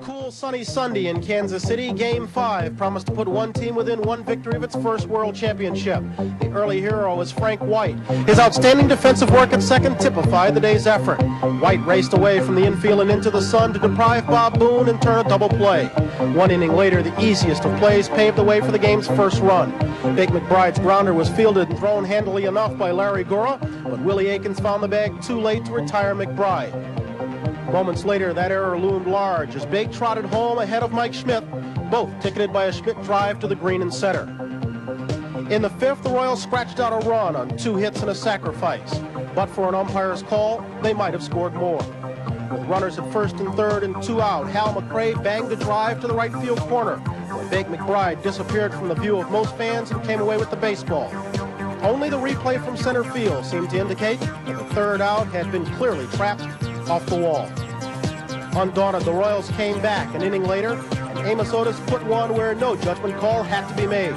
cool, sunny Sunday in Kansas City, Game 5 promised to put one team within one victory of its first World Championship. The early hero was Frank White. His outstanding defensive work at second typified the day's effort. White raced away from the infield and into the sun to deprive Bob Boone and turn a double play. One inning later, the easiest of plays paved the way for the game's first run. Bake McBride's grounder was fielded and thrown handily enough by Larry Gura, but Willie Aikens found the bag too late to retire McBride. Moments later, that error loomed large as Bake trotted home ahead of Mike Schmidt, both ticketed by a Schmidt drive to the green and center. In the fifth, the Royals scratched out a run on 2 hits and a sacrifice. But for an umpire's call, they might have scored more. With runners at first and third and 2 out, Hal McRae banged a drive to the right field corner, where Bake McBride disappeared from the view of most fans and came away with the baseball. Only the replay from center field seemed to indicate that the third out had been clearly trapped off the wall. Undaunted, the Royals came back an inning later, and Amos Otis put one where no judgment call had to be made.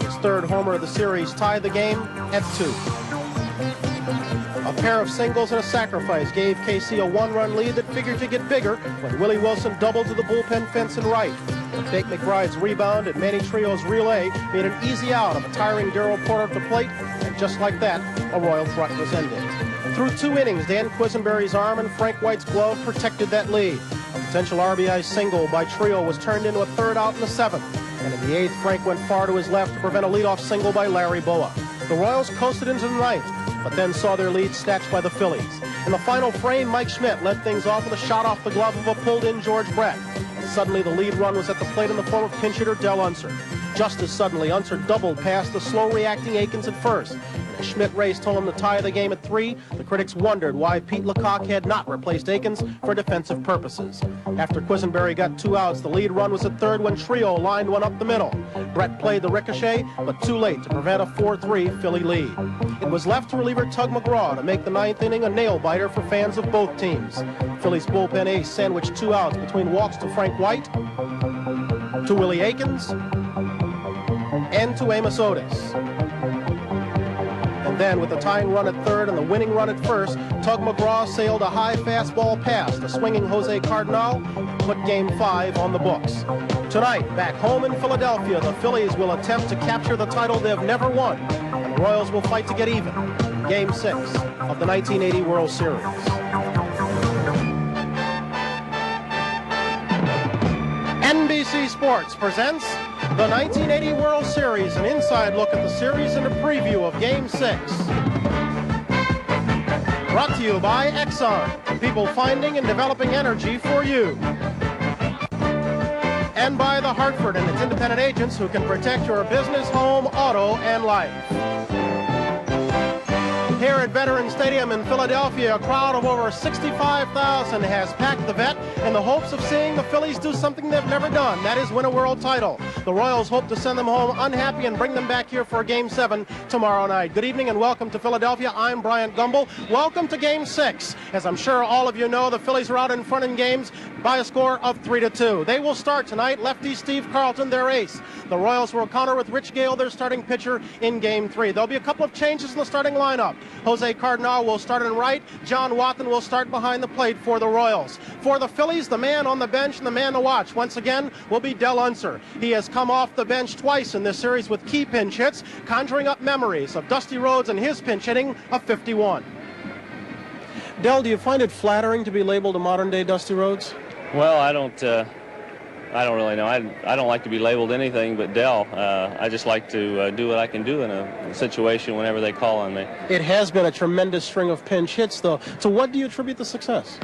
His third homer of the series tied the game at 2. A pair of singles and a sacrifice gave KC a 1-run lead that figured to get bigger when Willie Wilson doubled to the bullpen fence and right. But Bake McBride's rebound and Manny Trio's relay made an easy out of a tiring Darrell Porter at the plate, and just like that, a Royal run was ended. Through 2 innings, Dan Quisenberry's arm and Frank White's glove protected that lead. A potential RBI single by Trio was turned into a third out in the 7th. And in the 8th, Frank went far to his left to prevent a leadoff single by Larry Boa. The Royals coasted into the 9th, but then saw their lead snatched by the Phillies. In the final frame, Mike Schmidt led things off with a shot off the glove of a pulled-in George Brett. And suddenly the lead run was at the plate in the form of pinch hitter Del Unser. Just as suddenly, Unser doubled past the slow-reacting Aikens at first. Schmidt raced home to tie the game at 3. The critics wondered why Pete Lecoq had not replaced Aikens for defensive purposes. After Quisenberry got 2 outs, the lead run was at third when Trio lined one up the middle. Brett played the ricochet, but too late to prevent a 4-3 Philly lead. It was left to reliever Tug McGraw to make the 9th inning a nail-biter for fans of both teams. Philly's bullpen ace sandwiched 2 outs between walks to Frank White, to Willie Aikens, and to Amos Otis. And then, with the tying run at third and the winning run at first, Tug McGraw sailed a high fastball past the swinging Jose Cardinal and put Game 5 on the books. Tonight, back home in Philadelphia, the Phillies will attempt to capture the title they've never won, and the Royals will fight to get even in Game 6 of the 1980 World Series. NBC Sports presents the 1980 World Series, an inside look at the series and a preview of Game 6. Brought to you by Exxon, people finding and developing energy for you. And by The Hartford and its independent agents who can protect your business, home, auto, and life. Here at Veterans Stadium in Philadelphia, a crowd of over 65,000 has packed the vet in the hopes of seeing the Phillies do something they've never done, that is win a world title. The Royals hope to send them home unhappy and bring them back here for Game 7 tomorrow night. Good evening and welcome to Philadelphia. I'm Bryant Gumbel. Welcome to Game 6. As I'm sure all of you know, the Phillies are out in front in games by a score of 3-2. They will start tonight. Lefty Steve Carlton, their ace. The Royals will counter with Rich Gale, their starting pitcher, in Game 3. There'll be a couple of changes in the starting lineup. Jose Cardinal will start in right. John Wathan will start behind the plate for the Royals. For the Phillies, the man on the bench and the man to watch, once again, will be Del Unser. He has come off the bench twice in this series with key pinch hits, conjuring up memories of Dusty Rhodes and his pinch hitting of 51. Del, do you find it flattering to be labeled a modern-day Dusty Rhodes? Well, I don't really know. I don't like to be labeled anything but Del. I just like to do what I can do in a situation whenever they call on me. It has been a tremendous string of pinch hits, though. To what do you attribute the success?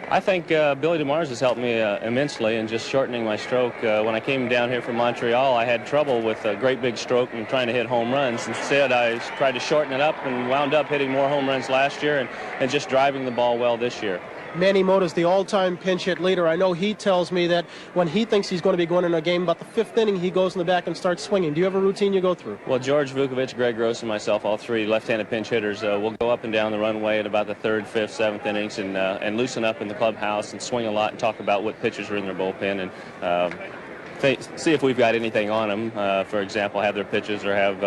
I think Billy DeMars has helped me immensely in just shortening my stroke. When I came down here from Montreal, I had trouble with a great big stroke and trying to hit home runs. Instead, I tried to shorten it up and wound up hitting more home runs last year and just driving the ball well this year. Manny Mota's the all-time pinch hit leader. I know he tells me that when he thinks he's going to be going in a game about the 5th inning, he goes in the back and starts swinging. Do you have a routine you go through? Well, George Vukovich, Greg Gross, and myself, all 3 left-handed pinch hitters, will go up and down the runway at about the 3rd, 5th, 7th innings and loosen up in the clubhouse and swing a lot and talk about what pitchers are in their bullpen and see if we've got anything on them. For example, have their pitches or have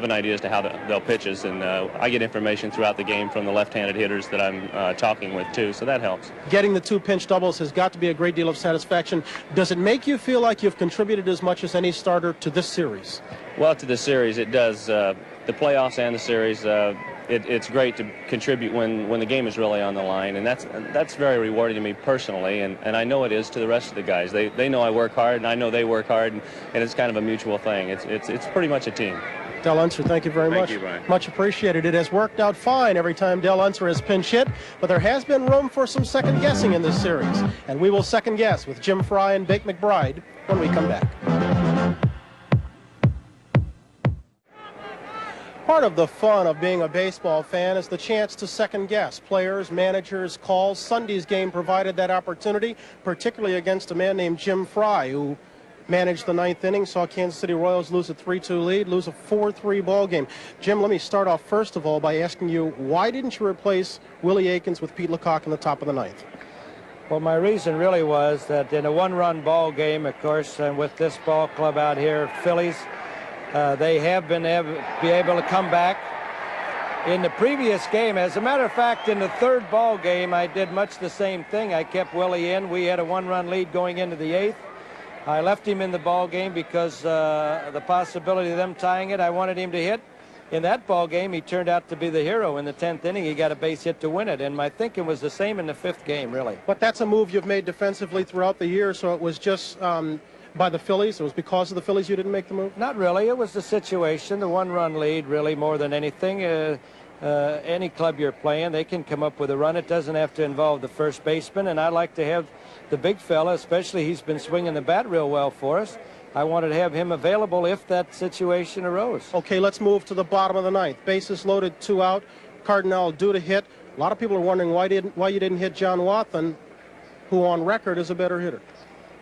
an idea as to how they'll pitch us. And I get information throughout the game from the left-handed hitters that I'm talking with, too, so that helps. Getting the 2 pinch doubles has got to be a great deal of satisfaction. Does it make you feel like you've contributed as much as any starter to this series? Well, to the series, it does. The playoffs and the series, it's great to contribute when the game is really on the line, and that's very rewarding to me personally, and I know it is to the rest of the guys. They know I work hard, and I know they work hard, and it's kind of a mutual thing. It's pretty much a team. Del Unser, thank you very much. Thank you, Brian. Much appreciated. It has worked out fine every time Del Unser has pinch hit, but there has been room for some second guessing in this series, and we will second guess with Jim Frey and Bake McBride when we come back. Part of the fun of being a baseball fan is the chance to second guess players, managers, calls. Sunday's game provided that opportunity, particularly against a man named Jim Frey, who managed the 9th inning, saw Kansas City Royals lose a 3-2 lead, lose a 4-3 ball game. Jim, let me start off first of all by asking you, why didn't you replace Willie Aikens with Pete Lecoq in the top of the 9th? Well, my reason really was that in a one-run ball game, of course, and with this ball club out here, Phillies, they have been able to come back. In the previous game, as a matter of fact, in the 3rd ball game, I did much the same thing. I kept Willie in. We had a 1-run lead going into the 8th. I left him in the ball game because the possibility of them tying it, I wanted him to hit. In that ball game, he turned out to be the hero. In the 10th inning, he got a base hit to win it, and my thinking was the same in the 5th game, really. But that's a move you've made defensively throughout the year, so it was just by the Phillies? It was because of the Phillies you didn't make the move? Not really. It was the situation, the 1-run lead, really, more than anything. Any club you're playing, they can come up with a run. It doesn't have to involve the first baseman, and I like to have the big fella, especially he's been swinging the bat real well for us. I wanted to have him available if that situation arose. Okay, let's move to the bottom of the 9th. Bases loaded, 2 out. Cardinal due to hit. A lot of people are wondering why you didn't hit John Wathan, who on record is a better hitter.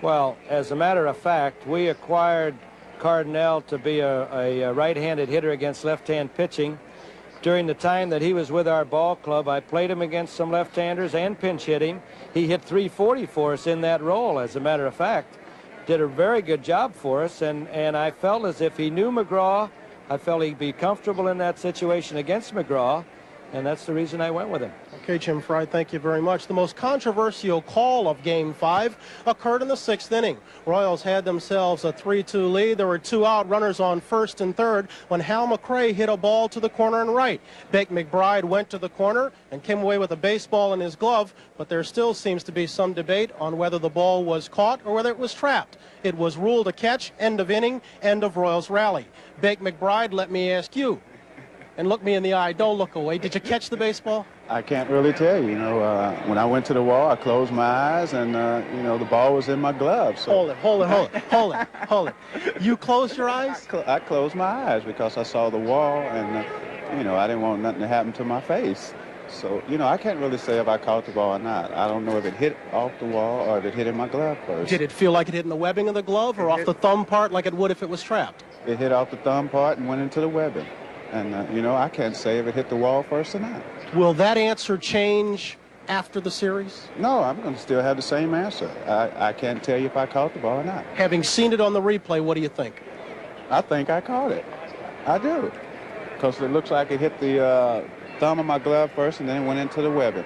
Well, as a matter of fact, we acquired Cardinal to be a right-handed hitter against left-hand pitching. During the time that he was with our ball club, I played him against some left-handers and pinch hit him. He hit .340 for us in that role, as a matter of fact. Did a very good job for us, and I felt as if he knew McGraw. I felt he'd be comfortable in that situation against McGraw, and that's the reason I went with him. Okay, Jim Frey, thank you very much. The most controversial call of Game 5 occurred in the 6th inning. Royals had themselves a 3-2 lead. There were 2 out, runners on 1st and 3rd, when Hal McRae hit a ball to the corner and right. Bake McBride went to the corner and came away with a baseball in his glove, but there still seems to be some debate on whether the ball was caught or whether it was trapped. It was ruled a catch, end of inning, end of Royals rally. Bake McBride, let me ask you, and look me in the eye, don't look away. Did you catch the baseball? I can't really tell you. When I went to the wall, I closed my eyes, and, the ball was in my glove. So. Hold it. You closed your eyes? I closed my eyes because I saw the wall, and, I didn't want nothing to happen to my face. So, I can't really say if I caught the ball or not. I don't know if it hit off the wall or if it hit in my glove first. Did it feel like it hit in the webbing of the glove or off the thumb part like it would if it was trapped? It hit off the thumb part and went into the webbing. And, I can't say if it hit the wall first or not. Will that answer change after the series? No, I'm going to still have the same answer. I can't tell you if I caught the ball or not. Having seen it on the replay, what do you think? I think I caught it. I do. Because it looks like it hit the thumb of my glove first and then it went into the webbing.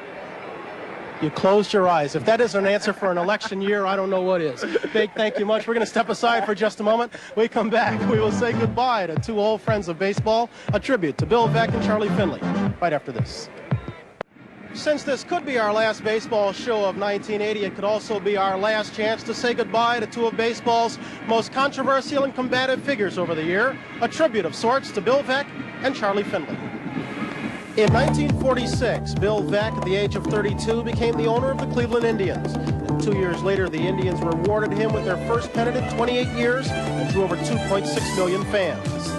You closed your eyes. If that isn't an answer for an election year, I don't know what is. Bake, thank you much. We're going to step aside for just a moment. We come back. We will say goodbye to 2 old friends of baseball, a tribute to Bill Veeck and Charlie Finley, right after this. Since this could be our last baseball show of 1980, it could also be our last chance to say goodbye to 2 of baseball's most controversial and combative figures over the year, a tribute of sorts to Bill Veeck and Charlie Finley. In 1946, Bill Veeck, at the age of 32, became the owner of the Cleveland Indians. And 2 years later, the Indians rewarded him with their first pennant in 28 years and drew over 2.6 million fans.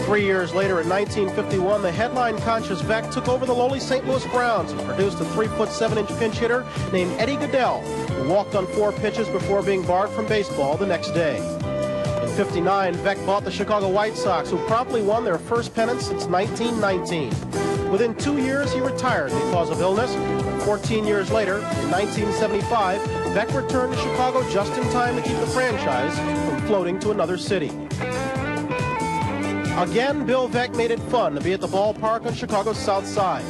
3 years later, in 1951, the headline-conscious Veeck took over the lowly St. Louis Browns and produced a 3-foot-7-inch pinch hitter named Eddie Goodell, who walked on 4 pitches before being barred from baseball the next day. In 59, Veeck bought the Chicago White Sox, who promptly won their first pennant since 1919. Within 2 years, he retired because of illness. 14 years later, in 1975, Veeck returned to Chicago just in time to keep the franchise from floating to another city. Again, Bill Veeck made it fun to be at the ballpark on Chicago's South Side.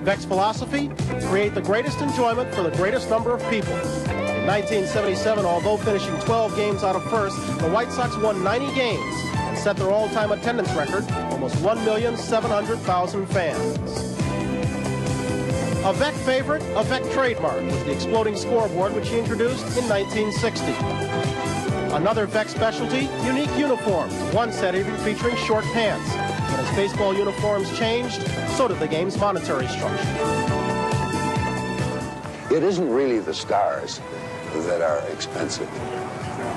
Veeck's philosophy? Create the greatest enjoyment for the greatest number of people. In 1977, although finishing 12 games out of first, the White Sox won 90 games and set their all-time attendance record, almost 1,700,000 fans. A Veeck favorite, a Veeck trademark, was the exploding scoreboard, which he introduced in 1960. Another Veeck specialty, unique uniforms, one set even featuring short pants. But as baseball uniforms changed, so did the game's monetary structure. It isn't really the stars that are expensive.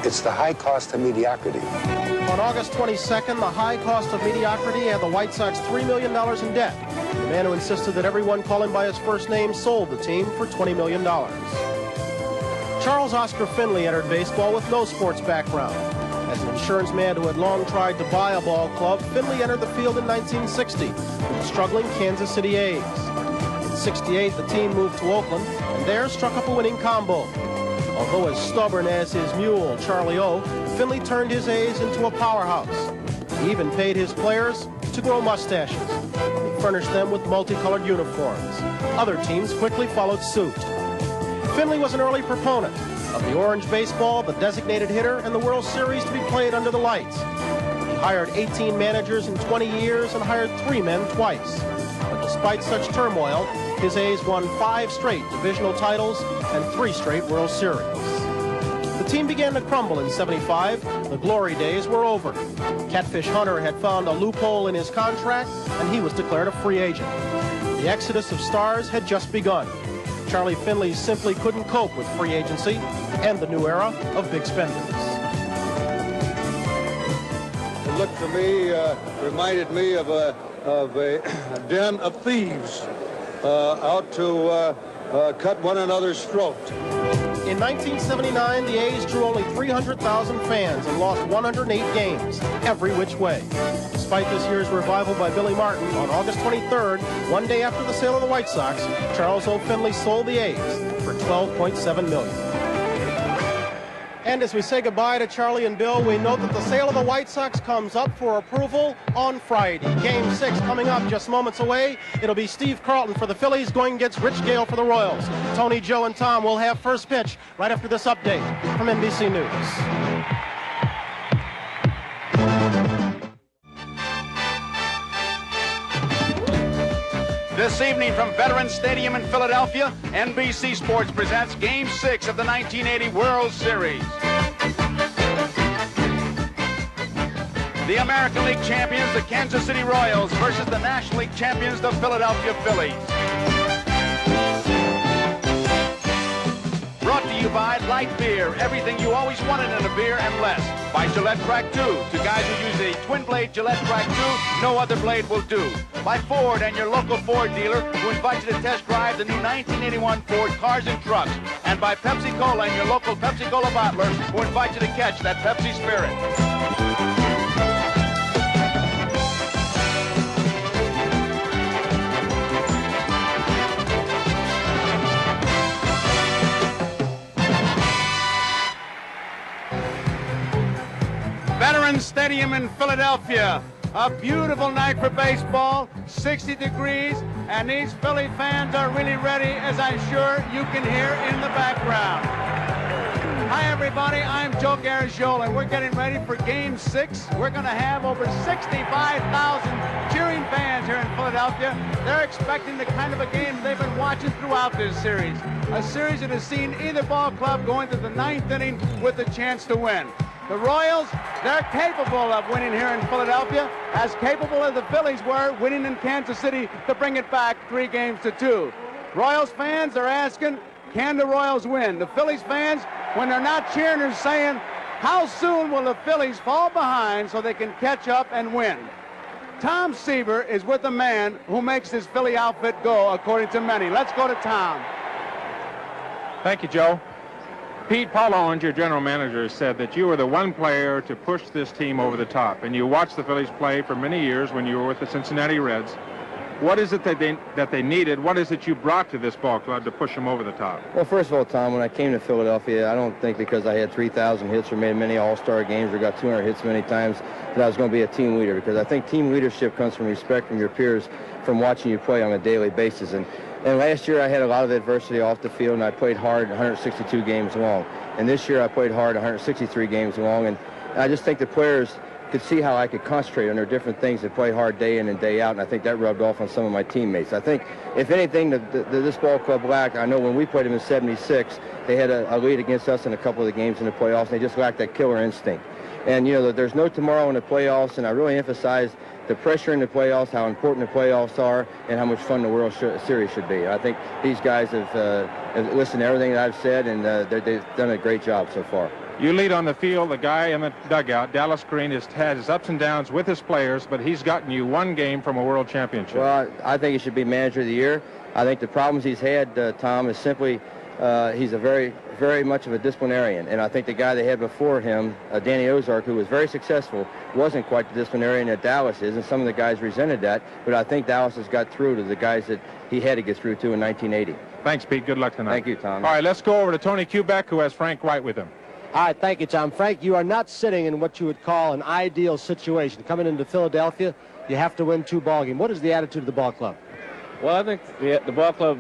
It's the high cost of mediocrity. On August 22nd, the high cost of mediocrity had the White Sox $3 million in debt. The man who insisted that everyone call him by his first name sold the team for $20 million. Charles Oscar Finley entered baseball with no sports background. As an insurance man who had long tried to buy a ball club, Finley entered the field in 1960 with the struggling Kansas City A's. In '68, the team moved to Oakland and there struck up a winning combo. Although as stubborn as his mule, Charlie O, Finley turned his A's into a powerhouse. He even paid his players to grow mustaches. He furnished them with multicolored uniforms. Other teams quickly followed suit. Finley was an early proponent of the orange baseball, the designated hitter, and the World Series to be played under the lights. He hired 18 managers in 20 years and hired 3 men twice. But despite such turmoil, his A's won 5 straight divisional titles and 3 straight World Series. The team began to crumble in '75. The glory days were over. Catfish Hunter had found a loophole in his contract, and he was declared a free agent. The exodus of stars had just begun. Charlie Finley simply couldn't cope with free agency and the new era of big spenders. It looked to me, reminded me of a den of thieves out to cut one another's throat. In 1979, the A's drew only 300,000 fans and lost 108 games, every which way. Despite this year's revival by Billy Martin, on August 23rd, one day after the sale of the White Sox, Charles O. Finley sold the A's for $12.7 million. And as we say goodbye to Charlie and Bill, we note that the sale of the White Sox comes up for approval on Friday. Game 6 coming up just moments away. It'll be Steve Carlton for the Phillies going against Rich Gale for the Royals. Tony, Joe, and Tom will have first pitch right after this update from NBC News. This evening from Veterans Stadium in Philadelphia, NBC Sports presents Game 6 of the 1980 World Series. The American League champions, the Kansas City Royals, versus the National League champions, the Philadelphia Phillies. Brought to you by Light Beer, everything you always wanted in a beer and less. By Gillette Crack 2, to guys who use a twin blade Gillette Crack 2, no other blade will do. By Ford and your local Ford dealer who invite you to test drive the new 1981 Ford cars and trucks. And by Pepsi Cola and your local Pepsi Cola bottler who invite you to catch that Pepsi Spirit. Veterans Stadium in Philadelphia. A beautiful night for baseball, 60 degrees, and these Philly fans are really ready, as I'm sure you can hear in the background. Hi, everybody. I'm Joe Garagiola, and we're getting ready for Game 6. We're going to have over 65,000 cheering fans here in Philadelphia. They're expecting the kind of a game they've been watching throughout this series, a series that has seen either ball club going to the 9th inning with a chance to win. The Royals, they're capable of winning here in Philadelphia, as capable as the Phillies were winning in Kansas City to bring it back 3-2. Royals fans are asking, can the Royals win? The Phillies fans, when they're not cheering, are saying, how soon will the Phillies fall behind so they can catch up and win? Tom Seaver is with the man who makes this Philly outfit go, according to many. Let's go to Tom. Thank you, Joe. Pete Paulo, your general manager, said that you were the one player to push this team over the top. And you watched the Phillies play for many years when you were with the Cincinnati Reds. What is it that they needed? What is it you brought to this ball club to push them over the top? Well, first of all, Tom, when I came to Philadelphia, I don't think because I had 3,000 hits or made many all-star games or got 200 hits many times that I was going to be a team leader, because I think team leadership comes from respect from your peers, from watching you play on a daily basis. And last year I had a lot of adversity off the field, and I played hard 162 games long. And this year I played hard 163 games long, and I just think the players could see how I could concentrate on their different things and play hard day in and day out, and I think that rubbed off on some of my teammates. I think, if anything, this ball club lacked, I know when we played them in '76, they had a lead against us in a couple of the games in the playoffs, and they just lacked that killer instinct. And, you know, there's no tomorrow in the playoffs, and I really emphasize the pressure in the playoffs, how important the playoffs are, and how much fun the World Series should be. I think these guys have listened to everything that I've said, and they've done a great job so far. You lead on the field. The guy in the dugout, Dallas Green, has had his ups and downs with his players, but he's gotten you one game from a world championship. Well, I think he should be manager of the year. I think the problems he's had, Tom, is simply he's a very much of a disciplinarian. And I think the guy they had before him, Danny Ozark, who was very successful, wasn't quite the disciplinarian that Dallas is, and some of the guys resented that. But I think Dallas has got through to the guys that he had to get through to in 1980. Thanks, Pete. Good luck tonight. Thank you, Tom. All right, let's go over to Tony Kubek, who has Frank White with him. All right, thank you, Tom. Frank, you are not sitting in what you would call an ideal situation. Coming into Philadelphia, you have to win 2 ball games. What is the attitude of the ball club? Well, I think the ball club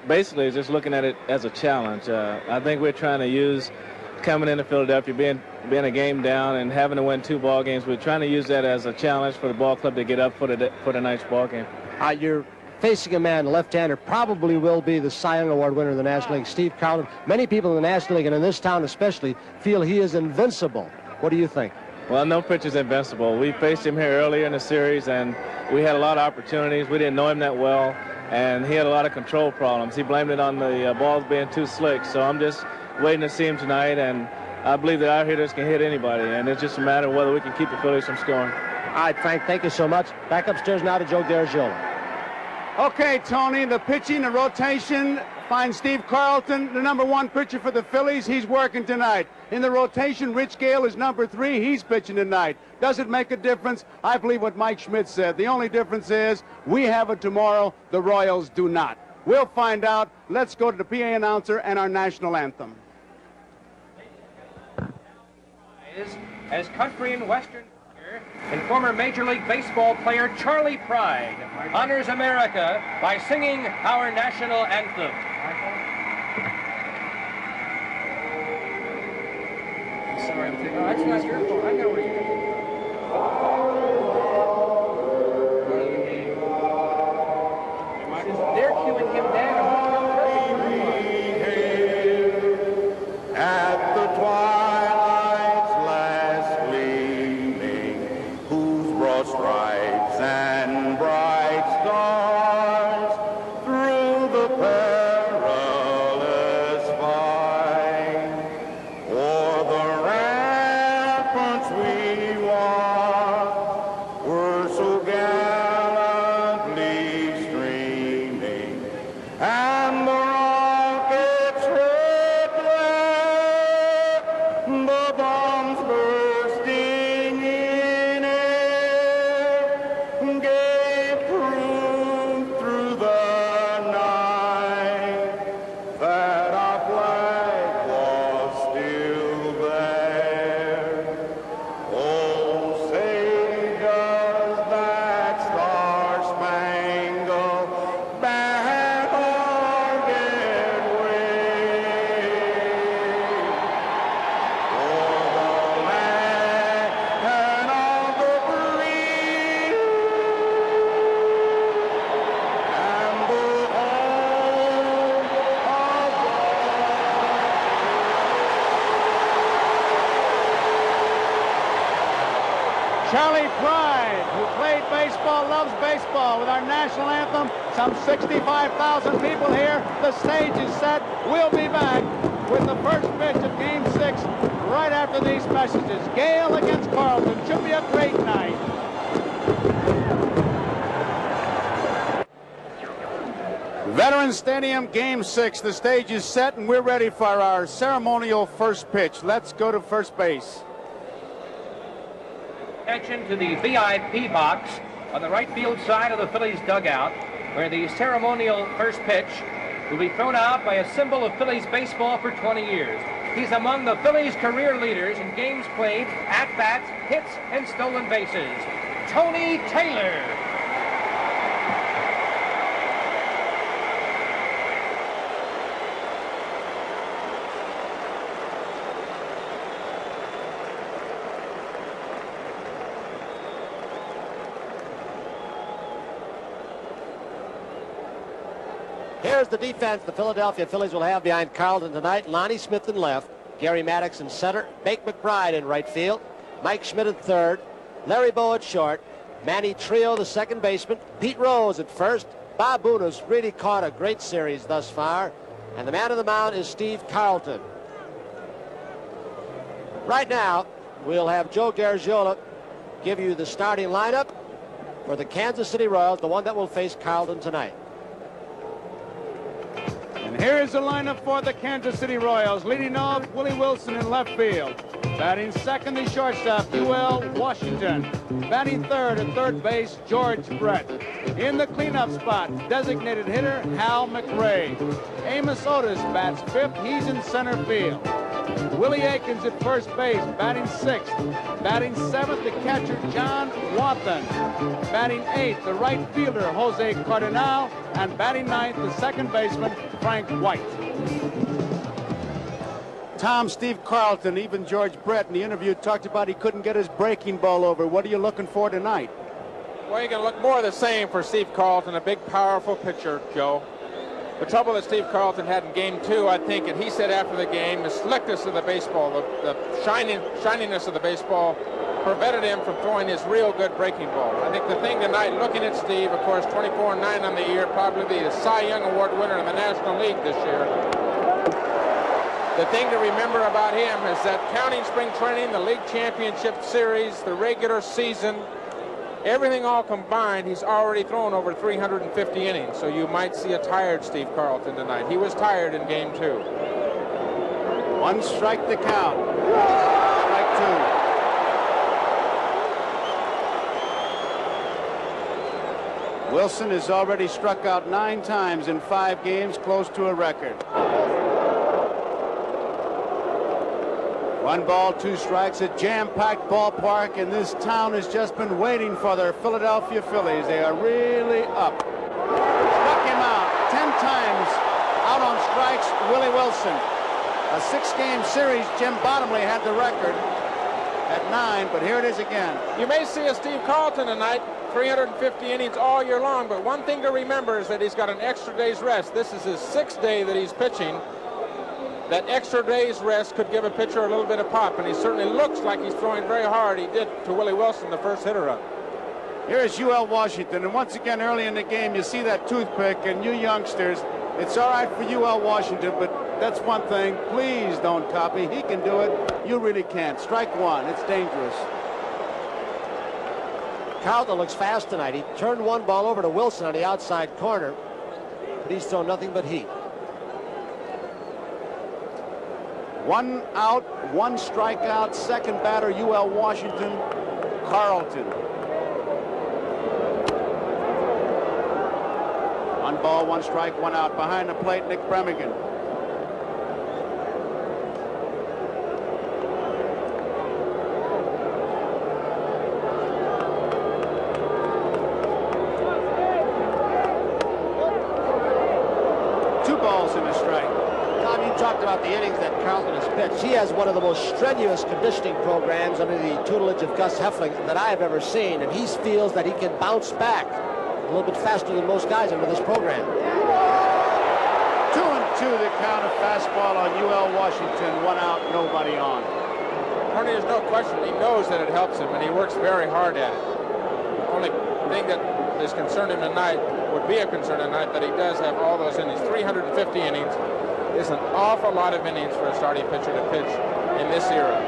basically is just looking at it as a challenge. I think we're trying to use coming into Philadelphia, being a game down and having to win 2 ball games. We're trying to use that as a challenge for the ball club to get up for tonight's ball game. You're facing a man, a left-hander, probably will be the Cy Young Award winner in the National League, Steve Carlton. Many people in the National League, and in this town especially, feel he is invincible. What do you think? Well, no pitcher's invincible. We faced him here earlier in the series, and we had a lot of opportunities. We didn't know him that well, and he had a lot of control problems. He blamed it on the balls being too slick, so I'm just waiting to see him tonight, and I believe that our hitters can hit anybody, and it's just a matter of whether we can keep the Phillies from scoring. All right, Frank, thank you so much. Back upstairs now to Joe Garagiola. Okay, Tony, the pitching, the rotation, find Steve Carlton, the #1 pitcher for the Phillies. He's working tonight. In the rotation, Rich Gale is #3. He's pitching tonight. Does it make a difference? I believe what Mike Schmidt said. The only difference is we have it tomorrow. The Royals do not. We'll find out. Let's go to the PA announcer and our national anthem. As country and western and former Major League Baseball player Charlie Pride honors America by singing our national anthem. Sorry, I'm taking that's not your fault. I know where you're going. They're queuing him down. At the twilight's last gleaming, whose broad stripes and bright stars through the perilous fight, o'er the ramparts we walked, were so gallantly streaming, and the rockets red glare, the bombs bursting in air, gave proof through the night that our flag was still there. Oh, say does that star-spangled banner get waved o'er the land of the free and the home of Charlie Pride, who played baseball, loves baseball, with our national anthem. Some 65,000 people here. The stage is set. We'll be back with the first pitch of Game 6 right after these messages. Gale against Carlton. Should be a great night. Veterans Stadium, Game 6. The stage is set, and we're ready for our ceremonial first pitch. Let's go to first base. Attention to the VIP box on the right field side of the Phillies dugout, where the ceremonial first pitch will be thrown out by a symbol of Phillies baseball for 20 years. He's among the Phillies' career leaders in games played, at-bats, hits, and stolen bases. Tony Taylor. Here's the defense the Philadelphia Phillies will have behind Carlton tonight. Lonnie Smith in left, Gary Maddox in center, Bake McBride in right field, Mike Schmidt at third, Larry Bow at short, Manny Trio, the second baseman, Pete Rose at first. Bob Boone has really caught a great series thus far, and the man on the mound is Steve Carlton. Right now, we'll have Joe Garagiola give you the starting lineup for the Kansas City Royals, the one that will face Carlton tonight. And here's the lineup for the Kansas City Royals. Leading off, Willie Wilson in left field. Batting second, the shortstop, UL Washington. Batting third at third base, George Brett. In the cleanup spot, designated hitter, Hal McRae. Amos Otis bats fifth. He's in center field. Willie Aikens at first base, batting sixth. Batting seventh, the catcher, John Wathan. Batting eighth, the right fielder, Jose Cardinal. And batting ninth, the second baseman, Frank White. Tom, Steve Carlton, even George Brett in the interview talked about he couldn't get his breaking ball over. What are you looking for tonight? Well, you're going to look more of the same for Steve Carlton, a big, powerful pitcher, Joe. The trouble that Steve Carlton had in Game 2, I think, and he said after the game, the slickness of the baseball, the shininess of the baseball prevented him from throwing his real good breaking ball. I think the thing tonight, looking at Steve, of course, 24-9 on the year, probably the Cy Young Award winner in the National League this year. The thing to remember about him is that counting spring training, the league championship series, the regular season, everything all combined, he's already thrown over 350 innings. So you might see a tired Steve Carlton tonight. He was tired in Game 2. One strike to count. Strike two. Wilson has already struck out 9 times in 5 games, close to a record. 1 ball, 2 strikes, a jam-packed ballpark, and this town has just been waiting for their Philadelphia Phillies. They are really up. Struck him out 10 times out on strikes, Willie Wilson. A 6-game series, Jim Bottomley had the record at 9, but here it is again. You may see a Steve Carlton tonight, 350 innings all year long, but one thing to remember is that he's got an extra day's rest. This is his 6th day that he's pitching. That extra day's rest could give a pitcher a little bit of pop, and he certainly looks like he's throwing very hard. He did to Willie Wilson, the first hitter up. Here is UL Washington, and once again early in the game you see that toothpick, and you youngsters, it's all right for UL Washington, but that's one thing. Please don't copy. He can do it. You really can't. Strike one. It's dangerous. Carlton looks fast tonight. He turned 1 ball over to Wilson on the outside corner, but he's thrown nothing but heat. 1 out, 1 strikeout. Second batter, UL Washington, Carlton. 1 ball, 1 strike, 1 out. Behind the plate, Nick Bremigan. About the innings that Carlton has pitched. He has one of the most strenuous conditioning programs under the tutelage of Gus Heffling that I have ever seen, and he feels that he can bounce back a little bit faster than most guys under this program. 2-2 the count, of fastball on UL Washington. 1 out, nobody on. Ernie, there's no question he knows that it helps him, and he works very hard at it. The only thing that is concerning tonight, would be a concern tonight, that he does have all those innings. 350 innings is an awful lot of innings for a starting pitcher to pitch in this era.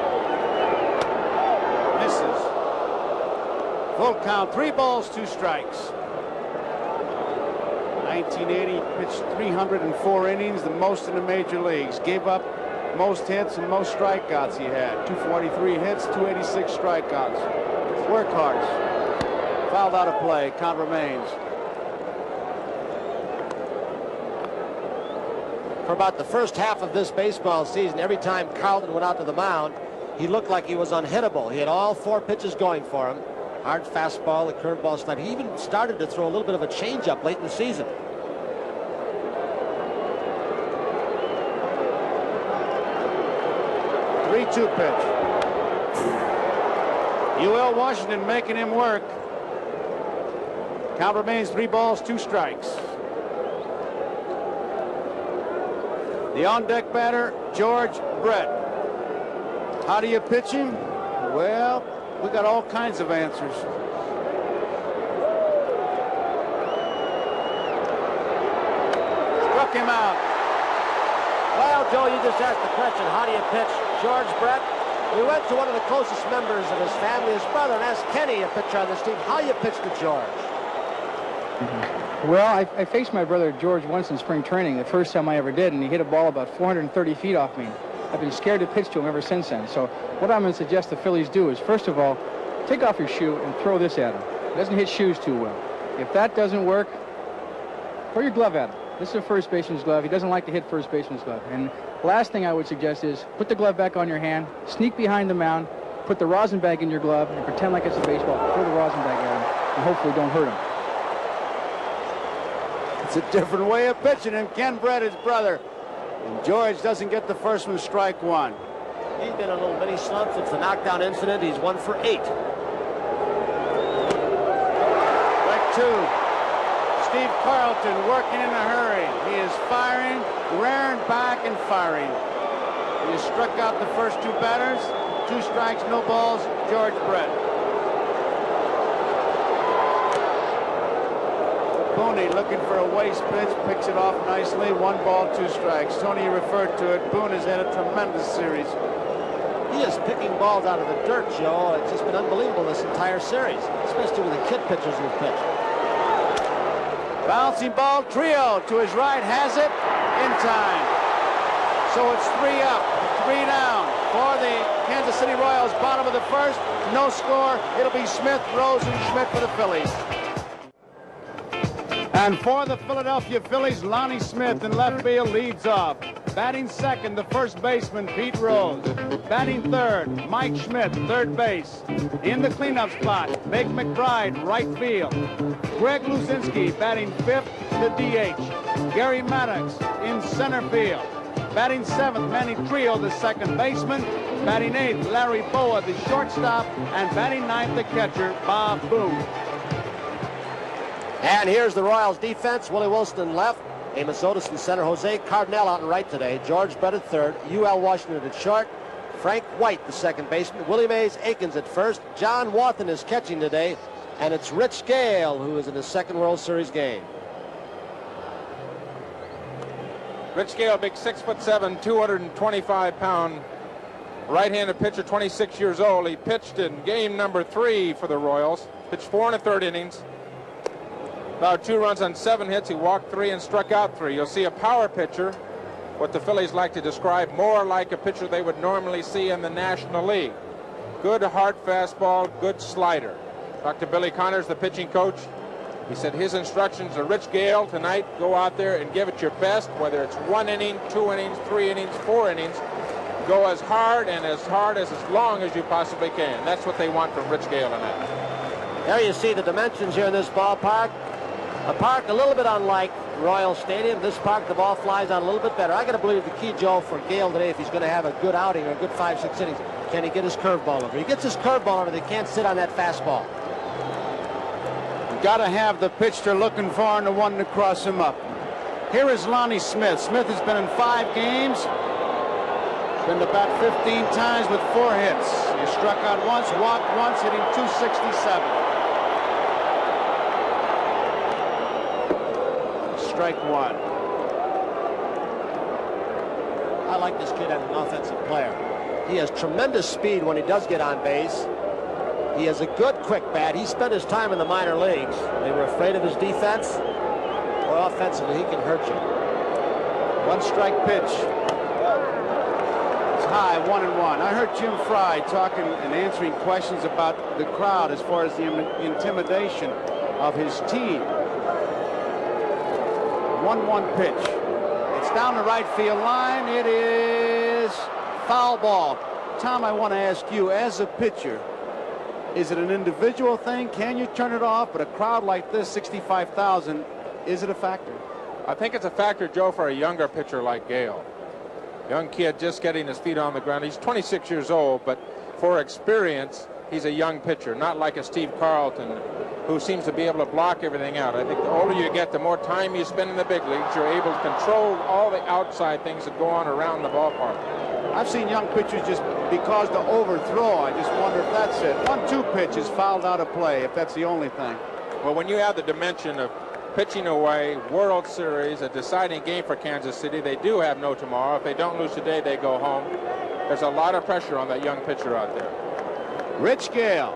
Misses. Full count, 3 balls, 2 strikes. 1980, pitched 304 innings, the most in the major leagues. Gave up most hits and most strikeouts he had. 243 hits, 286 strikeouts. Workhorse. Fouled out of play. Count remains. For about the first half of this baseball season, every time Carlton went out to the mound, he looked like he was unhittable. He had all 4 pitches going for him. Hard fastball, the curveball slider. He even started to throw a little bit of a changeup late in the season. Three-two pitch. UL Washington making him work. Count remains 3 balls, 2 strikes. The on-deck batter, George Brett. How do you pitch him? Well, we got all kinds of answers. Struck him out. Well, Joe, you just asked the question, how do you pitch George Brett? We went to one of the closest members of his family, his brother, and asked Kenny, a pitcher on this team, how you pitch to George. Well, I faced my brother George once in spring training, the first time I ever did, and he hit a ball about 430 feet off me. I've been scared to pitch to him ever since then. So what I'm going to suggest the Phillies do is, first of all, take off your shoe and throw this at him. He doesn't hit shoes too well. If that doesn't work, throw your glove at him. This is a first baseman's glove. He doesn't like to hit first baseman's glove. And last thing I would suggest is put the glove back on your hand, sneak behind the mound, put the rosin bag in your glove, and pretend like it's a baseball. Throw the rosin bag at him, and hopefully don't hurt him. It's a different way of pitching him. Ken Brett, his brother. And George doesn't get the first one, strike 1. He's been in a little mini slump since the knockdown incident. He's 1 for 8. Strike 2. Steve Carlton working in a hurry. He is firing, rearing back and firing. He has struck out the first 2 batters. 2 strikes, no balls. George Brett. Booney looking for a waste pitch, picks it off nicely. 1 ball, 2 strikes. Tony referred to it. Boone has had a tremendous series. He is picking balls out of the dirt, Joe. It's just been unbelievable this entire series, especially with the kid pitchers who've pitched. Bouncing ball, Trio to his right, has it in time. So it's 3 up, 3 down for the Kansas City Royals. Bottom of the first, no score. It'll be Smith, Rose, and Schmidt for the Phillies. And for the Philadelphia Phillies, Lonnie Smith in left field leads off. Batting second, the first baseman, Pete Rose. Batting third, Mike Schmidt, third base. In the cleanup spot, Bake McBride, right field. Greg Luzinski batting fifth, the DH. Gary Maddox in center field. Batting seventh, Manny Trio, the second baseman. Batting eighth, Larry Boa, the shortstop. And batting ninth, the catcher, Bob Boone. And here's the Royals defense. Willie Wilson in left. Amos Otis in center. Jose Cardinal out in right today. George Brett at third. UL Washington at short. Frank White, the second baseman. Willie Mays Aikens at first. John Wathen is catching today. And it's Rich Gale who is in his second World Series game. Rich Gale, big 6'7", 225-pound right-handed pitcher, 26 years old. He pitched in game number 3 for the Royals. Pitched 4 1/3 innings. About 2 runs on 7 hits. He walked 3 and struck out 3. You'll see a power pitcher, what the Phillies like to describe more like a pitcher they would normally see in the National League. Good hard fastball, good slider. Talked to Billy Connors, the pitching coach. He said his instructions to Rich Gale tonight, go out there and give it your best, whether it's 1 inning, 2 innings, 3 innings, 4 innings. Go as hard as long as you possibly can. That's what they want from Rich Gale tonight. There you see the dimensions here in this ballpark. A park a little bit unlike Royal Stadium. This park, the ball flies out a little bit better. I got to believe the key, Joe, for Gale today, if he's going to have a good outing or a good 5-6 innings, can he get his curveball over? He gets his curveball over, they can't sit on that fastball. You've got to have the pitch they're looking for and the one to cross him up. Here is Lonnie Smith. Smith has been in 5 games. Been to bat 15 times with 4 hits. He struck out once, walked once, hitting .267. Strike 1. I like this kid as an offensive player. He has tremendous speed when he does get on base. He has a good quick bat. He spent his time in the minor leagues. They were afraid of his defense. Or offensively, he can hurt you. 1 strike pitch. Hi, 1-1. I heard Jim Fry talking and answering questions about the crowd as far as the intimidation of his team. 1-1 pitch. It's down the right field line. It is foul ball. Tom, I want to ask you, as a pitcher, is it an individual thing? Can you turn it off? But a crowd like this, 65,000, is it a factor? I think it's a factor, Joe, for a younger pitcher like Gale. Young kid just getting his feet on the ground. He's 26 years old, but for experience, he's a young pitcher, not like a Steve Carlton, who seems to be able to block everything out. I think the older you get, the more time you spend in the big leagues, you're able to control all the outside things that go on around the ballpark. I've seen young pitchers just because to overthrow. I just wonder if that's it. 1-2 pitch is fouled out of play, if that's the only thing. Well, when you have the dimension of pitching away, World Series, a deciding game for Kansas City, they do have no tomorrow. If they don't lose today, they go home. There's a lot of pressure on that young pitcher out there. Rich Gale.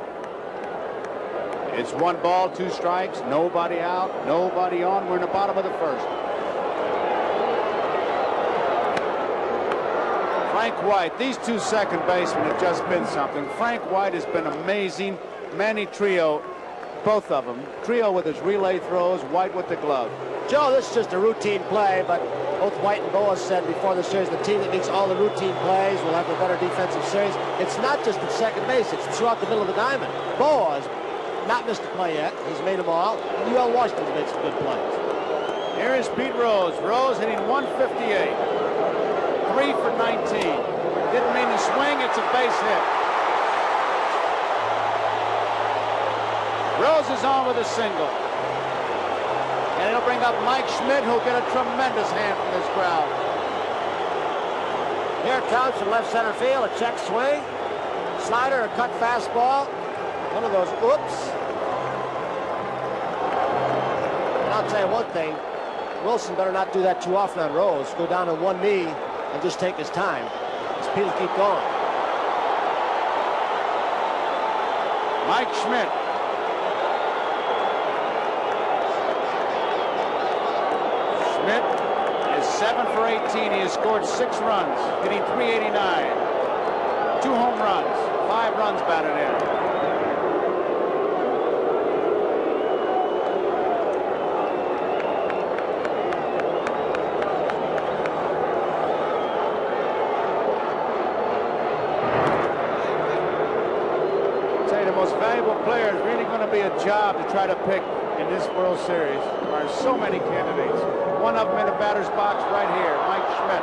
It's 1 ball, 2 strikes, nobody out, nobody on. We're in the bottom of the first. Frank White, these 2 second basemen have just been something. Frank White has been amazing. Manny Trio, both of them. Trio with his relay throws, White with the glove. Joe, this is just a routine play, but both White and Boas said before the series, the team that makes all the routine plays will have a better defensive series. It's not just at second base, it's throughout the middle of the diamond. Boas not missed a play yet. He's made them all. UL Washington's made some good plays. Here is Pete Rose. Rose hitting 158. 3 for 19. Didn't mean to swing. It's a base hit. Rose is on with a single. And it'll bring up Mike Schmidt, who'll get a tremendous hand from this crowd. Here it comes from left center field. A check swing. Slider, a cut fastball. One of those oops. And I'll tell you one thing. Wilson better not do that too often on Rose. Go down on one knee and just take his time. His people keep going. Mike Schmidt. Schmidt is 7 for 18. He has scored 6 runs, hitting 389. 2 home runs, 5 runs batted in. Player is really going to be a job to try to pick in this World Series. There are so many candidates. One of them in the batter's box right here, Mike Schmidt.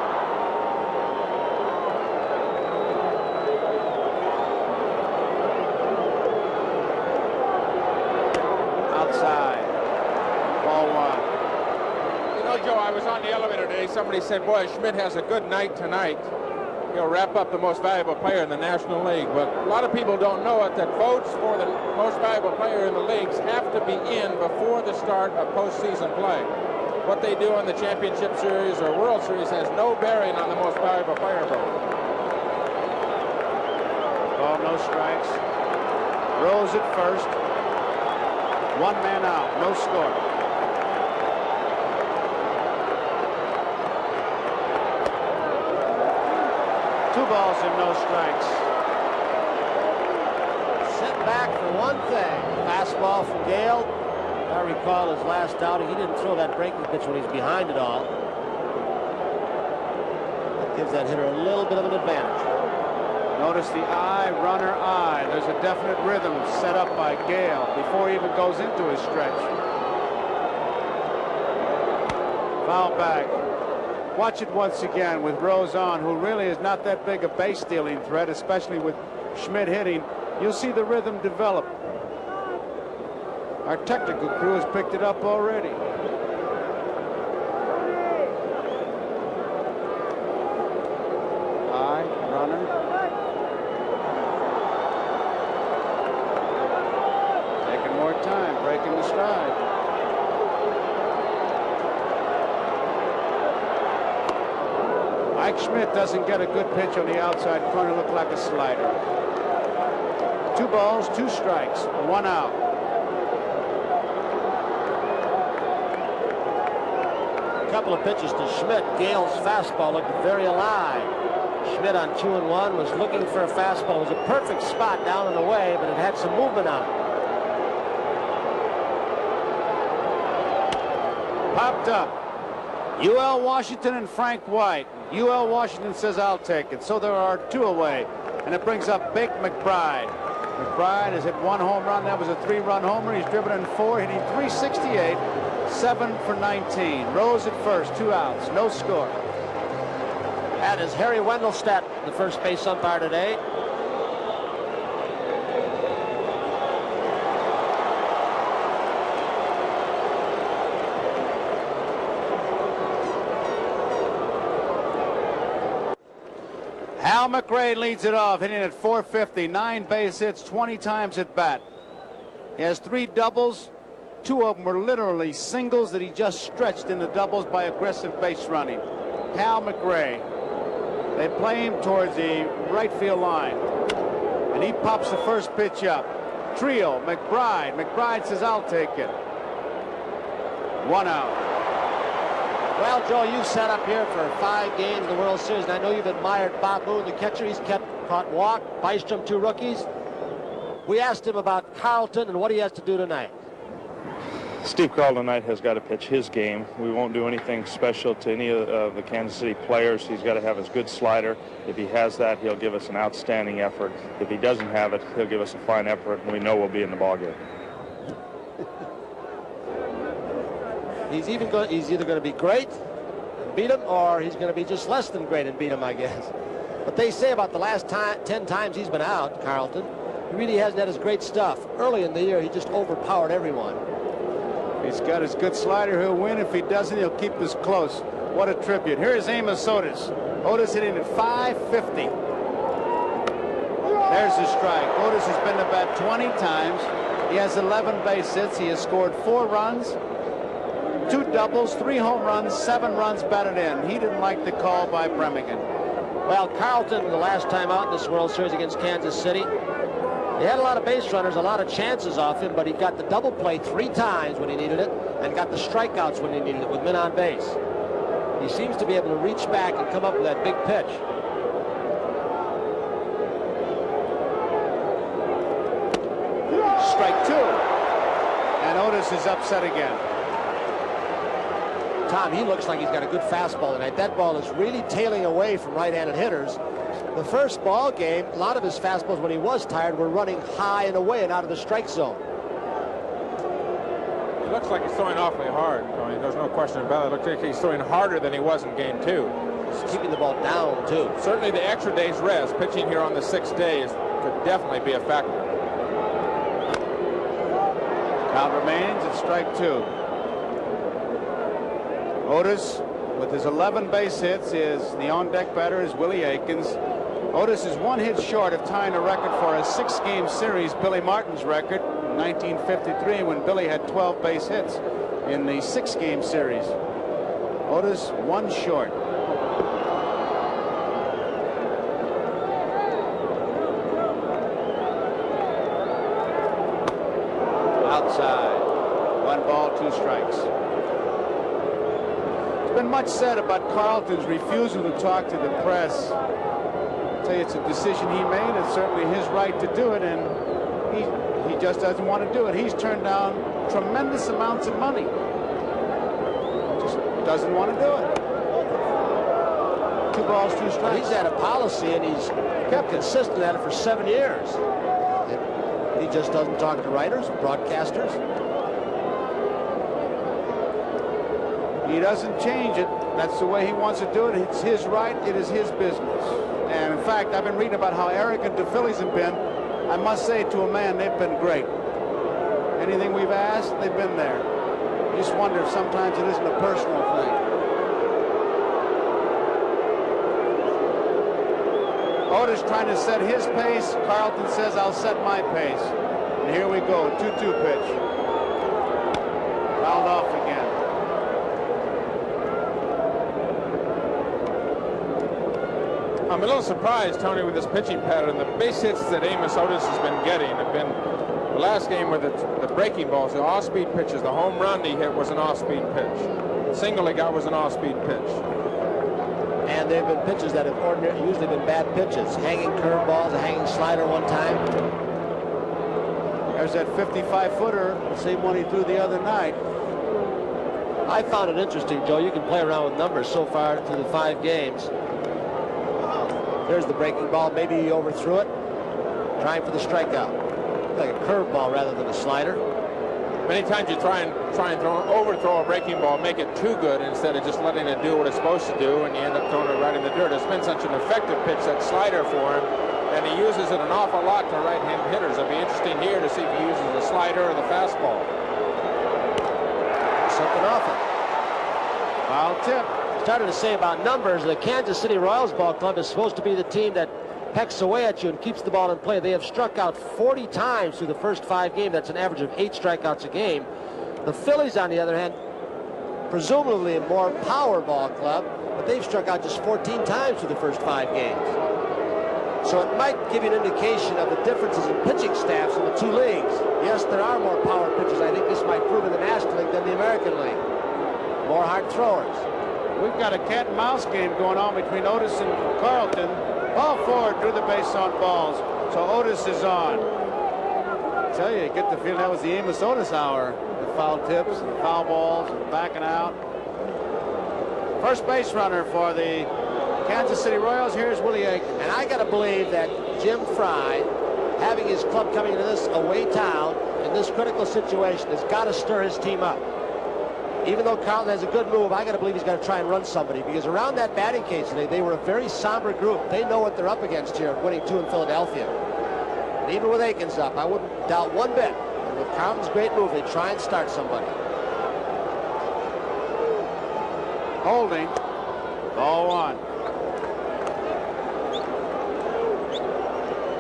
Outside. Ball 1. You know, Joe, I was on the elevator today. Somebody said, boy, Schmidt has a good night tonight. He'll wrap up the most valuable player in the National League. But a lot of people don't know it, that votes for the most valuable player in the leagues have to be in before the start of postseason play. What they do in the Championship Series or World Series has no bearing on the most valuable player vote. Ball, no strikes. Rose at first. 1 man out, no score. Two balls and no strikes. Sit back for one thing. Fastball from Gale. I recall his last outing. He didn't throw that breaking pitch when he's behind it all. That gives that hitter a little bit of an advantage. Notice the eye, runner, eye. There's a definite rhythm set up by Gale before he even goes into his stretch. Foul back. Watch it once again with Rose on, who really is not that big a base stealing threat, especially with Schmidt hitting. You'll see the rhythm develop. Our technical crew has picked it up already. High, runner. Taking more time, breaking the stride. Mike Schmidt doesn't get a good pitch on the outside corner, look like a slider. 2 balls, 2 strikes, 1 out. A couple of pitches to Schmidt. Gale's fastball looked very alive. Schmidt on 2-1 was looking for a fastball. It was a perfect spot down and away, but it had some movement on it. Popped up. UL Washington and Frank White. UL Washington says, I'll take it. So there are 2 away. And it brings up Bake McBride. McBride has hit 1 home run. That was a 3-run homer. He's driven in 4, hitting .368, 7 for 19. Rose at first, 2 outs, no score. That is Harry Wendelstedt, the first base umpire today. Hal McRae leads it off, hitting at .450, 9 base hits, 20 times at bat. He has 3 doubles. 2 of them were literally singles that he just stretched into doubles by aggressive base running. Hal McRae. They play him towards the right field line. And he pops the first pitch up. Trio, McBride. McBride says, I'll take it. 1 out. Well, Joe, you sat up here for 5 games in the World Series, and I know you've admired Bob Boone, the catcher. He's caught walk, Bystrom, 2 rookies. We asked him about Carlton and what he has to do tonight. Steve Carlton tonight has got to pitch his game. We won't do anything special to any of the Kansas City players. He's got to have his good slider. If he has that, he'll give us an outstanding effort. If he doesn't have it, he'll give us a fine effort, and we know we'll be in the ballgame. He's either going to be great and beat him, or he's going to be just less than great and beat him, I guess. But they say about the last 10 times he's been out, Carlton, he really hasn't had his great stuff. Early in the year, he just overpowered everyone. He's got his good slider. He'll win. If he doesn't, he'll keep this close. What a tribute. Here is Amos Otis. Otis hitting at .550. There's the strike. Otis has been to bat 20 times. He has 11 base hits. He has scored 4 runs, 2 doubles, 3 home runs, 7 runs batted in. He didn't like the call by Bremigan. Well, Carlton, the last time out in this World Series against Kansas City, he had a lot of base runners, a lot of chances off him, but he got the double play 3 times when he needed it and got the strikeouts when he needed it with men on base. He seems to be able to reach back and come up with that big pitch. Strike 2. And Otis is upset again. Tom, he looks like he's got a good fastball tonight. That ball is really tailing away from right-handed hitters. The first ball game, a lot of his fastballs when he was tired were running high and away and out of the strike zone. It looks like he's throwing awfully hard. I mean, there's no question about it. It looks like he's throwing harder than he was in game 2. He's keeping the ball down, too. Certainly the extra day's rest, pitching here on the 6th day, could definitely be a factor. Count remains at strike 2. Otis, with his 11 base hits, the on-deck batter is Willie Aikens. Otis is 1 hit short of tying a record for a 6-game series, Billy Martin's record, in 1953, when Billy had 12 base hits in the 6-game series. Otis 1 short. Outside. 1 ball, 2 strikes. There's been much said about Carlton's refusal to talk to the press. I'll tell you, it's a decision he made. It's certainly his right to do it, and he just doesn't want to do it. He's turned down tremendous amounts of money. Just doesn't want to do it. 2 balls, 2 strikes. He's had a policy, and he's kept consistent at it for 7 years. He just doesn't talk to writers, broadcasters. He doesn't change it. That's the way he wants to do it. It's his right. It is his business. And in fact, I've been reading about how arrogant the Phillies have been. I must say, to a man, they've been great. Anything we've asked, they've been there. You just wonder if sometimes it isn't a personal thing. Otis trying to set his pace. Carlton says, I'll set my pace. And here we go, 2-2 pitch. Fouled off again. I'm a little surprised, Tony, with this pitching pattern. The base hits that Amos Otis has been getting have been the last game were the breaking balls, the off-speed pitches. The home run he hit was an off-speed pitch. The single he got was an off-speed pitch. And they've been pitches that have usually been bad pitches. Hanging curveballs, a hanging slider one time. There's that 55-footer, the same one he threw the other night. I found it interesting, Joe. You can play around with numbers so far through the 5 games. There's the breaking ball. Maybe he overthrew it. Trying for the strikeout. Like a curveball rather than a slider. Many times you try and overthrow a breaking ball, make it too good instead of just letting it do what it's supposed to do, and you end up throwing it right in the dirt. It's been such an effective pitch, that slider for him, and he uses it an awful lot to right-hand hitters. It'll be interesting here to see if he uses the slider or the fastball. Something off it. Foul tip. Started to say about numbers, the Kansas City Royals ball club is supposed to be the team that pecks away at you and keeps the ball in play. They have struck out 40 times through the first 5 games. That's an average of 8 strikeouts a game. The Phillies, on the other hand, presumably a more power ball club, but they've struck out just 14 times through the first 5 games. So it might give you an indication of the differences in pitching staffs in the 2 leagues. Yes, there are more power pitchers. I think this might prove in the National League than the American League. More hard throwers. We've got a cat and mouse game going on between Otis and Carlton. Ball forward, drew the base on balls. So Otis is on. I tell you, get the feeling that was the Amos Otis hour. The foul tips, and foul balls, and backing out. First base runner for the Kansas City Royals. Here's Willie Aikens. And I got to believe that Jim Fry, having his club coming to this away town in this critical situation, has got to stir his team up. Even though Carlton has a good move, I got to believe he's got to try and run somebody, because around that batting cage today, they were a very somber group. They know what they're up against here, winning 2 in Philadelphia. And even with Aikens up, I wouldn't doubt one bit. And with Carlton's great move, they try and start somebody. Holding. Ball 1.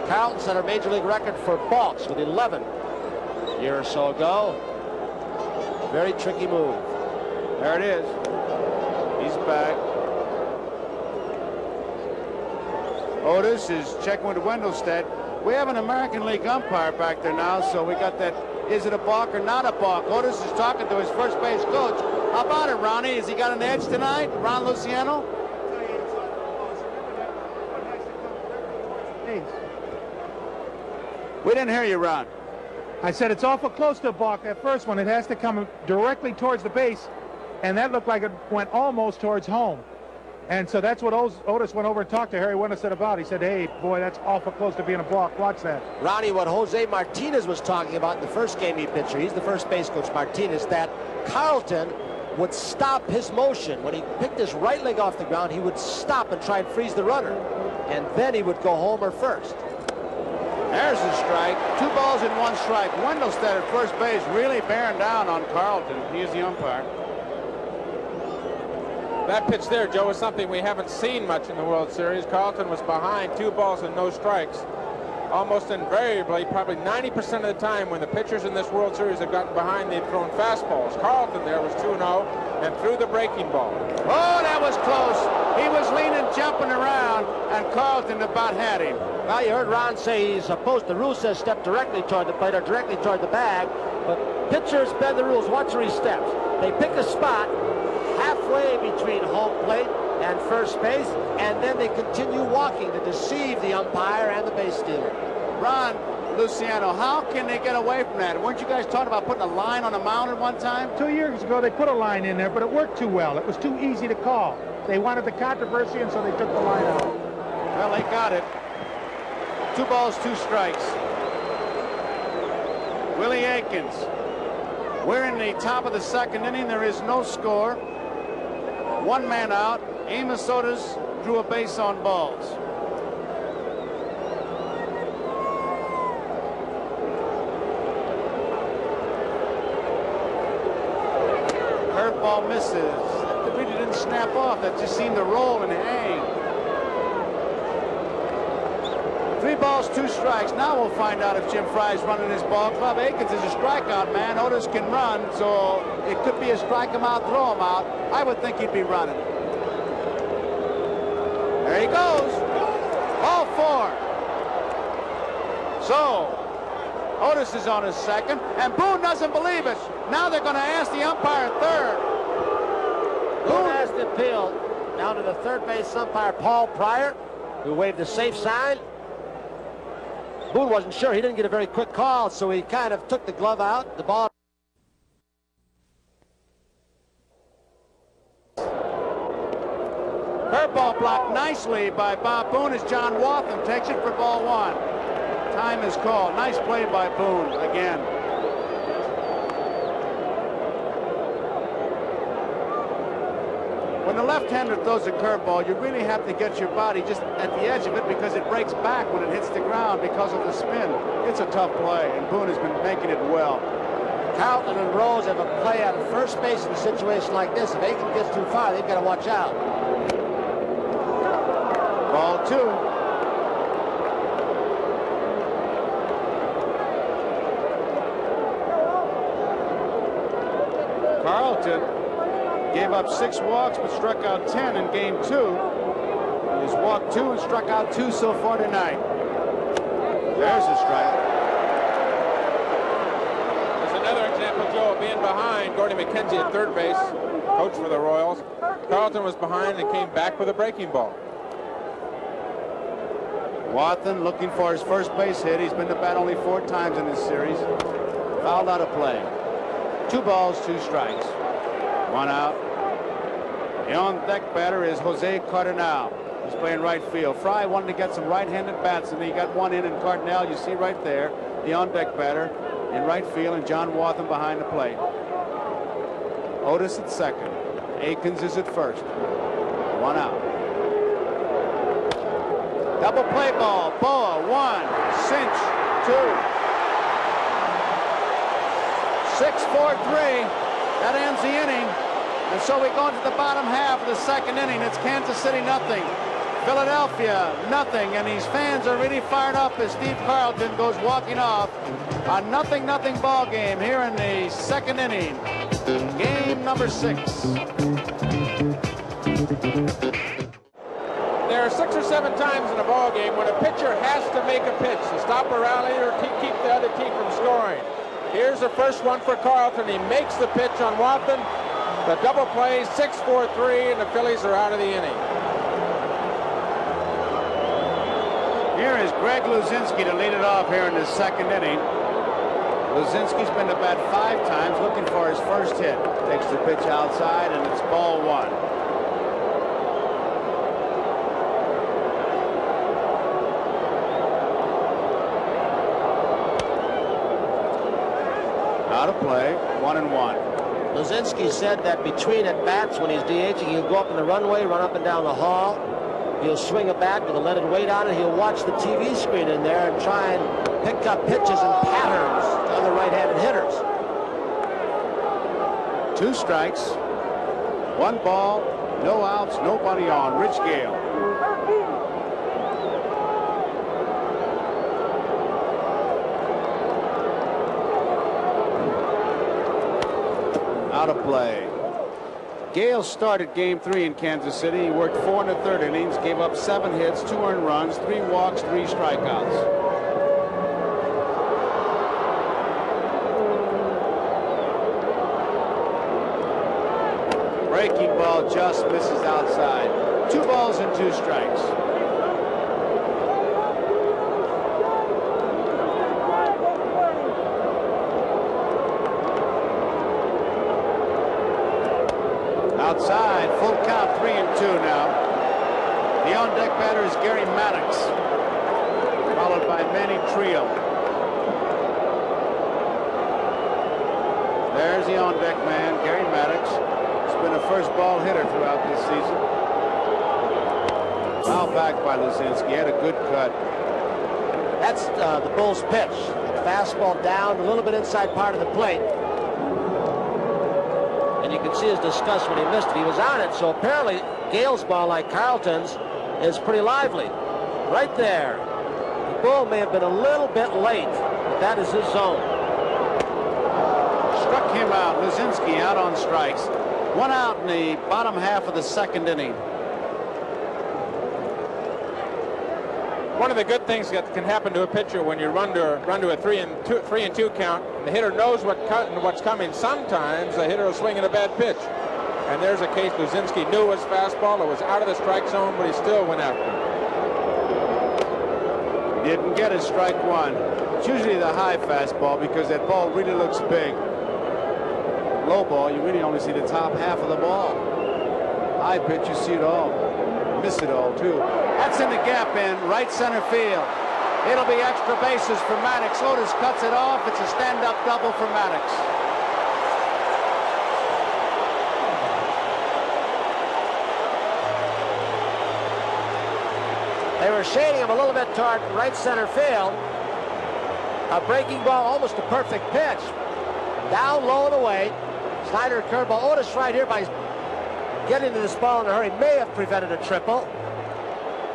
Carlton set a major league record for balks with 11 a year or so ago. Very tricky move. There it is. He's back. Otis is checking with Wendelstedt. We have an American League umpire back there now, so we got that, is it a balk or not a balk? Otis is talking to his first base coach. How about it, Ronnie? Has he got an edge tonight, Ron Luciano? We didn't hear you, Ron. I said it's awful close to a balk, that first one. It has to come directly towards the base, and that looked like it went almost towards home. And so that's what Otis went over and talked to Harry Wendelstedt about. He said, hey, boy, that's awful close to being a balk. Watch that. Ronnie, what Jose Martinez was talking about in the first game he pitched, he's the first base coach, Martinez, that Carlton would stop his motion. When he picked his right leg off the ground, he would stop and try and freeze the runner. And then he would go homer first. There's a strike. 2 balls and 1 strike. Wendelstedt at first base really bearing down on Carlton. He is the umpire. That pitch there, Joe, is something we haven't seen much in the World Series. Carlton was behind 2 balls and no strikes. Almost invariably, probably 90% of the time when the pitchers in this World Series have gotten behind, they've thrown fastballs. Carlton there was 2-0 and threw the breaking ball. Oh, that was close. He was leaning, jumping around, and Carlton about had him. Well, you heard Ron say he's supposed, the rule says step directly toward the plate or directly toward the bag, but pitchers bend the rules. Watch where he steps. They pick a spot halfway between home plate and first base, and then they continue walking to deceive the umpire and the base stealer. Ron Luciano, how can they get away from that? Weren't you guys talking about putting a line on a mound at one time? 2 years ago, they put a line in there, but it worked too well. It was too easy to call. They wanted the controversy, and so they took the line out. Well, they got it. 2 balls, 2 strikes. Willie Aikens. We're in the top of the 2nd inning. There is no score. 1 man out. Amos Otis drew a base on balls. Curveball misses. That really didn't snap off. That just seemed to roll and hang. 3 balls, 2 strikes. Now we'll find out if Jim Fry's running his ball club. Aikens is a strikeout man. Otis can run, so it could be a strike him out, throw him out. I would think he'd be running. There he goes. Ball 4. So Otis is on his 2nd, and Boone doesn't believe it. Now they're going to ask the umpire 3rd. Boone has the appeal. down to the third base umpire, Paul Pryor, who waved the safe sign. Boone wasn't sure. He didn't get a very quick call, so he kind of took the glove out. The ball. Curveball blocked nicely by Bob Boone as John Wathan takes it for ball one. Time is called. Nice play by Boone again. When the left-hander throws a curveball, you really have to get your body just at the edge of it because it breaks back when it hits the ground because of the spin. It's a tough play, and Boone has been making it well. Carlton and Rose have a play out of first base in a situation like this. If Aiken gets too far, they've got to watch out. Ball two. Carlton gave up 6 walks but struck out 10 in game 2. He's walked 2 and struck out 2 so far tonight. There's a strike. There's another example, Joe, of being behind. Gordy McKenzie at third base, coach for the Royals. Carlton was behind and came back with a breaking ball. Wathan looking for his first base hit. He's been to bat only 4 times in this series. Fouled out of play. 2 balls, 2 strikes. 1 out. The on-deck batter is Jose Cardinal. He's playing right field. Fry wanted to get some right-handed bats, and he got one in. And Cardinal, you see right there, the on-deck batter in right field, and John Wathan behind the plate. Otis at second. Akins is at first. 1 out. Double play ball. Boa, 1. Cinch, 2. 6-4-3. That ends the inning. And so we go into the bottom half of the second inning. It's Kansas City nothing, Philadelphia nothing, and these fans are really fired up as Steve Carlton goes walking off. A 0-0 ball game here in the second inning. Game number 6. There are 6 or 7 times in a ball game when a pitcher has to make a pitch to stop a rally or keep the other team from scoring. Here's the first one for Carlton. He makes the pitch on Wathan. The double play, 6-4-3, and the Phillies are out of the inning. Here is Greg Luzinski to lead it off here in the second inning. Luzinski's been to bat 5 times looking for his first hit. Takes the pitch outside, and it's ball 1. Out of play, 1-1. Luzinski said that between at-bats, when he's DHing, he'll go up in the runway, run up and down the hall. He'll swing a bat with a leaded weight on it. He'll watch the TV screen in there and try and pick up pitches and patterns to other right-handed hitters. 2 strikes, 1 ball, no outs, nobody on. Rich Gale. Out of play. Gale started game 3 in Kansas City. He worked 4 1/3 innings, gave up 7 hits, 2 earned runs, 3 walks, 3 strikeouts. Breaking ball just misses outside. 2 balls and 2 strikes. Outside, full count, 3-2 now. The on-deck batter is Gary Maddox, followed by Manny Trio. There's the on-deck man, Gary Maddox. He's been a first ball hitter throughout this season. Foul back by Luzinski. He had a good cut. That's the Bulls' pitch. Fastball down, a little bit inside part of the plate. And you can see his disgust when he missed it. He was on it, so apparently Gale's ball, like Carlton's, is pretty lively. Right there. The Bull may have been a little bit late, but that is his zone. Struck him out. Luzinski out on strikes. 1 out in the bottom half of the second inning. One of the good things that can happen to a pitcher when you run to a 3-2 count, and the hitter knows what's coming. Sometimes the hitter will swing at a bad pitch, And there's a case Luzinski knew was fastball. It was out of the strike zone, but he still went after it. Didn't get a strike one. It's usually the high fastball because that ball really looks big. Low ball, you really only see the top half of the ball. High pitch, you see it all. Miss it all, too. That's in the gap in right center field. It'll be extra bases for Maddox. Otis cuts it off. It's a stand-up double for Maddox. They were shading him a little bit toward right center field. A breaking ball, almost a perfect pitch. Down low and away. Slider curveball. Otis right here by getting to this ball in a hurry may have prevented a triple.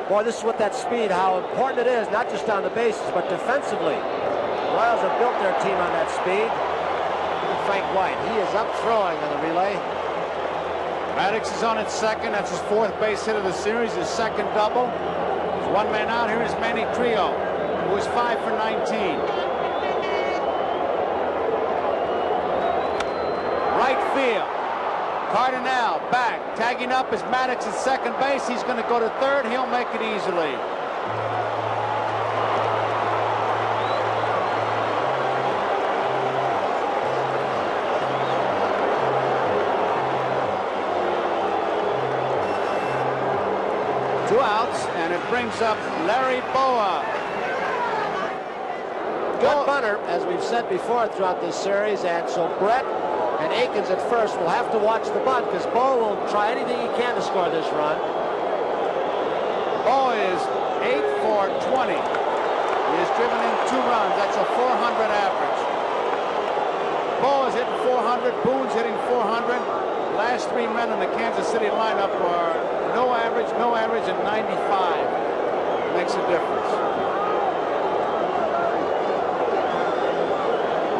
Boy, this is what that speed, how important it is, not just on the bases, but defensively. Royals have built their team on that speed. Frank White, he is up throwing on the relay. Maddox is on at second. That's his 4th base hit of the series, his 2nd double. There's one man out. Here is Manny Trio, who was 5 for 19. Right field. Cardinal back, tagging up is Maddox at second base. He's going to go to third. He'll make it easily. Two outs, and it brings up Larry Bowa. Good bunter, as we've said before throughout this series, and so Brett and Aikens at first will have to watch the bunt because Bowa will try anything he can to score this run. Bowa is 8 for 20. He has driven in 2 runs. That's a 400 average. Bowa's hitting 400. Boone's hitting 400. Last 3 men in the Kansas City lineup are no average, and 95. Makes a difference.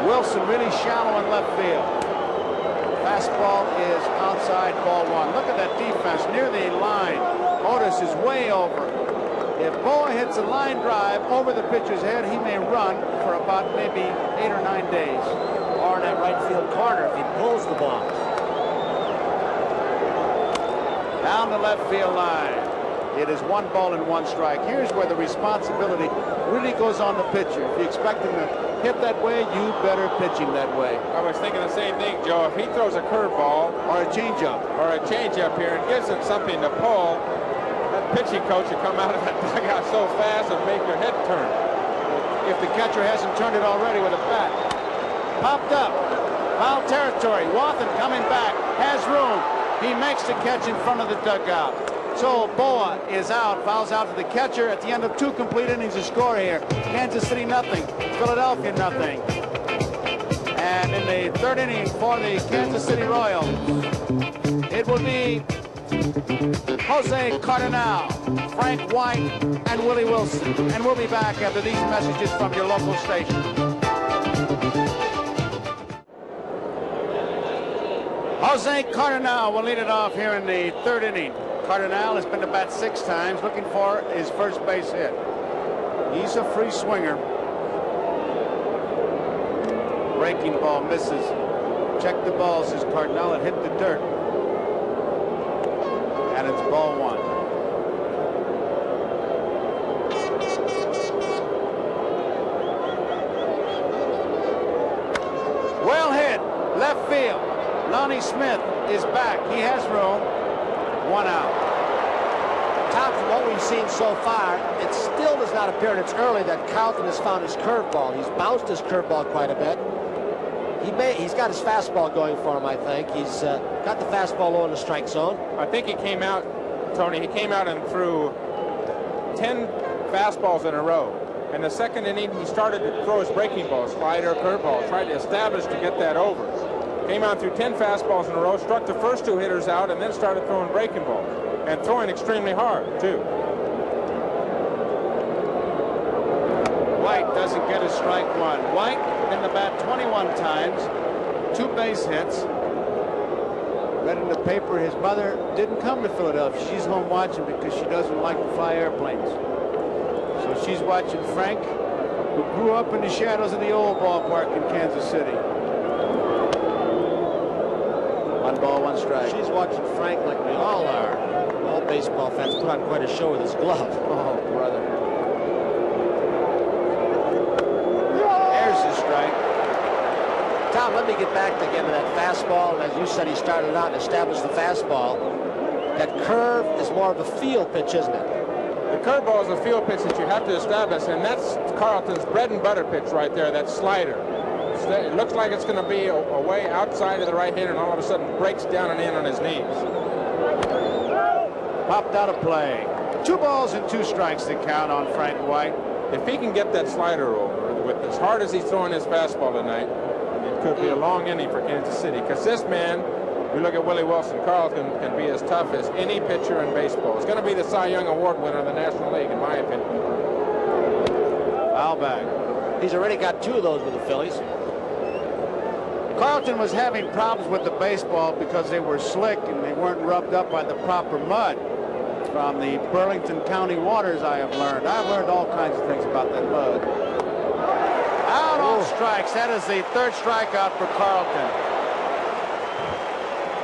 Wilson really shallow in left field. Fastball is outside, ball 1. Look at that defense near the line. Otis is way over. If Bowa hits a line drive over the pitcher's head, he may run for about maybe 8 or 9 days. Or in that right field corner if he pulls the ball. Down the left field line. It is 1 ball and 1 strike. Here's where the responsibility really goes on the pitcher. If you expect him to hit that way, you better pitch him that way. I was thinking the same thing, Joe. If he throws a curveball or a changeup here and gives him something to pull, that pitching coach will come out of that dugout so fast and make your head turn. If the catcher hasn't turned it already with a bat. Popped up. Foul territory. Wathan coming back. Has room. He makes the catch in front of the dugout. So Bowa is out, fouls out to the catcher at the end of 2 complete innings of score here. Kansas City nothing, Philadelphia nothing. And in the 3rd inning for the Kansas City Royals, it will be Jose Cardinal, Frank White, and Willie Wilson. And we'll be back after these messages from your local station. Jose Cardinal will lead it off here in the 3rd inning. Cardinal has been to bat 6 times, looking for his first base hit. He's a free swinger. Breaking ball misses. Check the ball, says Cardinal. It hit the dirt. And it's ball 1. Well hit. Left field. Lonnie Smith is back. He has room. 1 out. Tom, from what we've seen so far, it still does not appear, and it's early, that Carlton has found his curveball. He's bounced his curveball quite a bit. He's got his fastball going for him, I think. He's got the fastball low in the strike zone. I think he came out, Tony, he came out and threw 10 fastballs in a row. In the 2nd inning, he started to throw his breaking ball, slider, curveball, tried to establish to get that over. Came out through 10 fastballs in a row, struck the first 2 hitters out, and then started throwing breaking balls. And throwing extremely hard, too. White doesn't get a strike 1. White in the bat 21 times, 2 base hits. Read in the paper his mother didn't come to Philadelphia. She's home watching because she doesn't like to fly airplanes. So she's watching Frank, who grew up in the shadows of the old ballpark in Kansas City. 1 ball, 1 strike. She's watching Frank like we all are. All baseball fans put on quite a show with his glove. Oh, brother. There's the strike. Tom, let me get back again to that fastball. And as you said, he started out and established the fastball. That curve is more of a field pitch, isn't it? The curveball is a field pitch that you have to establish, and that's Carlton's bread and butter pitch right there, that slider. It looks like it's going to be away outside of the right hander, and all of a sudden breaks down and in on his knees. Popped out of play. 2 balls and 2 strikes to count on Frank White. If he can get that slider over, with as hard as he's throwing his fastball tonight, it could be a long inning for Kansas City. Because this man, we look at Willie Wilson, Carlton can be as tough as any pitcher in baseball. It's going to be the Cy Young Award winner of the National League, in my opinion. Foul back. He's already got 2 of those with the Phillies. Carlton was having problems with the baseball because they were slick and they weren't rubbed up by the proper mud. From the Burlington County waters, I have learned. I've learned all kinds of things about that mud. Out on strikes. That is the 3rd strikeout for Carlton.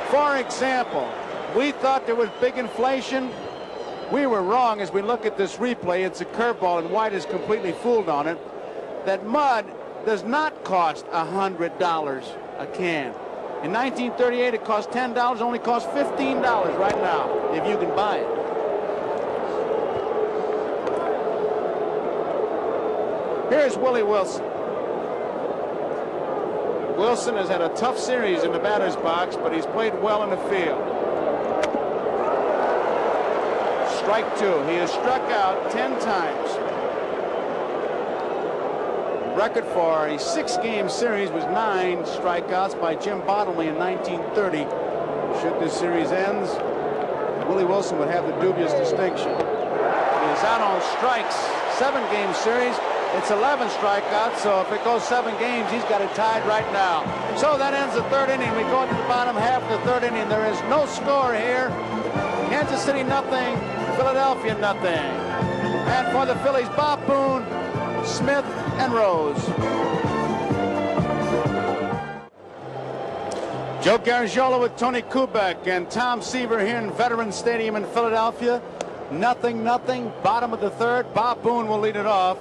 For example, we thought there was big inflation. We were wrong as we look at this replay. It's a curveball, and White is completely fooled on it. That mud does not cost $100 a can. In 1938, it cost $10, only costs $15 right now, if you can buy it. Here's Willie Wilson. Wilson has had a tough series in the batter's box, but he's played well in the field. Strike 2. He has struck out 10 times. Record for a 6-game series was 9 strikeouts by Jim Bottomley in 1930. Should this series ends, Willie Wilson would have the dubious distinction. He is out on strikes. 7-game series. It's 11 strikeouts, so if it goes 7 games, he's got it tied right now. So that ends the 3rd inning. We go into the bottom half of the 3rd inning. There is no score here. Kansas City nothing, Philadelphia nothing. And for the Phillies, Bob Boone, Smith, and Rose. Joe Garagiola with Tony Kubek and Tom Seaver here in Veterans Stadium in Philadelphia. Nothing, nothing. Bottom of the 3rd. Bob Boone will lead it off.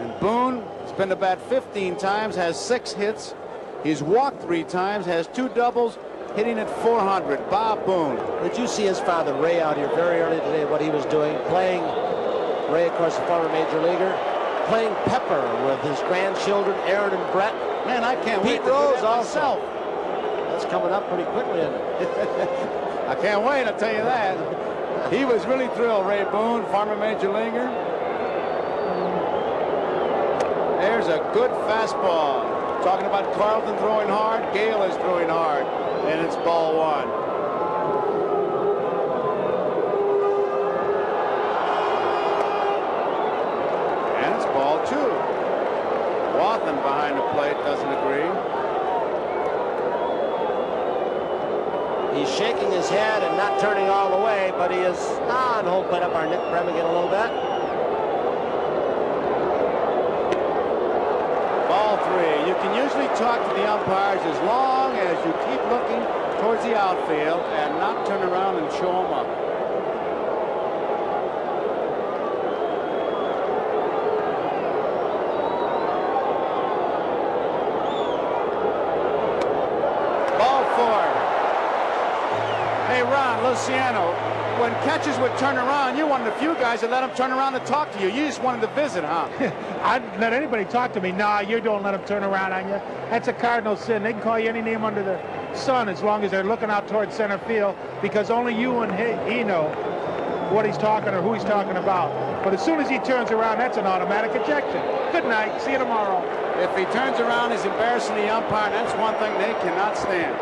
And Boone has been to bat 15 times, has 6 hits. He's walked 3 times, has 2 doubles, hitting at .400. Bob Boone. Did you see his father, Ray, out here very early today, what he was doing? Playing, Ray, of course, a former major leaguer, playing Pepper with his grandchildren, Aaron and Brett. Man, I can't wait Pete to Rose do that also. That's coming up pretty quickly, isn't it? I can't wait, I'll tell you that. He was really thrilled, Ray Boone, former major leaguer. There's a good fastball. Talking about Carlton throwing hard, Gale is throwing hard, and it's ball 1. And it's ball 2. Wathan behind the plate doesn't agree. He's shaking his head and not turning all the way, but he is on hold plate up our Nick Bremigan a little bit. Ball 3. You can usually talk to the umpires as long as you keep looking towards the outfield and not turn around and show them up. Ball 4. Hey, Ron Luciano, when catchers would turn around, you're one of the few guys that let them turn around and talk to you. You just wanted to visit, huh? I'd let anybody talk to me. Nah, you don't let them turn around on you. That's a cardinal sin. They can call you any name under the sun as long as they're looking out towards center field, because only you and he know what he's talking or who he's talking about. But as soon as he turns around, that's an automatic ejection. Good night. See you tomorrow. If he turns around, he's embarrassing the umpire, and that's one thing they cannot stand.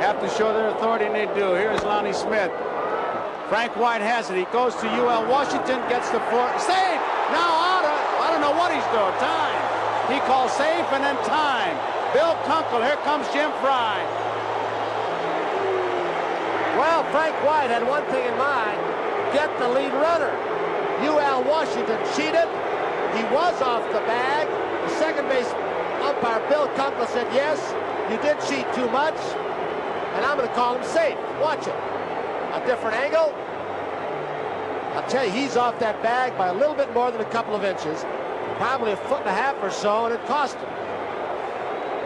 Have to show their authority, and they do. Here's Lonnie Smith. Frank White has it. He goes to UL Washington, gets the 4. Safe! Now out of, I don't know what he's doing. Time. He calls safe and then time. Bill Kunkel. Here comes Jim Fry. Well, Frank White had one thing in mind. Get the lead runner. UL Washington cheated. He was off the bag. The second base umpire Bill Kunkel said, yes, you did cheat too much, and I'm going to call him safe. Watch it. A different angle. I'll tell you, he's off that bag by a little bit more than a couple of inches, probably 1.5 feet or so, and it cost him.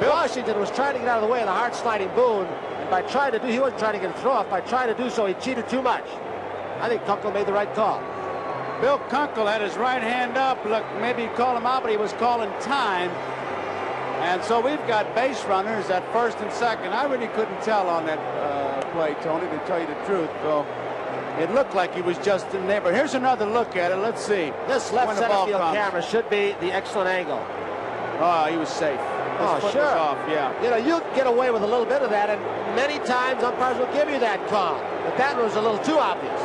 Washington was trying to get out of the way of the hard-sliding Boone, and by trying to do, he wasn't trying to get a throw-off. By trying to do so, he cheated too much. I think Kunkel made the right call. Bill Kunkel had his right hand up. Look, maybe he called him out, but he was calling time. And so we've got base runners at first and second. I really couldn't tell on that play, Tony, to tell you the truth. So it looked like he was just in there. But here's another look at it. Let's see. This left center field camera should be the excellent angle. Oh, he was safe. Oh, His foot sure. was off, yeah. You know, you get away with a little bit of that, and many times umpires will give you that call. But that was a little too obvious.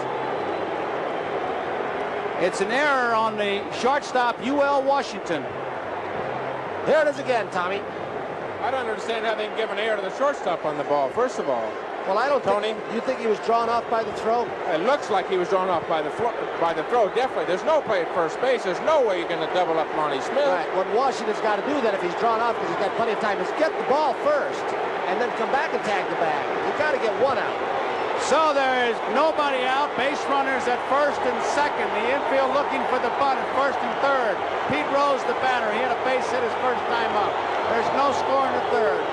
It's an error on the shortstop, UL Washington. There it is again, Tommy. I don't understand how they can give an error to the shortstop on the ball, first of all. Well, I don't Tony. You think he was drawn off by the throw? It looks like he was drawn off by the throw, definitely. There's no play at first base. There's no way you're going to double up Monty Smith. Right. What Washington's got to do then, if he's drawn off, because he's got plenty of time, is get the ball first and then come back and tag the bag. You've got to get one out. So there is nobody out. Base runners at first and second. The infield looking for the bunt at first and third. Pete Rose, the batter. He had a base hit his first time up. There's no score in the third.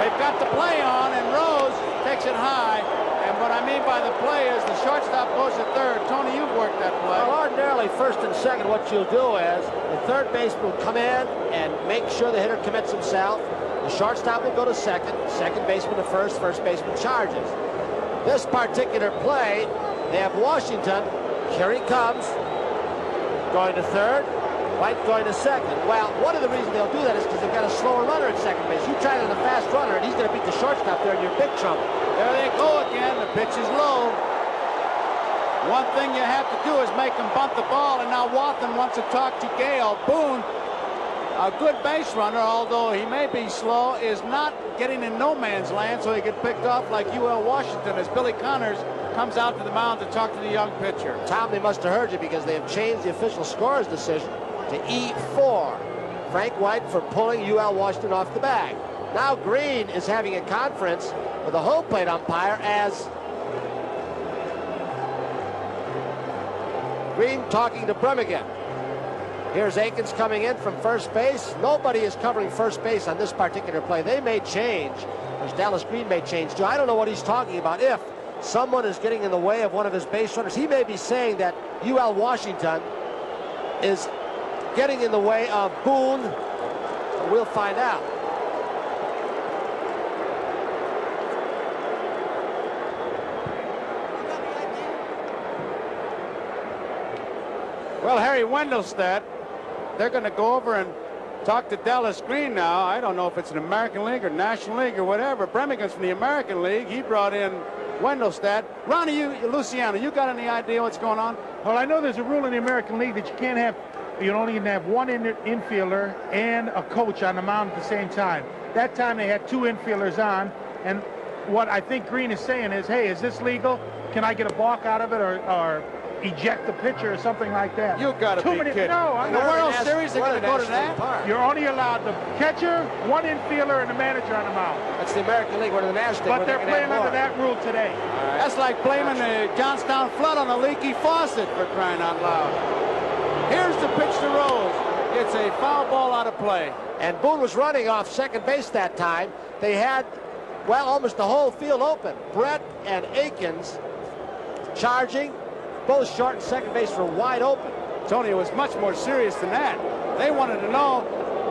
They've got the play on, and Rose takes it high. And what I mean by the play is the shortstop goes to third. Tony, you've worked that play. Well, ordinarily, first and second, what you'll do is the third baseman will come in and make sure the hitter commits himself. The shortstop will go to second baseman to first baseman charges. This particular play, they have Washington, here he comes, going to third, White going to second. Well, one of the reasons they'll do that is because they've got a slower runner at second base. You try to have a fast runner, and he's going to beat the shortstop there, and you're in big trouble. There they go again. The pitch is low. One thing you have to do is make them bunt the ball, and now Wathan wants to talk to Gale. Boone, a good base runner, although he may be slow, is not getting in no man's land, so he get picked off like UL Washington as Billy Connors comes out to the mound to talk to the young pitcher. Tom, they must have heard you because they have changed the official scorer's decision to E4. Frank White for pulling UL Washington off the bag. Now Green is having a conference with a home plate umpire as Green talking to Bremigan. Here's Akins coming in from first base. Nobody is covering first base on this particular play. They may change. There's Dallas Green may change too. I don't know what he's talking about. If someone is getting in the way of one of his base runners, he may be saying that UL Washington is getting in the way of Boone. We'll find out. Well, Harry Wendelstedt, they're going to go over and talk to Dallas Green now. I don't know if it's an American League or National League or whatever. Bremigan's from the American League. He brought in Wendelstedt. Ronnie, Luciano, you got any idea what's going on? Well, I know there's a rule in the American League that you only can have one infielder and a coach on the mound at the same time. That time they had two infielders on, and what I think Green is saying is, hey, is this legal? Can I get a balk out of it or eject the pitcher or something like that? You got to be kidding. No, I'm in the not. World Series, they're going to go to that? You're only allowed the catcher, one infielder, and the manager on the mound. That's the American League. We're in the National League. But they're playing under that rule today. Right. That's like blaming the Johnstown flood on a leaky faucet, for crying out loud. Here's the pitch to Rose. It's a foul ball out of play. And Boone was running off second base that time. They had, well, almost the whole field open. Brett and Akins charging. Both short and second base were wide open. Tony, it was much more serious than that. They wanted to know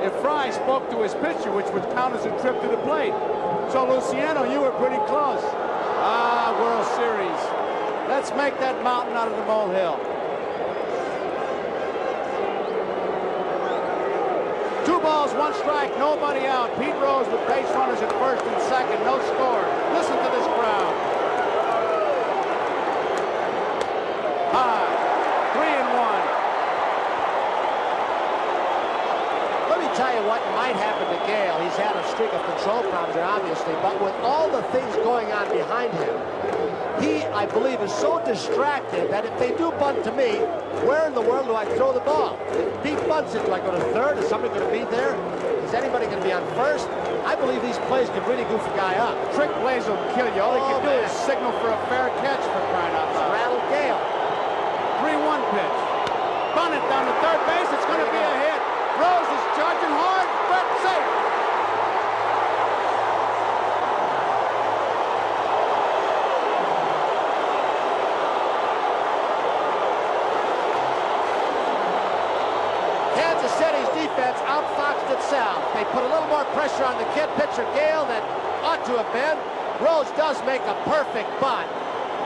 if Fry spoke to his pitcher, which would count as a trip to the plate. So, Luciano, you were pretty close. World Series. Let's make that mountain out of the molehill. 2 balls, 1 strike, nobody out. Pete Rose with base runners at first and second, no score. Listen to this crowd. High, 3-1. Let me tell you what might happen to Gale. He's had a streak of control problems here, obviously, but with all the things going on behind him, he, I believe, is so distracted that if they do bunt to me, where in the world do I throw the ball? If Pete bunts it, do I go to third? Is somebody going to be there? Is anybody going to be on first? I believe these plays could really goof a guy up. Trick plays will kill you. All he can do is signal for a fair catch for crying out loud. Rattle Gale. 3-1 pitch. Bunt it down to third base. It's going to be a hit. Rose is charging hard. Brett safe. Kansas City's defense outfoxed itself. They put a little more pressure on the kid pitcher Gale than ought to have been. Rose does make a perfect bunt.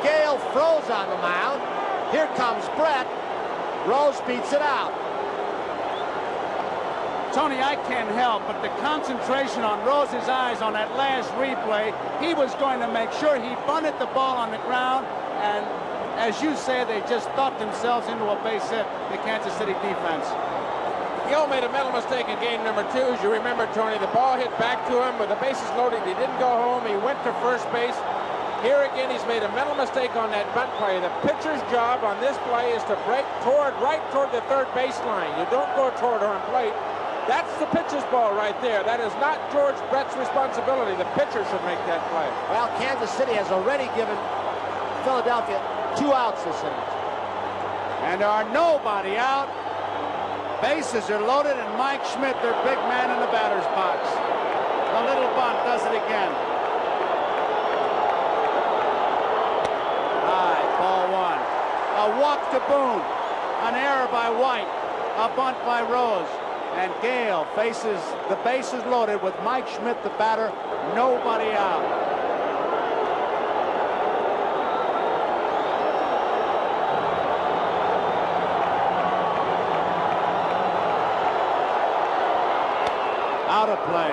Gale froze on the mound. Here comes Brett. Rose beats it out. Tony, I can't help but the concentration on Rose's eyes on that last replay. He was going to make sure he bunted the ball on the ground, and as you say, they just thought themselves into a base hit, the Kansas City defense. Gale made a mental mistake in game number 2. As you remember, Tony, the ball hit back to him with the bases loaded. He didn't go home. He went to first base. Here again, he's made a mental mistake on that bunt play. The pitcher's job on this play is to break right toward the third baseline. You don't go toward home plate. That's the pitcher's ball right there. That is not George Brett's responsibility. The pitcher should make that play. Well, Kansas City has already given Philadelphia 2 outs this inning. And there are nobody out. Bases are loaded, and Mike Schmidt, their big man in the batter's box. The little bunt does it again. Ball 1. A walk to Boone. An error by White. A bunt by Rose. And Gale faces the bases loaded with Mike Schmidt, the batter. Nobody out. Out of play.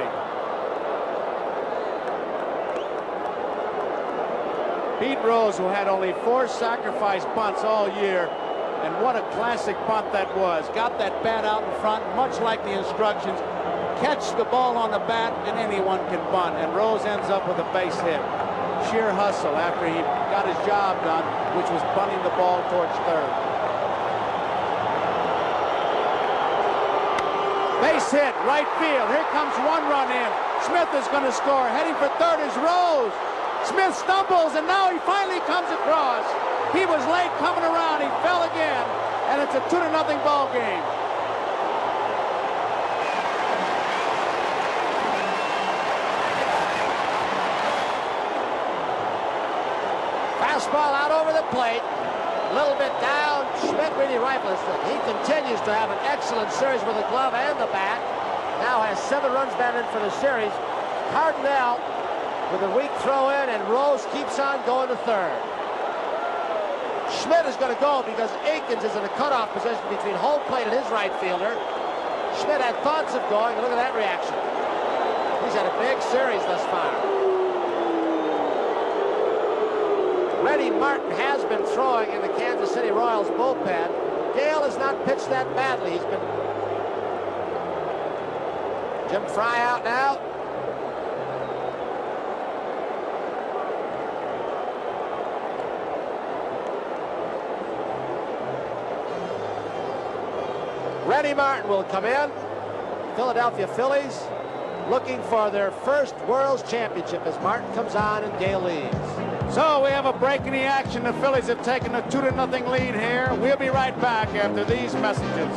Pete Rose, who had only 4 sacrifice bunts all year, and what a classic bunt that was. Got that bat out in front, much like the instructions. Catch the ball on the bat, and anyone can bunt. And Rose ends up with a base hit. Sheer hustle after he got his job done, which was bunting the ball towards third. Base hit, right field. Here comes 1 run in. Smith is going to score. Heading for third is Rose. Smith stumbles, and now he finally comes across. He was late coming around. He fell again, and it's a 2-0 ball game. Fastball out over the plate. A little bit down. Schmidt really rifles it. He continues to have an excellent series with the glove and the bat. Now has 7 runs batted in for the series. Cardinale with a weak throw in, and Rose keeps on going to third. Schmidt is going to go because Aikens is in a cutoff position between home plate and his right fielder. Schmidt had thoughts of going, and look at that reaction. He's had a big series thus far. Reddy Martin has been throwing in the Kansas City Royals bullpen. Gale has not pitched that badly. He's been... Jim Frey out now. Reddy Martin will come in. Philadelphia Phillies looking for their first World's Championship as Martin comes on and Gale leads. So we have a break in the action. The Phillies have taken a 2-0 lead here. We'll be right back after these messages.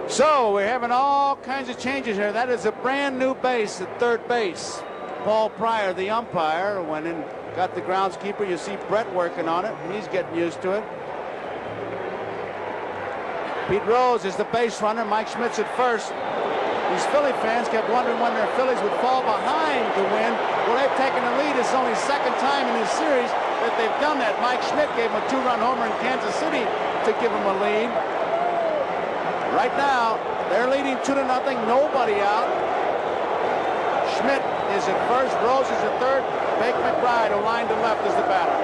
So we're having all kinds of changes here. That is a brand new base at third base. Paul Pryor, the umpire, went in, got the groundskeeper. You see Brett working on it. He's getting used to it. Pete Rose is the base runner. Mike Schmidt's at first. These Philly fans kept wondering when their Phillies would fall behind to win. Well, they've taken the lead. It's only second time in this series that they've done that. Mike Schmidt gave them a 2-run homer in Kansas City to give them a lead. Right now, they're leading 2-0. Nobody out. Schmidt is at first. Rose is at third. Bake McBride, who lined to left, is the batter.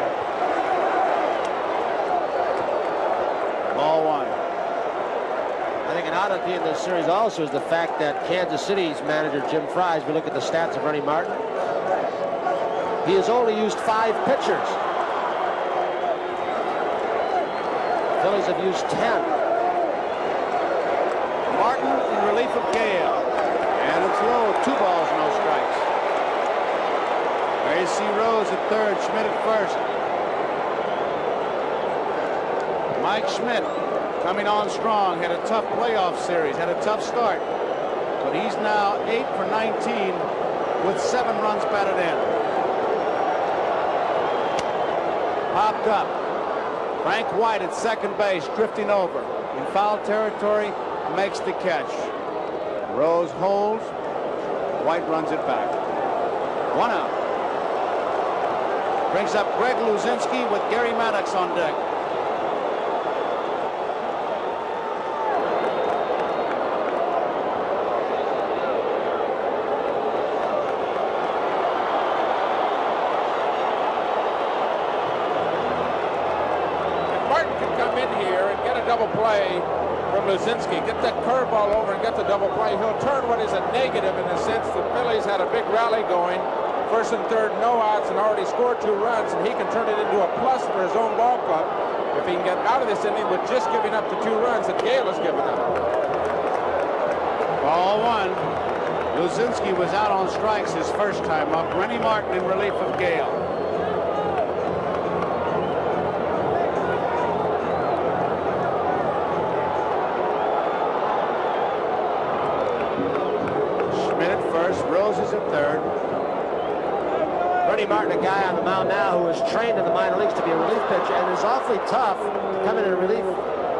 Ball 1. I think an oddity in this series also is the fact that Kansas City's manager, Jim Frey, as we look at the stats of Reddy Martin, He has only used 5 pitchers. The Phillies have used 10. Martin in relief of Gale. And it's low. 2 balls, no strikes. There you see Rose at third, Schmidt at first. Mike Schmidt coming on strong, had a tough playoff series, had a tough start. But he's now 8 for 19 with 7 runs batted in. Popped up. Frank White at second base, drifting over. In foul territory, makes the catch. Rose holds. White runs it back. 1 out. Brings up Greg Luzinski with Gary Maddox on deck. Luzinski, get that curveball over and get the double play. He'll turn what is a negative in the sense the Phillies had a big rally going. First and third, no outs, and already scored 2 runs, and he can turn it into a plus for his own ball club if he can get out of this inning with just giving up the 2 runs that Gale has given up. Ball 1. Luzinski was out on strikes his first time up. Rennie Martin in relief of Gale. At third. Rennie Martin, a guy on the mound now who is trained in the minor leagues to be a relief pitcher, and is awfully tough to come in and relief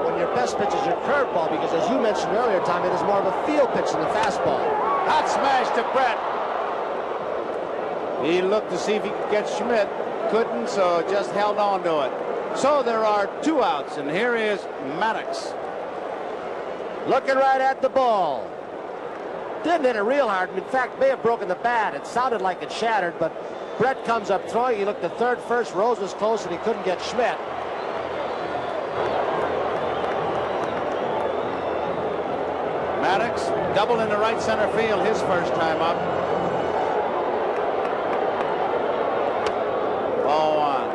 when your best pitch is your curveball, because as you mentioned earlier, Tom, it is more of a field pitch than the fastball. Hot smash to Brett. He looked to see if he could get Schmidt. Couldn't, so just held on to it. So there are 2 outs, and here is Maddox. Looking right at the ball. Didn't hit it real hard. In fact, may have broken the bat. It sounded like it shattered, but Brett comes up throwing. He looked at third first. Rose was close, and he couldn't get Schmidt. Maddox doubled into right center field his first time up. Ball 1.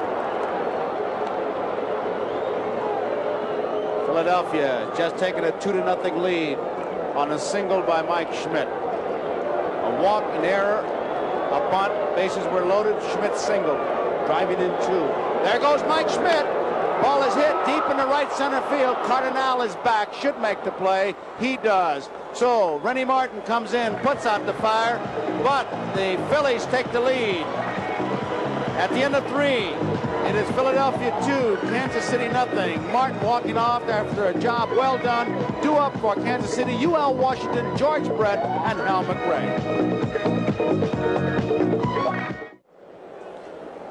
Philadelphia just taking a 2-0 lead on a single by Mike Schmidt. A walk, an error, a bunt, bases were loaded, Schmidt singled, driving in 2. There goes Mike Schmidt. Ball is hit deep in the right center field. Cardinal is back, should make the play. He does. So Rennie Martin comes in, puts out the fire, but the Phillies take the lead. At the end of 3, it is Philadelphia 2, Kansas City nothing. Martin walking off after a job well done. 2 up for Kansas City, UL Washington, George Brett, and Hal McRae.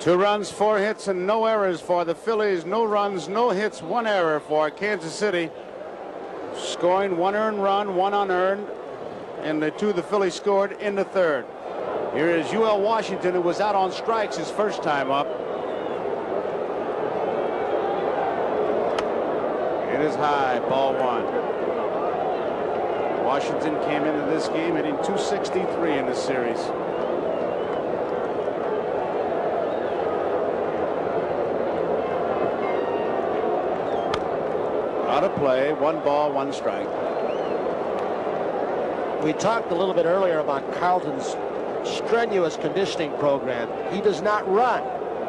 2 runs, 4 hits, and no errors for the Phillies. No runs, no hits, 1 error for Kansas City. Scoring 1 earned run, 1 unearned, and the 2 the Phillies scored in the 3rd. Here is UL Washington, who was out on strikes his first time up. It is high, ball 1. Washington came into this game hitting .263 in the series. Out of play, 1 ball, 1 strike. We talked a little bit earlier about Carlton's strenuous conditioning program. He does not run.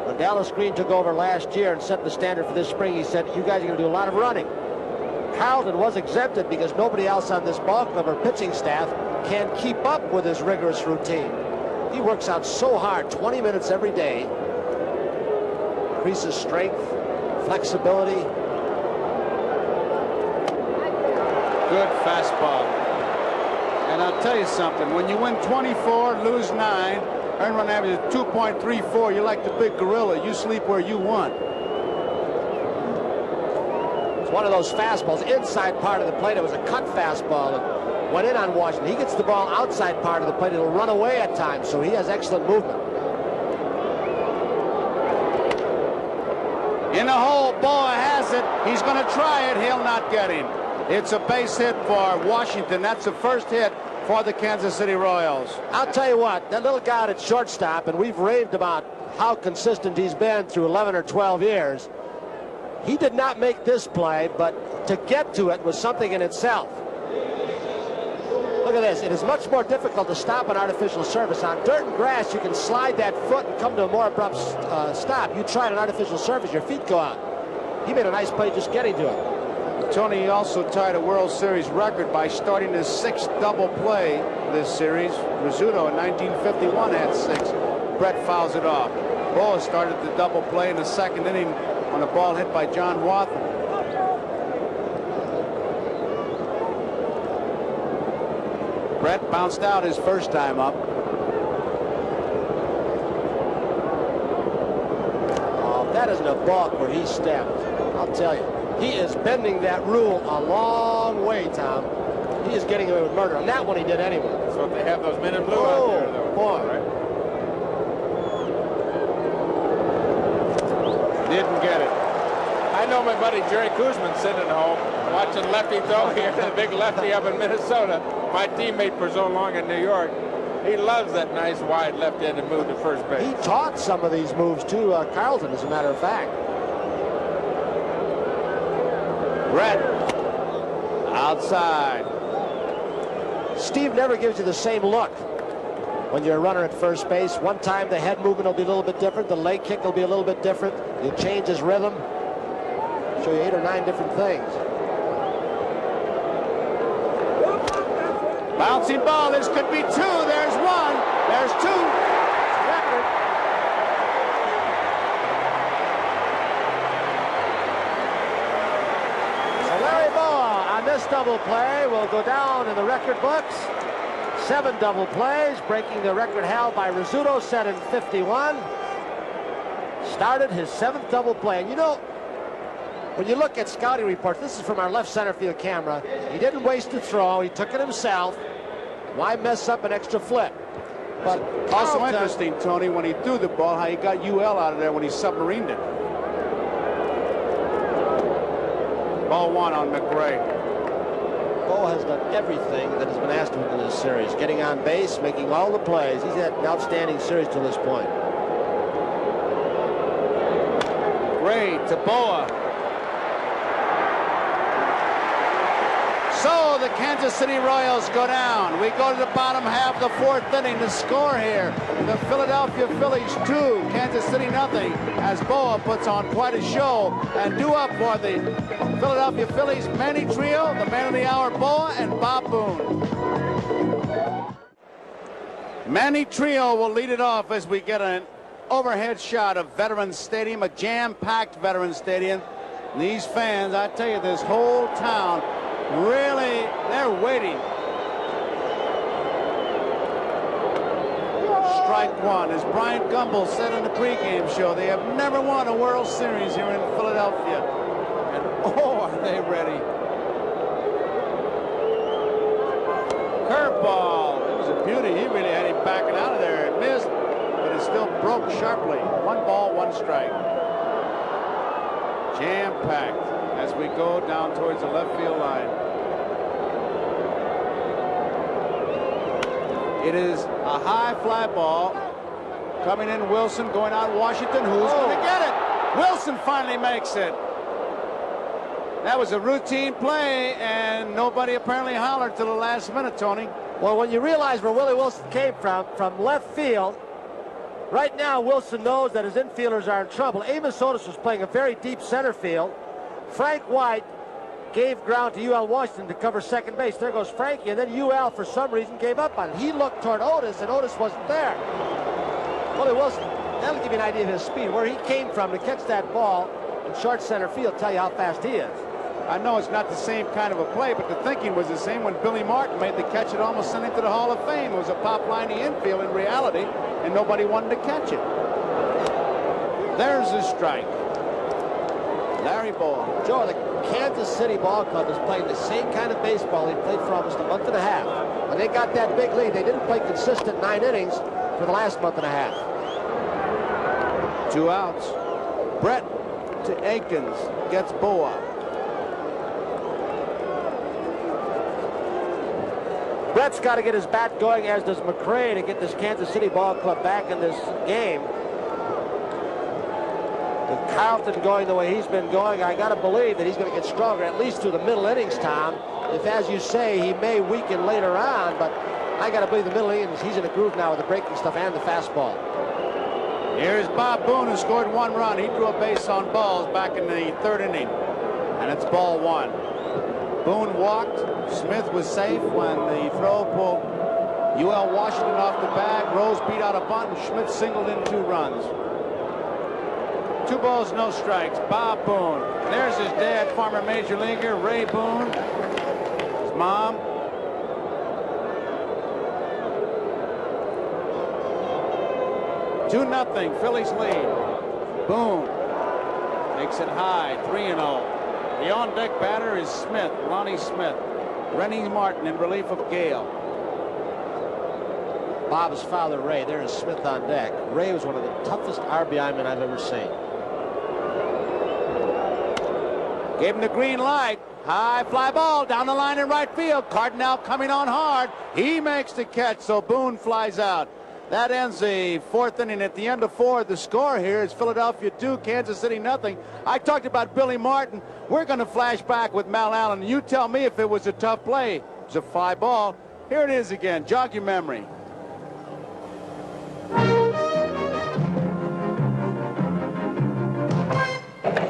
When Dallas Green took over last year and set the standard for this spring, he said, you guys are going to do a lot of running. Carlton was exempted because nobody else on this ball club or pitching staff can keep up with his rigorous routine. He works out so hard, 20 minutes every day. Increases strength, flexibility. Good fastball. And I'll tell you something, when you win 24, lose 9, earned run average is 2.34, you're like the big gorilla. You sleep where you want. It's one of those fastballs, inside part of the plate. It was a cut fastball that went in on Washington. He gets the ball outside part of the plate. It'll run away at times, so he has excellent movement. In the hole, Boa has it. He's going to try it. He'll not get him. It's a base hit for Washington. That's the first hit for the Kansas City Royals. I'll tell you what, that little guy at shortstop, and we've raved about how consistent he's been through 11 or 12 years. He did not make this play, but to get to it was something in itself. Look at this. It is much more difficult to stop an artificial surface. On dirt and grass, you can slide that foot and come to a more abrupt stop. You try an artificial surface, your feet go out. He made a nice play just getting to it. Tony also tied a World Series record by starting his 6th double play this series. Rizzuto in 1951 had 6. Brett fouls it off. Boa started the double play in the 2nd inning on a ball hit by John Wathan. Brett bounced out his first time up. Oh, that isn't a balk where he stepped. I'll tell you. He is bending that rule a long way, Tom. He is getting away with murder. On that one, he did anyway. So if they have those men in blue out there, though. Boy. Right? Didn't get it. I know my buddy Jerry Kuzman sitting at home watching lefty throw here, the big lefty up in Minnesota. My teammate for so long in New York. He loves that nice wide left-handed move to first base. He taught some of these moves to Carlton, as a matter of fact. Brett outside. Steve never gives you the same look when you're a runner at first base. One time the head movement will be a little bit different. The leg kick will be a little bit different. You'll change his rhythm. Show you 8 or 9 different things. Bouncing ball. This could be 2. There's 1. There's 2. Record. So Larry Boa on this double play will go down in the record books. 7 double plays, breaking the record held by Rizzuto, set in 51. Started his 7th double play. And you know, when you look at scouting reports, this is from our left center field camera. He didn't waste a throw. He took it himself. Why mess up an extra flip? But also interesting, Tony, when he threw the ball, how he got UL out of there when he submarined it. Ball 1 on McRae. Boa has done everything that has been asked of him in this series. Getting on base, making all the plays. He's had an outstanding series to this point. Gray to Boa. So the Kansas City Royals go down. We go to the bottom half of the 4th inning. The score here, the Philadelphia Phillies 2, Kansas City nothing, as Boa puts on quite a show. And due up for the Philadelphia Phillies, Manny Trio, the man of the hour Boa, and Bob Boone. Manny Trio will lead it off as we get an overhead shot of Veterans Stadium, a jam-packed Veterans Stadium. And these fans, I tell you, this whole town, really, they're waiting. Strike 1, as Brian Gumbel said in the pregame show, they have never won a World Series here in Philadelphia. And oh, are they ready. Curveball. It was a beauty. He really had him backing out of there. It missed, but it still broke sharply. 1 ball, 1 strike. Jam-packed as we go down towards the left field line. It is a high fly ball. Coming in Wilson, going out Washington. Who's going to get it? Wilson finally makes it. That was a routine play, and nobody apparently hollered till the last minute, Tony. Well, when you realize where Willie Wilson came from left field, right now Wilson knows that his infielders are in trouble. Amos Otis was playing a very deep center field. Frank White gave ground to UL Washington to cover second base. There goes Frankie, and then UL, for some reason, gave up on it. He looked toward Otis, and Otis wasn't there. Willie Wilson, that'll give you an idea of his speed. Where he came from to catch that ball in short center field, tell you how fast he is. I know it's not the same kind of a play, but the thinking was the same when Billy Martin made the catch. It almost sent him to the Hall of Fame. It was a pop line to infield in reality, and nobody wanted to catch it. There's a strike. Larry Boa. Joe, the Kansas City Ball Club is playing the same kind of baseball they played for almost a month and a half. When they got that big lead, they didn't play consistent 9 innings for the last month and a half. 2 outs. Brett to Aikens, gets Boa. Brett's got to get his bat going, as does McRae, to get this Kansas City Ball Club back in this game. With Carlton going the way he's been going, I got to believe that he's going to get stronger, at least through the middle innings, Tom. If, as you say, he may weaken later on, but I got to believe the middle innings, he's in a groove now with the breaking stuff and the fastball. Here's Bob Boone, who scored 1 run. He drew a base on balls back in the 3rd inning, and it's ball 1. Boone walked. Smith was safe when the throw pulled UL Washington off the bag. Rose beat out a bunt, and Schmidt singled in 2 runs. 2 balls, no strikes. Bob Boone. There's his dad, former major leaguer Ray Boone. His mom. Two 0, Phillies lead. Boone takes it high, 3-0. The on-deck batter is Smith, Lonnie Smith. Rennie Martin in relief of Gale. Bob's father, Ray. There is Smith on deck. Ray was one of the toughest RBI men I've ever seen. Gave him the green light. High fly ball down the line in right field. Cardinal coming on hard. He makes the catch, so Boone flies out. That ends the 4th inning. At the end of 4, the score here is Philadelphia 2, Kansas City 0. I talked about Billy Martin. We're going to flash back with Mal Allen. You tell me if it was a tough play. It was a fly ball. Here it is again. Jog your memory.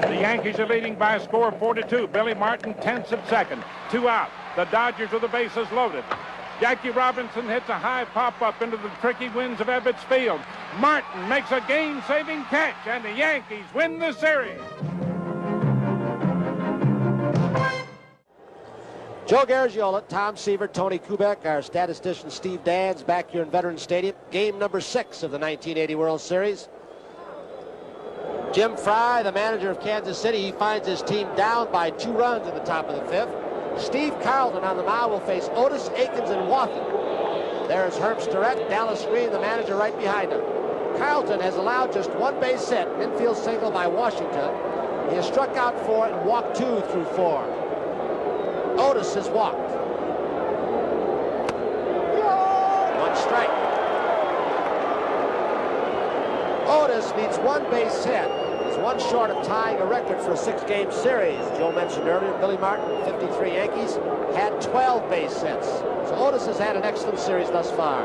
The Yankees are leading by a score of 4-2. Billy Martin tenths at second. 2 out. The Dodgers with the bases loaded. Jackie Robinson hits a high pop-up into the tricky winds of Ebbets Field. Martin makes a game-saving catch, and the Yankees win the series. Joe Garagiola, Tom Seaver, Tony Kubek, our statistician Steve Dans back here in Veterans Stadium. Game number 6 of the 1980 World Series. Jim Fry, the manager of Kansas City, he finds his team down by 2 runs in the top of the 5th. Steve Carlton on the mound will face Otis Aikens and Wathen. There's Herb Starrett, Dallas Green, the manager, right behind him. Carlton has allowed just 1 base hit, infield single by Washington. He has struck out 4 and walked 2 through 4. Otis has walked. 1 strike. Otis needs 1 base hit. He's 1 short of tying a record for a 6-game series. Joe mentioned earlier, Billy Martin, 53 Yankees, had 12 base hits. So Otis has had an excellent series thus far.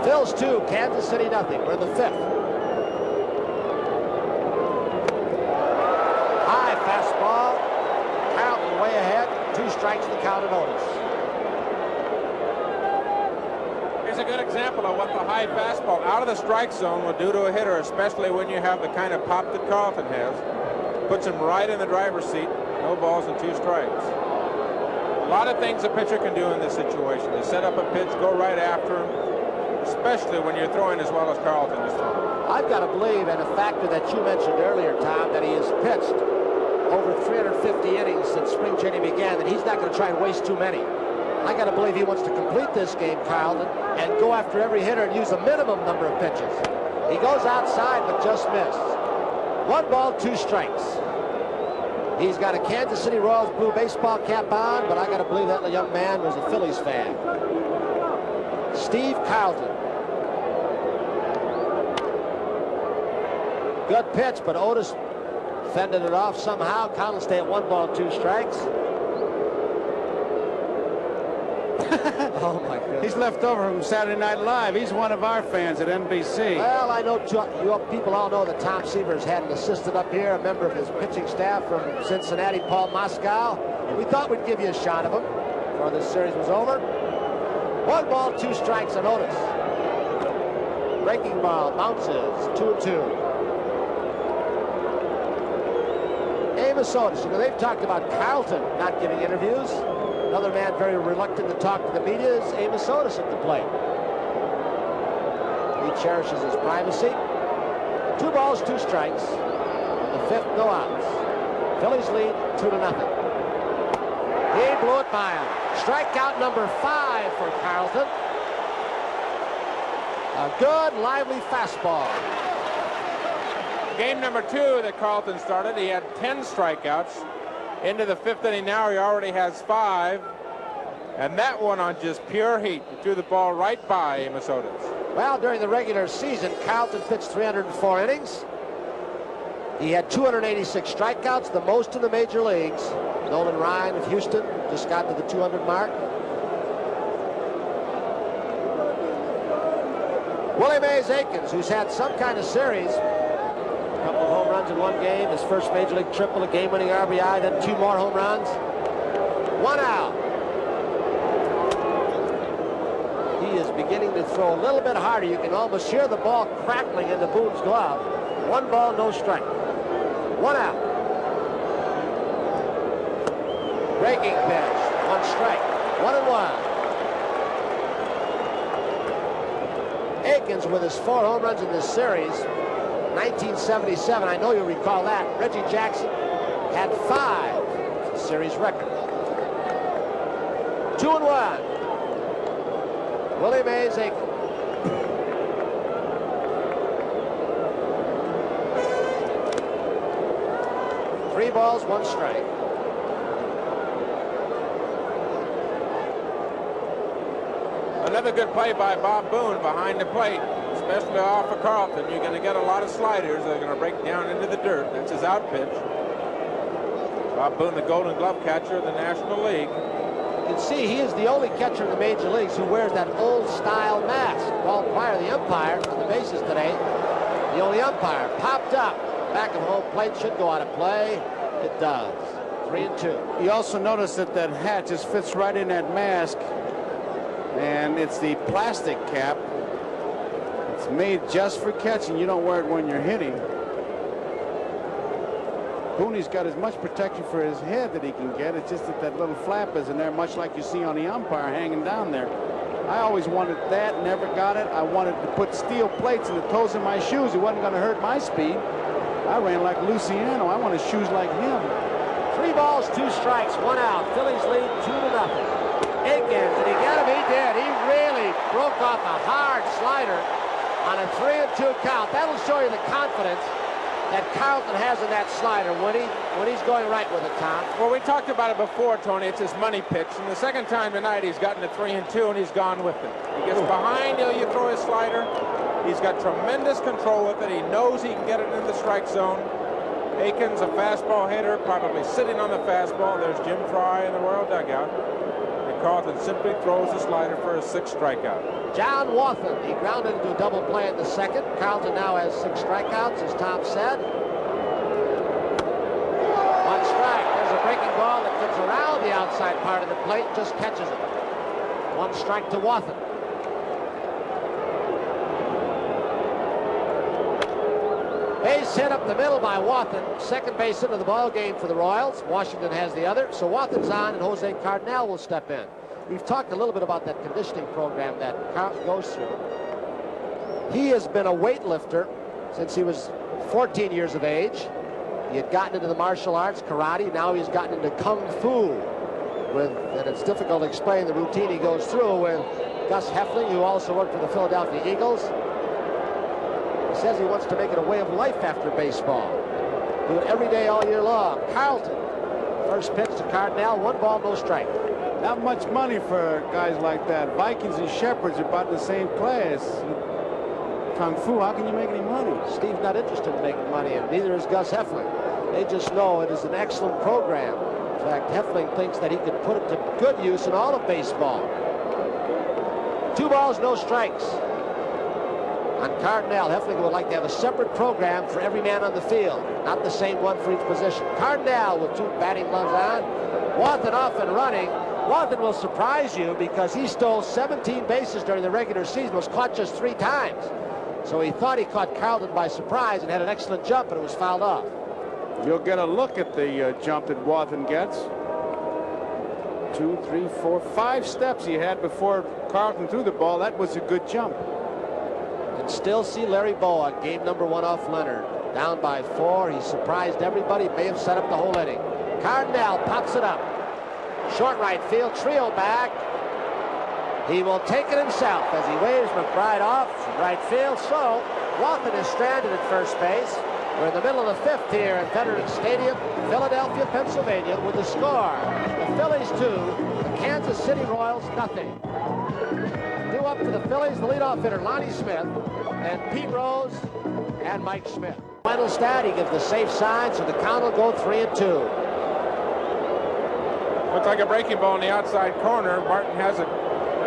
Phil's 2, Kansas City 0. We're in the 5th. High fastball. Carlton way ahead. 2 strikes to count at Otis. Here's a good example of what the high fastball out of the strike zone will do to a hitter, especially when you have the kind of pop that Carlton has. Puts him right in the driver's seat. No balls and 2 strikes. A lot of things a pitcher can do in this situation. They set up a pitch, go right after him, especially when you're throwing as well as Carlton is throwing. I've got to believe, and a factor that you mentioned earlier, Tom, that he has pitched over 350 innings since spring training began, that he's not going to try and waste too many. I got to believe he wants to complete this game, Carlton, and go after every hitter and use a minimum number of pitches. He goes outside, but just missed. 1 ball, 2 strikes. He's got a Kansas City Royals blue baseball cap on, but I got to believe that young man was a Phillies fan. Steve Carlton. Good pitch, but Otis fended it off somehow. Carlton stay at 1 ball, 2 strikes. Oh my goodness. He's left over from Saturday Night Live. He's one of our fans at NBC. Well, I know you people all know that Tom Seaver has had an assistant up here, a member of his pitching staff from Cincinnati, Paul Moscow. We thought we'd give you a shot of him before this series was over. 1 ball, 2 strikes on Otis. Breaking ball bounces, 2-2. Amos Otis, you know, they've talked about Carlton not giving interviews. Another man very reluctant to talk to the media is Amos Otis at the plate. He cherishes his privacy. 2 balls, 2 strikes. In the 5th, no outs. Phillies lead 2-0. He blew it by him. Strikeout number 5 for Carlton. A good, lively fastball. Game number 2 that Carlton started, he had 10 strikeouts. Into the 5th inning now, he already has 5. And that one on just pure heat. He threw the ball right by Amos Otis. Well, during the regular season, Carlton pitched 304 innings. He had 286 strikeouts, the most in the major leagues. Nolan Ryan of Houston just got to the 200 mark. Willie Mays Aikens, who's had some kind of series. A couple of home runs in one game, his first major league triple, a game-winning RBI, then 2 more home runs. 1 out. He is beginning to throw a little bit harder. You can almost hear the ball crackling into Boone's glove. 1 ball, no strike. 1 out. Breaking pitch, 1 strike. 1-1. Aikens with his 4 home runs in this series. 1977, I know you'll recall that. Reggie Jackson had 5. It's a series record. 2-1. Willie Mays Aikens. Three balls, 1 strike. Another good play by Bob Boone behind the plate, especially off of Carlton. You're going to get a lot of sliders that are going to break down into the dirt. That's his out pitch. Bob Boone, the Golden Glove catcher of the National League. You can see he is the only catcher in the major leagues who wears that old-style mask. Paul Pryor, the umpire on the bases today, the only umpire, popped up. Back of home plate should go out of play. It does. 3-2. You also notice that that hat just fits right in that mask. And it's the plastic cap. It's made just for catching. You don't wear it when you're hitting. Booney's got as much protection for his head that he can get. It's just that that little flap is in there, much like you see on the umpire hanging down there. I always wanted that, never got it. I wanted to put steel plates in the toes of my shoes. It wasn't going to hurt my speed. I ran like Luciano. I wanted shoes like him. 3 balls, 2 strikes, 1 out. Phillies lead 2-0. Aikens, did he get him? He did. He really broke off a hard slider on a 3-2 count. That'll show you the confidence that Carlton has in that slider when he's going right with it, Tom. Well, we talked about it before, Tony. It's his money pitch. And the second time tonight, he's gotten to 3-2, and he's gone with it. He gets behind, you throw his slider. He's got tremendous control with it. He knows he can get it in the strike zone. Aikens, a fastball hitter, probably sitting on the fastball. There's Jim Fry in the Royal dugout. Carlton simply throws the slider for a 6th strikeout. John Wathan, he grounded into a double play in the second. Carlton now has 6 strikeouts, as Tom said. 1 strike. There's a breaking ball that comes around the outside part of the plate, just catches it. 1 strike to Wathan. Base hit up the middle by Wathan. Second base hit of the ball game for the Royals. Washington has the other. So Wathan's on, and Jose Cardinal will step in. We've talked a little bit about that conditioning program that Carlton goes through. He has been a weightlifter since he was 14 years of age. He had gotten into the martial arts, karate. Now he's gotten into kung fu. And it's difficult to explain the routine he goes through with Gus Heffling, who also worked for the Philadelphia Eagles. He says he wants to make it a way of life after baseball. Do it every day, all year long. Carlton, first pitch to Cardinal, 1 ball, no strike. Not much money for guys like that. Vikings and Shepherds are about the same class. Kung Fu, how can you make any money? Steve's not interested in making money, and neither is Gus Heffling. They just know it is an excellent program. In fact, Heffling thinks that he could put it to good use in all of baseball. 2 balls, no strikes. On Cardinal, Heffling would like to have a separate program for every man on the field, not the same one for each position. Cardinal with 2 batting gloves on. Wathan off and running. Wathan will surprise you because he stole 17 bases during the regular season, was caught just 3 times. So he thought he caught Carlton by surprise and had an excellent jump, but it was fouled off. You'll get a look at the jump that Wathan gets. 2, 3, 4, 5 steps he had before Carlton threw the ball. That was a good jump. And still see Larry Boa, game number 1 off Leonard. Down by 4. He surprised everybody. May have set up the whole inning. Cardinal pops it up. Short right field, trio back. He will take it himself as he waves McBride off right field. So Wathan is stranded at first base. We're in the middle of the fifth here at Veterans Stadium, Philadelphia, Pennsylvania, with the score. The Phillies 2, the Kansas City Royals nothing. Due up for the Phillies, the leadoff hitter, Lonnie Smith, and Pete Rose and Mike Schmidt. Final stat, he gives the safe sign, so the count will go 3-2. Looks like a breaking ball in the outside corner. Martin has an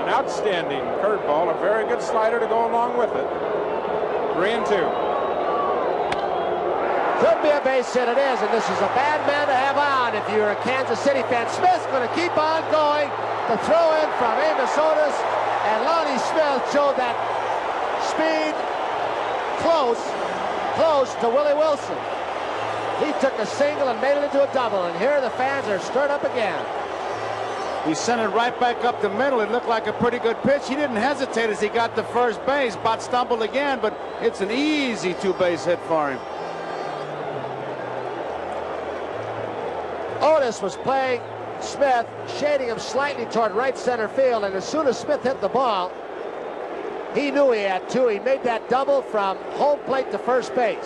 outstanding curveball, a very good slider to go along with it. 3-2. Could be a base hit, it is, and this is a bad man to have on if you're a Kansas City fan. Smith's going to keep on going. The throw in from Amos Otis, and Lonnie Smith showed that speed close to Willie Wilson. He took a single and made it into a double, and here the fans are stirred up again. He sent it right back up the middle. It looked like a pretty good pitch. He didn't hesitate as he got to first base. Bot stumbled again, but it's an easy two-base hit for him. Otis was playing Smith, shading him slightly toward right center field, and as soon as Smith hit the ball, he knew he had two. He made that double from home plate to first base.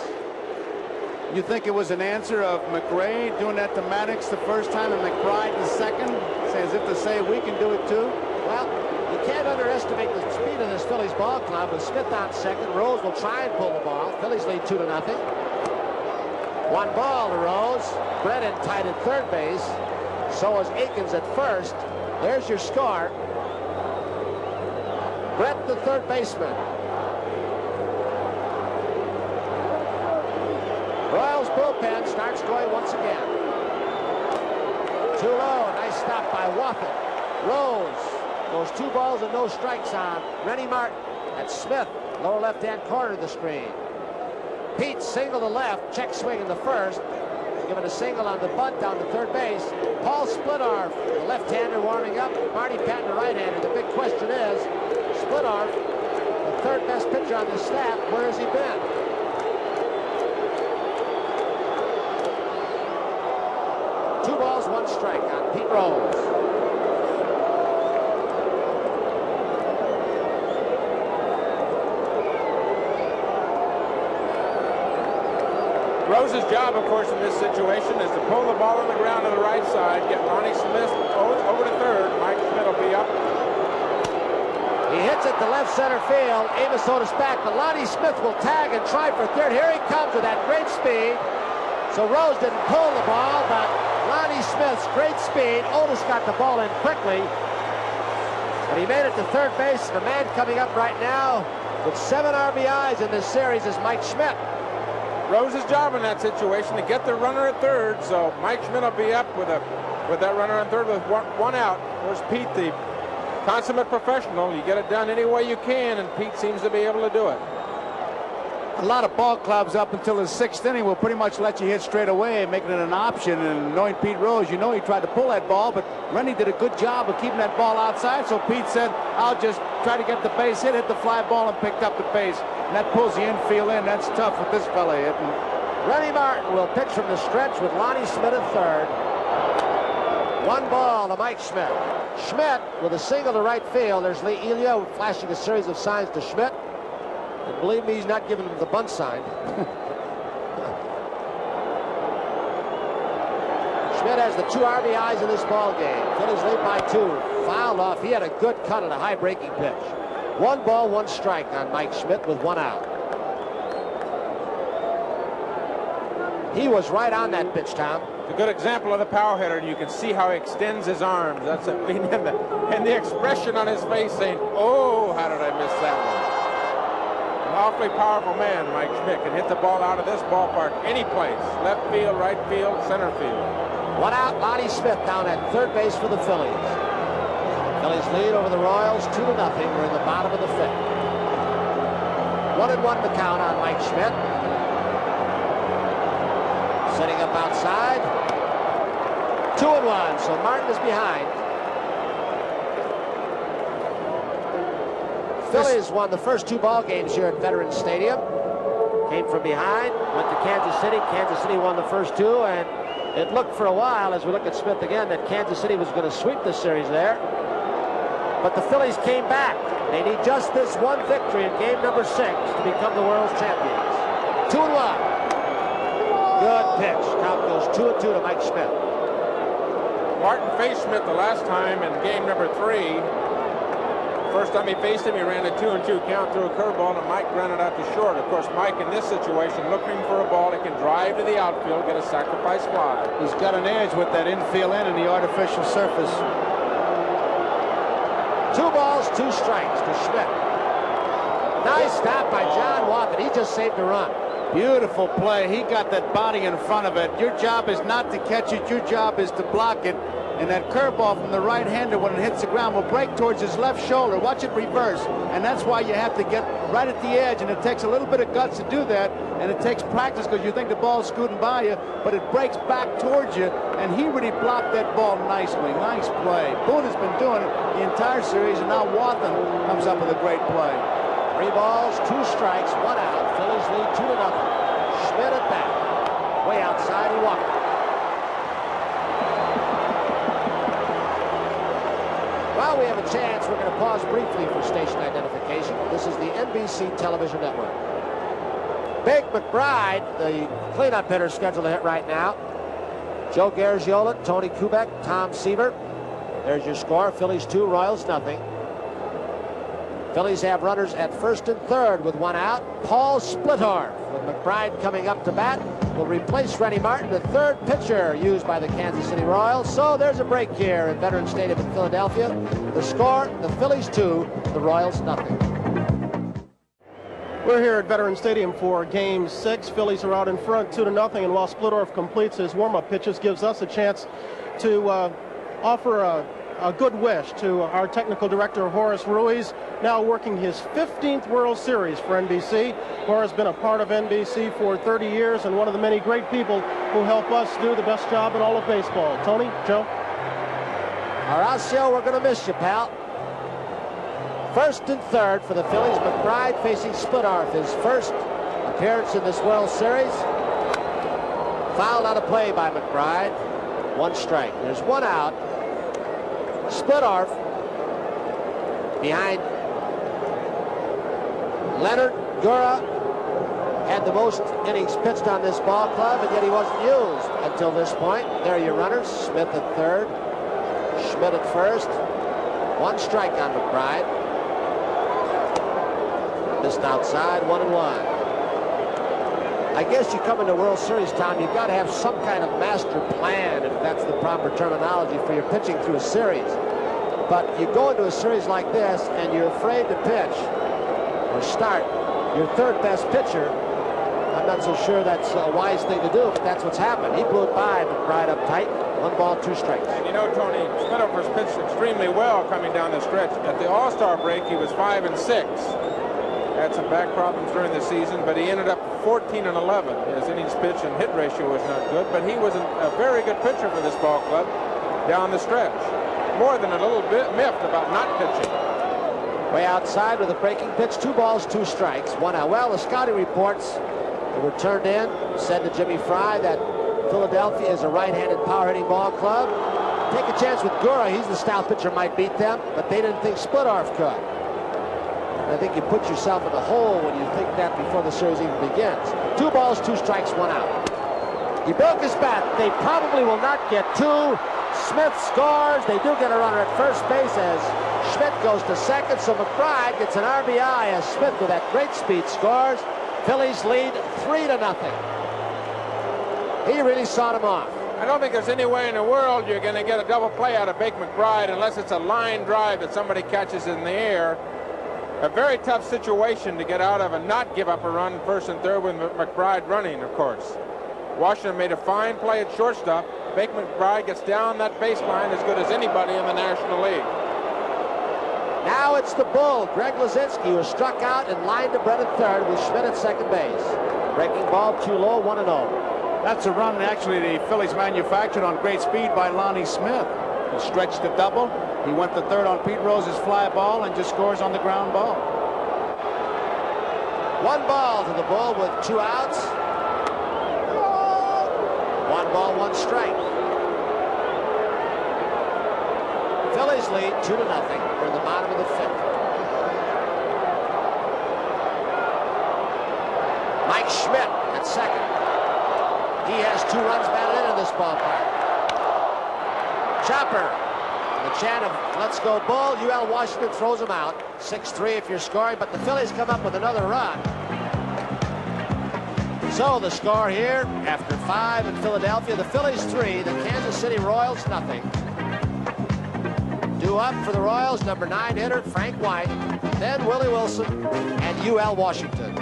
You think it was an answer of McRae doing that to Maddox the first time and McBride the second, as if to say we can do it too? Well, you can't underestimate the speed of this Phillies ball club. With Smith on second, Rose will try and pull the ball. Phillies lead 2-0. One ball to Rose. Brett in tight at third base. So is Aikens at first. There's your score. Brett, the third baseman. Royals bullpen starts going once again. Too low. Nice stop by Waffle. Rose goes 2 balls and no strikes on Rennie Martin. That's Smith, lower left-hand corner of the screen. Pete single to left, check swing in the first, giving a single on the bunt down to third base. Paul Splittorff, the left-hander warming up. Marty Patton, the right-hander. The big question is, Splittorff, the third best pitcher on the staff, where has he been? Two balls, one strike on Pete Rose. Rose's job, of course, in this situation is to pull the ball on the ground to the right side, get Lonnie Smith over to third. Mike Schmidt will be up. He hits it to left center field. Amos Otis back, but Lonnie Smith will tag and try for third. Here he comes with that great speed. So Rose didn't pull the ball, but Lonnie Smith's great speed. Otis got the ball in quickly, but he made it to third base. The man coming up right now with 7 RBIs in this series is Mike Schmidt. Rose's job in that situation to get the runner at third, so Mike Schmidt will be up with that runner on third with one out. There's Pete, the consummate professional. You get it done any way you can, and Pete seems to be able to do it. A lot of ball clubs up until the 6th inning will pretty much let you hit straight away, making it an option. And knowing Pete Rose, you know he tried to pull that ball, but Rennie did a good job of keeping that ball outside. So Pete said, I'll just try to get the base hit the fly ball, and picked up the base. And that pulls the infield in. That's tough with this fella hitting. Rennie Martin will pitch from the stretch with Lonnie Smith at third. 1 ball to Mike Schmidt. Schmidt with a single to right field. There's Lee Elia flashing a series of signs to Schmidt. And believe me, he's not giving him the bunt sign. Schmidt has the 2 RBIs in this ball game. Phillies lead by 2. Fouled off. He had a good cut at a high breaking pitch. 1 ball, 1 strike on Mike Schmidt with 1 out. He was right on that pitch, Tom. It's a good example of the power hitter, and you can see how he extends his arms. That's it. And the expression on his face saying, oh, how did I miss that one? An awfully powerful man, Mike Schmidt, can hit the ball out of this ballpark any place. Left field, right field, center field. 1 out, Lonnie Smith down at third base for the Phillies. Phillies lead over the Royals 2-0. We're in the bottom of the 5th. 1-1 the count on Mike Schmidt. Setting up outside. 2-1, so Martin is behind. Phillies won the first 2 ball games here at Veterans Stadium. Came from behind, went to Kansas City. Kansas City won the first 2, and it looked for a while, as we look at Smith again, that Kansas City was going to sweep this series there. But the Phillies came back. They need just this 1 victory in game number 6 to become the world's champions. 2-1. Good pitch. Count goes 2-2 to Mike Schmidt. Martin faced Schmidt the last time in game number 3. First time he faced him, he ran a 2-2 count through a curveball, and Mike grounded out to short. Of course, Mike in this situation looking for a ball that can drive to the outfield, get a sacrifice fly. He's got an edge with that infield end and the artificial surface. 2 balls, 2 strikes to Schmidt. Nice stop by John Wathan. He just saved a run. Beautiful play. He got that body in front of it. Your job is not to catch it. Your job is to block it. And that curveball from the right-hander, when it hits the ground, will break towards his left shoulder. Watch it reverse. And that's why you have to get right at the edge. And it takes a little bit of guts to do that. And it takes practice because you think the ball's scooting by you. But it breaks back towards you. And he really blocked that ball nicely. Nice play. Boone has been doing it the entire series. And now Wathan comes up with a great play. 3 balls, 2 strikes, 1 out. Phillies lead 2-0. Schmidt at bat. Way outside, he walked. While we have a chance, we're going to pause briefly for station identification. This is the NBC television network. Big McBride, the cleanup hitter, scheduled to hit right now. Joe Garagiola, Tony Kubek, Tom Seaver. There's your score. Phillies 2, Royals nothing. Phillies have runners at first and third with 1 out. Paul Splittorff, with McBride coming up to bat, will replace Rennie Martin, the third pitcher used by the Kansas City Royals. So there's a break here at Veterans Stadium in Philadelphia. The score, the Phillies 2, the Royals nothing. We're here at Veterans Stadium for Game 6. Phillies are out in front 2-0, and while Splittorff completes his warm-up pitches, gives us a chance to offer a good wish to our technical director, Horace Ruiz, now working his 15th World Series for NBC. Horace has been a part of NBC for 30 years and one of the many great people who help us do the best job in all of baseball. Tony, Joe? Horacio, we're going to miss you, pal. First and third for the Phillies. McBride facing Splittorff, his first appearance in this World Series. Fouled out of play by McBride. 1 strike. There's 1 out. Splittorff behind Leonard Gura had the most innings pitched on this ball club, and yet he wasn't used until this point. There are your runners. Smith at third, Schmidt at first. 1 strike on McBride. Missed outside, 1-1. I guess you come into World Series, Tom, you've got to have some kind of master plan, if that's the proper terminology, for your pitching through a series. But you go into a series like this, and you're afraid to pitch or start your third best pitcher. I'm not so sure that's a wise thing to do, but that's what's happened. He blew it by McBride up tight. 1 ball, 2 strikes. And you know, Tony, Splittorff pitched extremely well coming down the stretch. At the All-Star break, he was 5-6. Had some back problems during the season, but he ended up 14-11. His innings pitch and hit ratio was not good, but he was a very good pitcher for this ball club down the stretch. More than a little bit miffed about not pitching. Way outside with a breaking pitch. 2 balls, 2 strikes. 1 out. Well, the scouting reports that were turned in said to Jimmy Fry that Philadelphia is a right-handed power-hitting ball club. Take a chance with Gura. He's the style pitcher, might beat them, but they didn't think Splittorff could. I think you put yourself in a hole when you think that before the series even begins. 2 balls, 2 strikes, 1 out. He broke his bat. They probably will not get 2. Smith scores. They do get a runner at first base as Schmidt goes to second. So McBride gets an RBI as Smith, with that great speed, scores. Phillies lead 3-0. He really sawed him off. I don't think there's any way in the world you're going to get a double play out of Big McBride unless it's a line drive that somebody catches in the air. A very tough situation to get out of and not give up a run first and third with McBride running, of course. Washington made a fine play at shortstop. Bake McBride gets down that baseline as good as anybody in the National League. Now it's the Bull, Greg Luzinski, who was struck out and lined to Brett at third with Schmidt at second base. Breaking ball too low, 1-0. That's a run actually the Phillies manufactured on great speed by Lonnie Smith. He stretched the double. He went to third on Pete Rose's fly ball and just scores on the ground ball. 1 ball to the Bull with 2 outs. 1 ball, 1 strike. Phillies lead 2-0. We're in the bottom of the 5th. Mike Schmidt at second. He has 2 runs batted into this ballpark. Chopper. The chant of "Let's go Bull." UL Washington throws him out. 6-3 if you're scoring, but the Phillies come up with another run. So the score here, after 5 in Philadelphia, the Phillies 3, the Kansas City Royals nothing. Due up for the Royals, number 9 hitter Frank White, then Willie Wilson and UL Washington.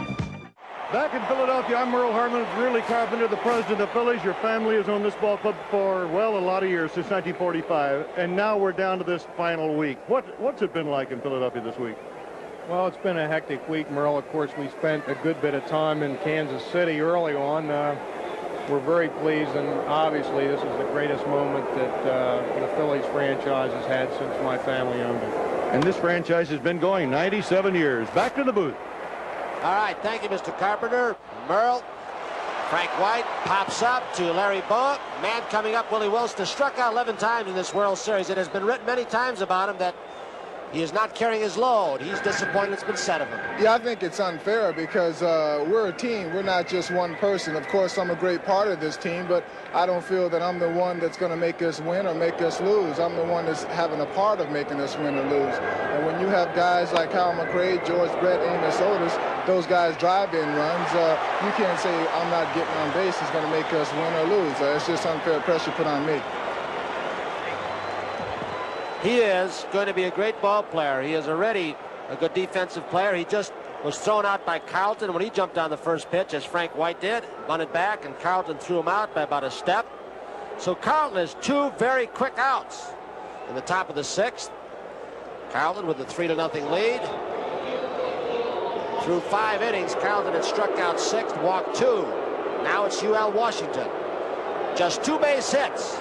Back in Philadelphia, I'm Merle Hartman, Greeley Carpenter, the president of the Phillies. Your family has owned this ball club for, well, a lot of years, since 1945, and now we're down to this final week. What's it been like in Philadelphia this week? Well, it's been a hectic week, Merle. Of course, we spent a good bit of time in Kansas City early on. We're very pleased, and obviously this is the greatest moment that the Phillies franchise has had since my family owned it. And this franchise has been going 97 years. Back to the booth. All right, thank you, Mr. Carpenter. Merle. Frank White pops up to Larry Bowa. Man coming up, Willie Wilson, has struck out 11 times in this World Series. It has been written many times about him that he is not carrying his load. He's disappointed it's been said of him. Yeah, I think it's unfair because we're a team. We're not just one person. Of course, I'm a great part of this team, but I don't feel that I'm the one that's going to make us win or make us lose. I'm the one that's having a part of making us win or lose. And when you have guys like Kyle McRae, George Brett, Amos Otis, those guys drive in runs, you can't say I'm not getting on base is going to make us win or lose. It's just unfair pressure put on me. He is going to be a great ball player. He is already a good defensive player. He just was thrown out by Carlton when he jumped on the first pitch, as Frank White did, bunted back, and Carlton threw him out by about a step. So Carlton has 2 very quick outs in the top of the 6th. Carlton with a 3-0 lead. Through 5 innings, Carlton had struck out 6, walked 2. Now it's UL Washington. Just 2 base hits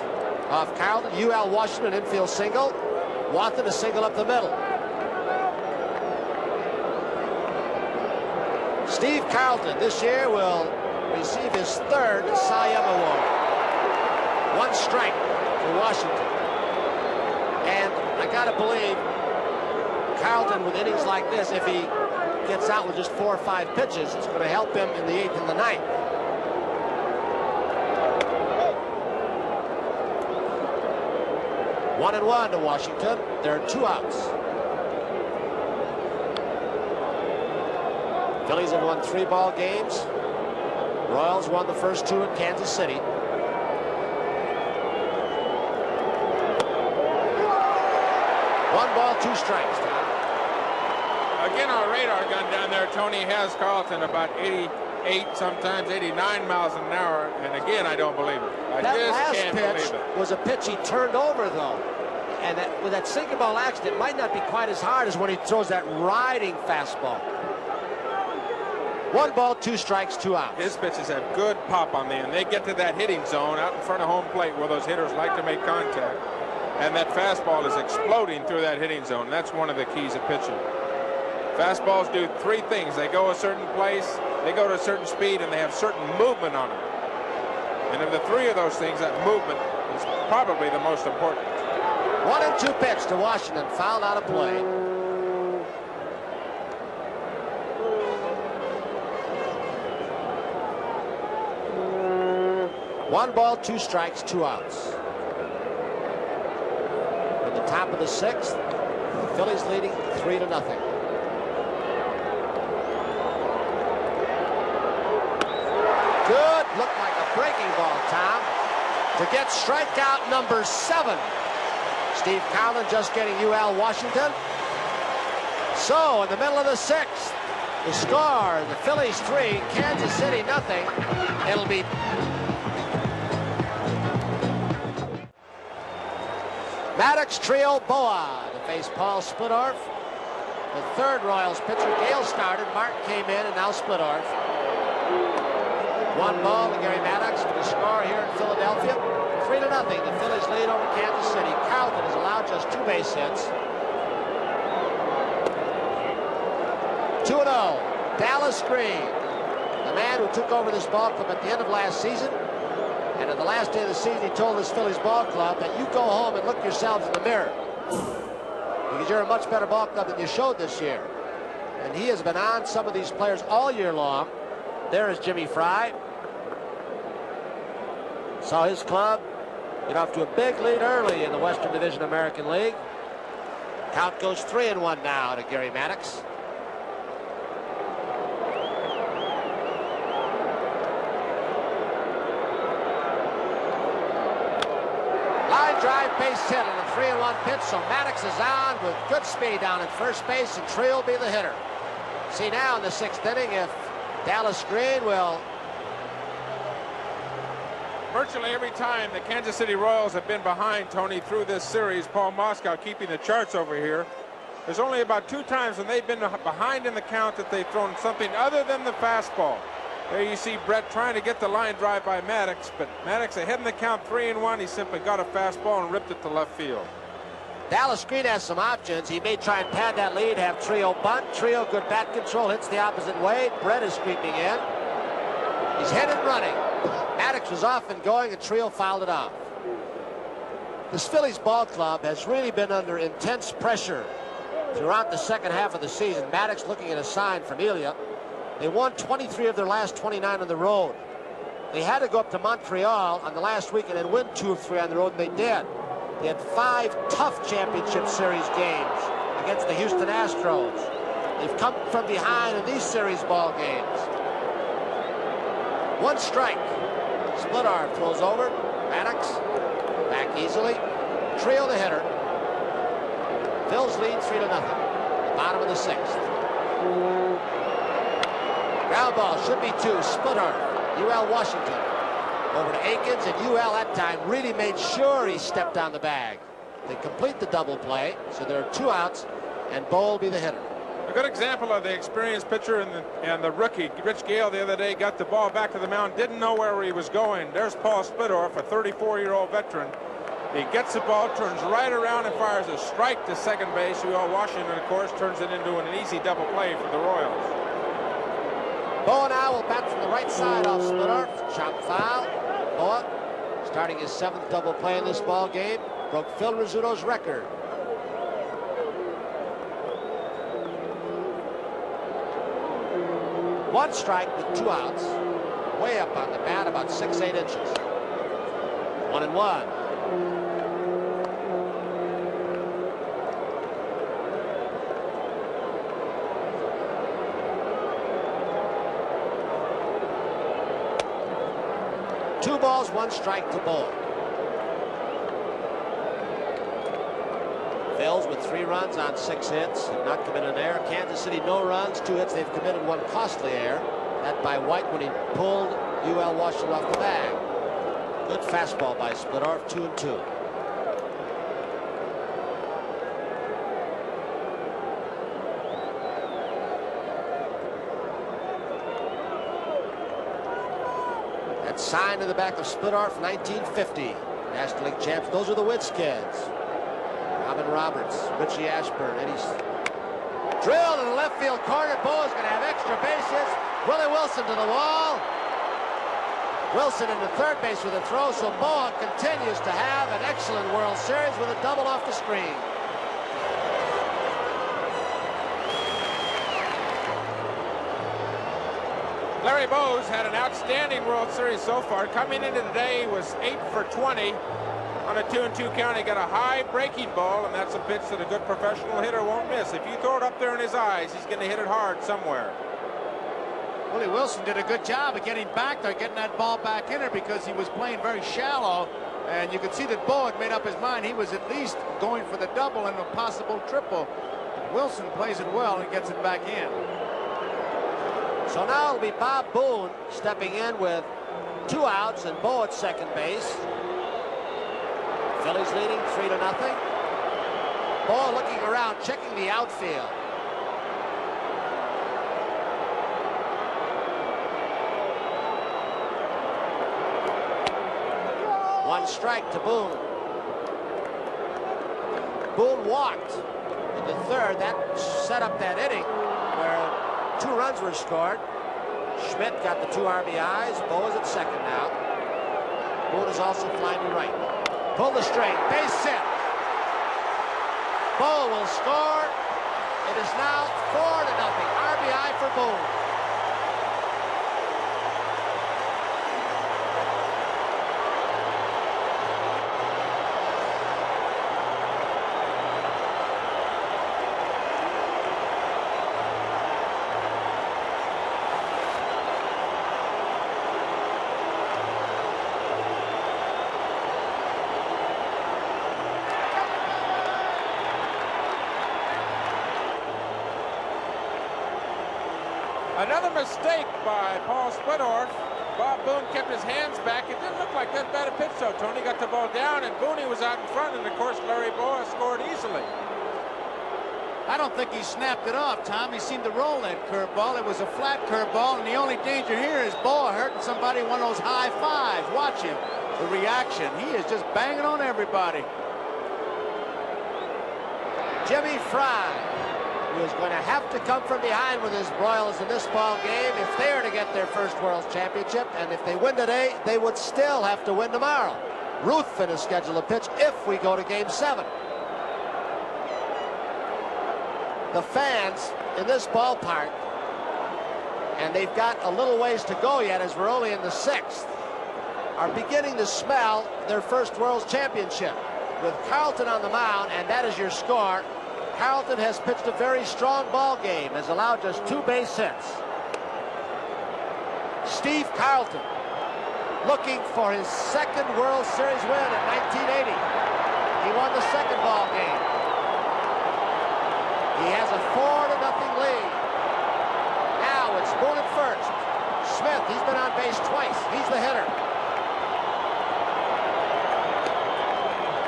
off Carlton. UL Washington infield single. Wathan a single up the middle. Steve Carlton this year will receive his 3rd Cy Young Award. 1 strike for Washington. And I gotta believe Carlton, with innings like this, if he gets out with just 4 or 5 pitches, it's going to help him in the 8th and the 9th. One and 1 to Washington. There are 2 outs. Phillies have won 3 ball games. Royals won the first 2 in Kansas City. 1 ball, 2 strikes. Again, our radar gun down there, Tony, has Carlton about 88, sometimes 89 miles an hour. And again, I don't believe it. I That just last can't pitch believe it. was a pitch he turned over, though. And with that sinker ball action, it might not be quite as hard as when he throws that riding fastball. 1 ball, 2 strikes, 2 outs. His pitches have good pop on them. They get to that hitting zone out in front of home plate where those hitters like to make contact. And that fastball is exploding through that hitting zone. That's one of the keys of pitching. Fastballs do 3 things. They go a certain place, they go to a certain speed, and they have certain movement on them. And of the 3 of those things, that movement is probably the most important. 1 and 2 pitch to Washington, fouled out of play. One ball, 2 strikes, 2 outs. In the top of the 6th, the Phillies leading 3-0. Good, looked like a breaking ball, Tom, to get strikeout number 7. Steve Carlton just getting UL Washington. So in the middle of the 6th, the score, the Phillies 3, Kansas City nothing. It'll be Maddox, Trio, Bowa to face Paul Splittorff. The 3rd Royals pitcher, Gale, started. Martin came in, and now Splittorff. 1 ball to Gary Maddox for the score here in Philadelphia. 3-0. The Phillies lead over Kansas City. Carlton has allowed just 2 base hits. 2-0. Dallas Green, the man who took over this ball club at the end of last season. And on the last day of the season, he told this Phillies ball club that you go home and look yourselves in the mirror, because you're a much better ball club than you showed this year. And he has been on some of these players all year long. There is Jimmy Fry. Saw his club get off to a big lead early in the Western Division American League. Count goes 3-1 now to Gary Maddox. Line drive, base hit on a 3-1 pitch, so Maddox is on with good speed down at first base, and Tree will be the hitter. See now in the 6th inning if Dallas Green will. Virtually every time the Kansas City Royals have been behind, Tony, through this series, Paul Moscow keeping the charts over here, there's only about 2 times when they've been behind in the count that they've thrown something other than the fastball. There you see Brett trying to get the line drive by Maddox, but Maddox ahead in the count 3-1. He simply got a fastball and ripped it to left field. Dallas Green has some options. He may try and pad that lead, have Trio bunt. Trio, good bat control, hits the opposite way. Brett is creeping in. He's hit and running. Maddox was off and going, and Trio fouled it off. This Phillies ball club has really been under intense pressure throughout the second half of the season. Maddox looking at a sign from Elia. They won 23 of their last 29 on the road. They had to go up to Montreal on the last weekend and win 2 of 3 on the road, and they did. They had 5 tough championship series games against the Houston Astros. They've come from behind in these series ball games. 1 strike. Split arm throws over. Maddox back easily. Trio the hitter. Phil's lead 3-0. Bottom of the 6th. Ground ball should be 2. Split arm. UL Washington. Over to Aikens, and UL that time really made sure he stepped on the bag. They complete the double play, so there are 2 outs, and Bo will be the hitter. A good example of the experienced pitcher and the rookie. Rich Gale the other day got the ball back to the mound, didn't know where he was going. There's Paul Splittorff, a 34-year-old veteran. He gets the ball, turns right around and fires a strike to second base. UL Washington, of course, turns it into an easy double play for the Royals. Boa now will bat from the right side off Splittorff. Chop foul. Boa, starting his 7th double play in this ball game, broke Phil Rizzuto's record. One strike with 2 outs. Way up on the bat, about 6-8 inches. 1-1. Two balls, 1 strike to Bull. Phils with 3 runs on 6 hits, have not committed an error. Kansas City, no runs, 2 hits. They've committed 1 costly error. That by White when he pulled UL Washington off the bag. Good fastball by Splittorff, 2-2. That sign in the back of Splittorff, 1950. National League champs. Those are the Witz kids. Robin Roberts, Richie Ashburn, Eddie's drilled in the left field corner. Boa's going to have extra bases. Willie Wilson to the wall. Wilson into third base with a throw, so Boa continues to have an excellent World Series with a double off the screen. Larry Bowes had an outstanding World Series so far. Coming into today, he was 8 for 20 on a 2-2 count. He got a high breaking ball, and that's a pitch that a good professional hitter won't miss. If you throw it up there in his eyes, he's going to hit it hard somewhere. Willie Wilson did a good job of getting back there, getting that ball back in there because he was playing very shallow. And you could see that Bo had made up his mind. He was at least going for the double and a possible triple. Wilson plays it well and gets it back in. So now it'll be Bob Boone stepping in with 2 outs and Bo at second base. Phillies leading 3-0. Bo looking around, checking the outfield. One strike to Boone. Boone walked in the 3rd. That set up that inning where 2 runs were scored. Schmidt got the 2 RBIs. Bo is at second now. Boone is also flying to right. Pull the string. Base hit. Bo will score. It is now 4-0. RBI for Boone. Another mistake by Paul Splittorff. Bob Boone kept his hands back. It didn't look like that bad a pitch, though. Tony got the ball down, and Booney was out in front, and of course Larry Bowa scored easily. I don't think he snapped it off, Tom. He seemed to roll that curveball. It was a flat curveball, and the only danger here is Bowa hurting somebody one of those high fives. Watch him. The reaction. He is just banging on everybody. Jimmy Fry, who is going to have to come from behind with his Royals in this ball game if they are to get their first World Championship. And if they win today, they would still have to win tomorrow. Ruthven is scheduled to pitch if we go to Game 7. The fans in this ballpark, and they've got a little ways to go yet as we're only in the 6th, are beginning to smell their first World Championship. With Carlton on the mound, and that is your score. Carlton has pitched a very strong ball game, has allowed just 2 base hits. Steve Carlton looking for his second World Series win in 1980. He won the second ball game. He has a 4-0 lead. Now it's Boone at first. Smith, he's been on base twice. He's the hitter.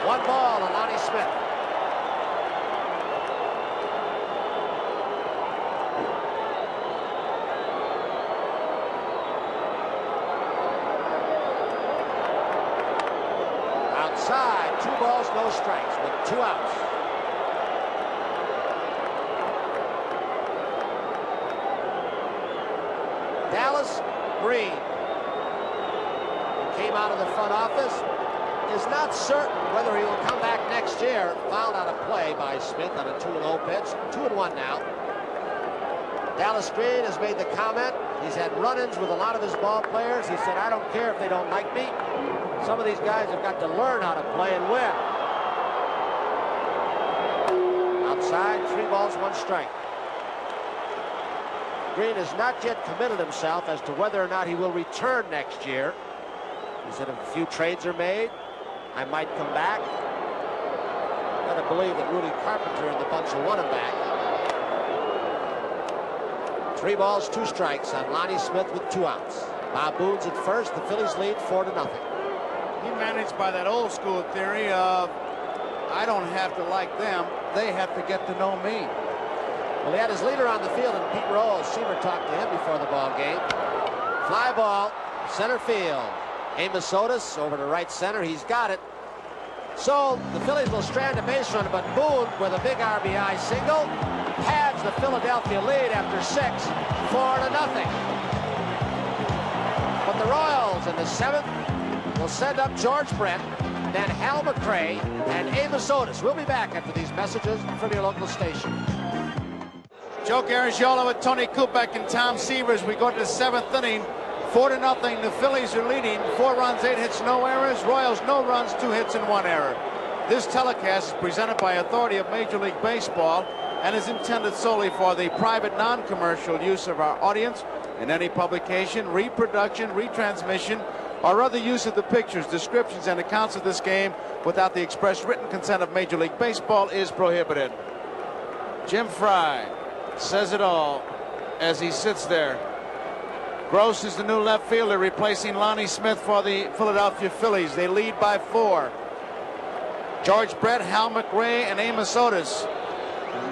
1 ball on Lonnie Smith. Outside, 2 balls, no strikes with 2 outs. Dallas Green, who came out of the front office, is not certain whether he will come back next year. Fouled out a play by Smith on a 2-0 pitch. 2-1 now. Dallas Green has made the comment. He's had run-ins with a lot of his ball players. He said, I don't care if they don't like me. Some of these guys have got to learn how to play and win. Outside, 3 balls, 1 strike. Green has not yet committed himself as to whether or not he will return next year. He said if a few trades are made, I might come back. Got to believe that Rudy Carpenter and the bunch will want him back. 3 balls, 2 strikes on Lonnie Smith with 2 outs. Bob Boone's at first. The Phillies lead 4-0. He managed by that old school theory of I don't have to like them, they have to get to know me. Well, he had his leader on the field, and Pete Rose. Seaver talked to him before the ball game. Fly ball, center field. Amos Otis over to right center. He's got it. So the Phillies will strand a base runner, but Boone with a big RBI single pads the Philadelphia lead after 6, 4-0. But the Royals in the 7th will send up George Brett, then Hal McRae, and Amos Otis. We'll be back after these messages from your local station. Joe Garagiola with Tony Kubek and Tom Seaver as we go to the 7th inning. 4-0. The Phillies are leading. 4 runs, 8 hits, no errors. Royals, no runs, 2 hits, and 1 error. This telecast is presented by authority of Major League Baseball and is intended solely for the private, non-commercial use of our audience. In any publication, reproduction, retransmission, or other use of the pictures, descriptions, and accounts of this game without the express written consent of Major League Baseball is prohibited. Jim Fry says it all as he sits there. Gross is the new left fielder replacing Lonnie Smith for the Philadelphia Phillies. They lead by 4. George Brett, Hal McRae, and Amos Otis.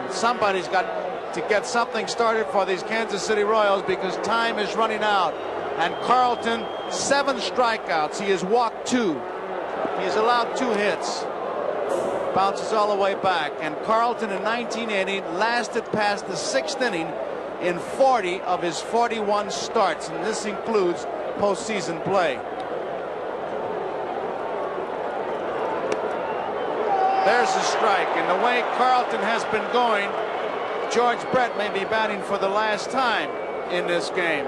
Somebody's got to get something started for these Kansas City Royals because time is running out. And Carlton, 7 strikeouts. He has walked 2. He has allowed 2 hits. Bounces all the way back. And Carlton in 1980 lasted past the 6th inning in 40 of his 41 starts, and this includes postseason play. There's a strike, and the way Carlton has been going, George Brett may be batting for the last time in this game.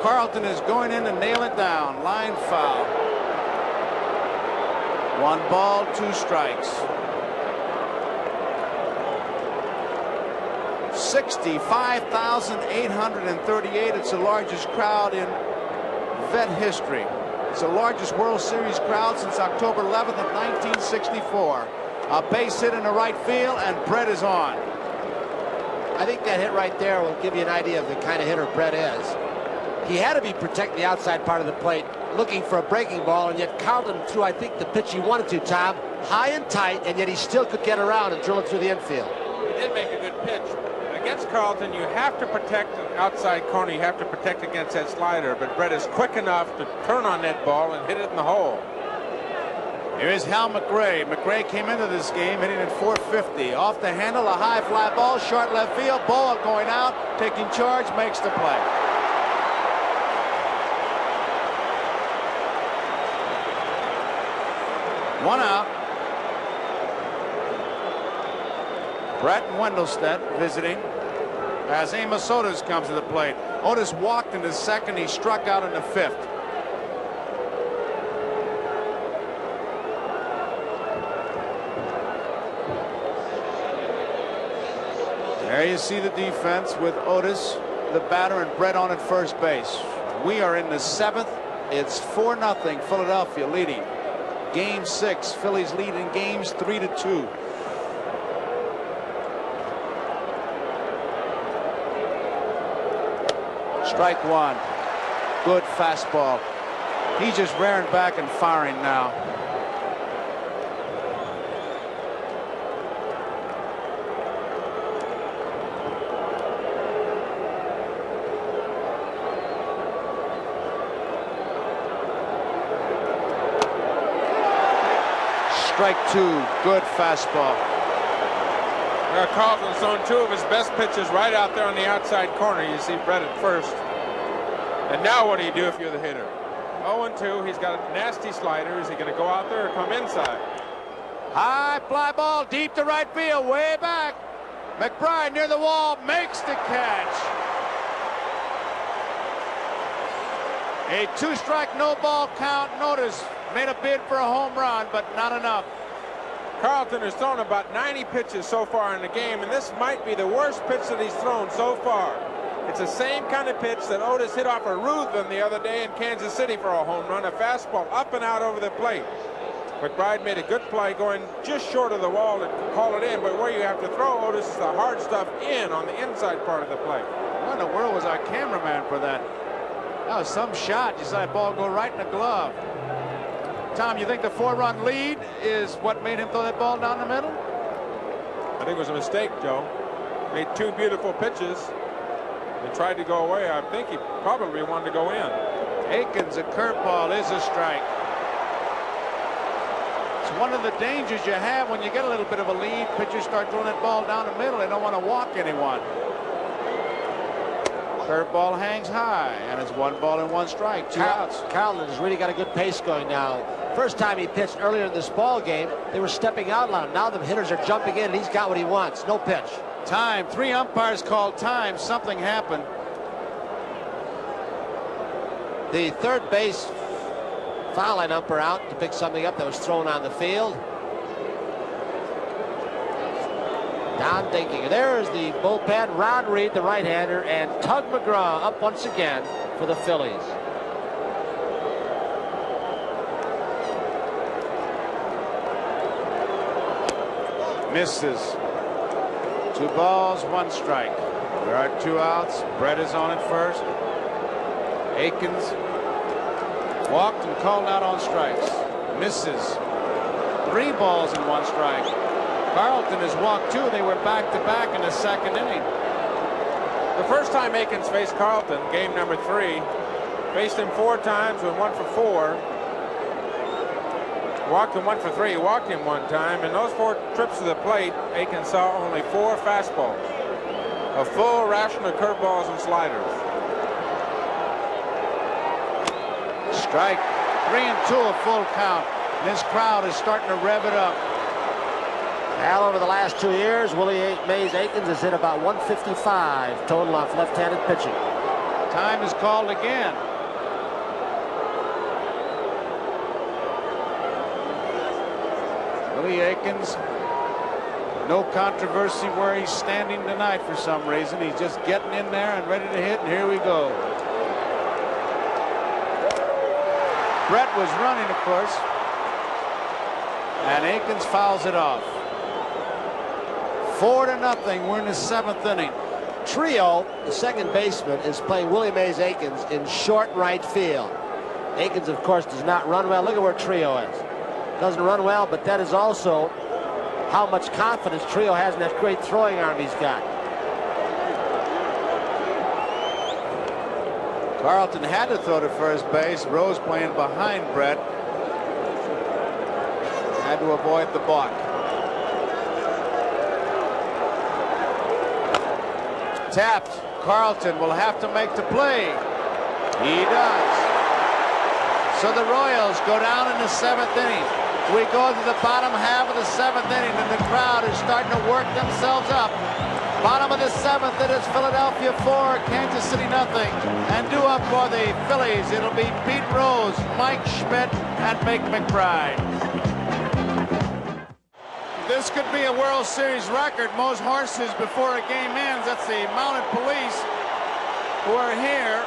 Carlton is going in to nail it down. Line foul. 1 ball, 2 strikes. 65,838. It's the largest crowd in Vet history. It's the largest World Series crowd since October 11th of 1964. A base hit in the right field, and Brett is on. I think that hit right there will give you an idea of the kind of hitter Brett is. He had to be protecting the outside part of the plate, looking for a breaking ball, and yet Carlton threw, I think, the pitch he wanted to, Tom, high and tight, and yet he still could get around and drill it through the infield. He did make a good pitch. Against Carlton, you have to protect the outside corner. You have to protect against that slider, but Brett is quick enough to turn on that ball and hit it in the hole. Here is Hal McRae. McRae came into this game hitting at 450. Off the handle, a high fly ball, short left field. Boa going out, taking charge, makes the play. One out. Brett and Wendelstedt visiting as Amos Otis comes to the plate. Otis walked in the second. He struck out in the fifth. There you see the defense with Otis, the batter, and Brett on at first base. We are in the seventh. It's 4-0 Philadelphia leading. Game 6. Phillies lead in games 3-2. Strike one. Good fastball. He's just rearing back and firing now. Strike two. Good fastball. Carlton's thrown two of his best pitches right out there on the outside corner. You see Brett at first. And now what do you do if you're the hitter? 0-2. He's got a nasty slider. Is he going to go out there or come inside? High fly ball deep to right field. Way back. McBride near the wall makes the catch. A 2-strike no ball count. Notice made a bid for a home run, but not enough. Carlton has thrown about 90 pitches so far in the game, and this might be the worst pitch that he's thrown so far. It's the same kind of pitch that Otis hit off of Ruthven the other day in Kansas City for a home run, a fastball up and out over the plate. McBride made a good play going just short of the wall to haul it in, but where you have to throw, Otis, is the hard stuff in on the inside part of the plate. What in the world was our cameraman for that? That was some shot. You saw that ball go right in the glove. Tom, you think the 4-run lead is what made him throw that ball down the middle? I think it was a mistake, Joe. Made two beautiful pitches. He tried to go away. I think he probably wanted to go in. Aikens, a curveball is a strike. It's one of the dangers you have when you get a little bit of a lead. Pitchers start throwing that ball down the middle. They don't want to walk anyone. Curveball hangs high, and it's 1 ball and 1 strike, 2 outs. Carlton has really got a good pace going now. First time he pitched earlier in this ball game, they were stepping out on him. Now the hitters are jumping in, and he's got what he wants. No pitch. Time. 3 umpires called time. Something happened. The third base foul line umpire out to pick something up that was thrown on the field. Don thinking. There's the bullpen. Ron Reed, the right-hander, and Tug McGraw up once again for the Phillies. Misses. 2 balls, 1 strike. There are 2 outs. Brett is on at first. Aikens walked and called out on strikes. Misses. 3 balls and 1 strike. Carlton has walked 2. They were back-to-back in the second inning. The first time Aikens faced Carlton, game number 3, faced him 4 times, went 1 for 4. Walked him 1 for 3. Walked him 1 time. In those 4 trips to the plate, Aikens saw only 4 fastballs, a full ration of curveballs and sliders. Strike. 3-2, a full count. This crowd is starting to rev it up. Al, over the last 2 years, Willie Mays Aikens has hit about 155 total off left-handed pitching. Time is called again. Willie Aikens, no controversy where he's standing tonight for some reason. He's just getting in there and ready to hit, and here we go. Brett was running, of course, and Aikens fouls it off. 4-0. We're in the 7th inning. Trio, the second baseman, is playing Willie Mays Aikens in short right field. Aikens, of course, does not run well. Look at where Trio is. Doesn't run well, but that is also how much confidence Trio has in that great throwing arm he's got. Carlton had to throw to first base. Rose playing behind Brett. Had to avoid the balk. Tapped. Carlton will have to make the play. He does. So the Royals go down in the 7th inning. We go to the bottom half of the 7th inning, and the crowd is starting to work themselves up. Bottom of the 7th, it is Philadelphia 4, Kansas City nothing. And due up for the Phillies, it'll be Pete Rose, Mike Schmidt, and Mick McBride. This could be a World Series record. Most horses before a game ends. That's the mounted police who are here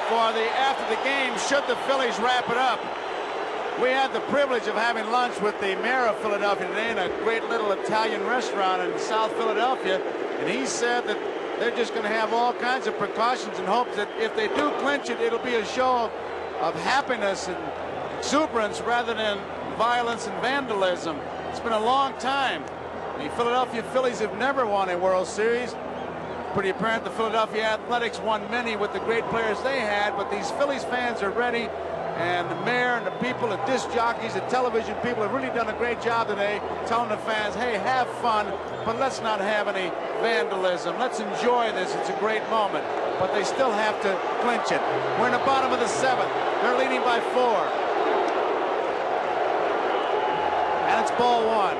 for the after the game should the Phillies wrap it up. We had the privilege of having lunch with the mayor of Philadelphia today in a great little Italian restaurant in South Philadelphia, and he said that they're just going to have all kinds of precautions and hopes that if they do clinch it, it'll be a show of happiness and exuberance rather than violence and vandalism. It's been a long time. The Philadelphia Phillies have never won a World Series. Pretty apparent the Philadelphia Athletics won many with the great players they had, but these Phillies fans are ready, and the mayor and the people, the disc jockeys, the television people have really done a great job today telling the fans, hey, have fun, but let's not have any vandalism. Let's enjoy this. It's a great moment. But they still have to clinch it. We're in the bottom of the 7th. They're leading by 4. And it's ball 1.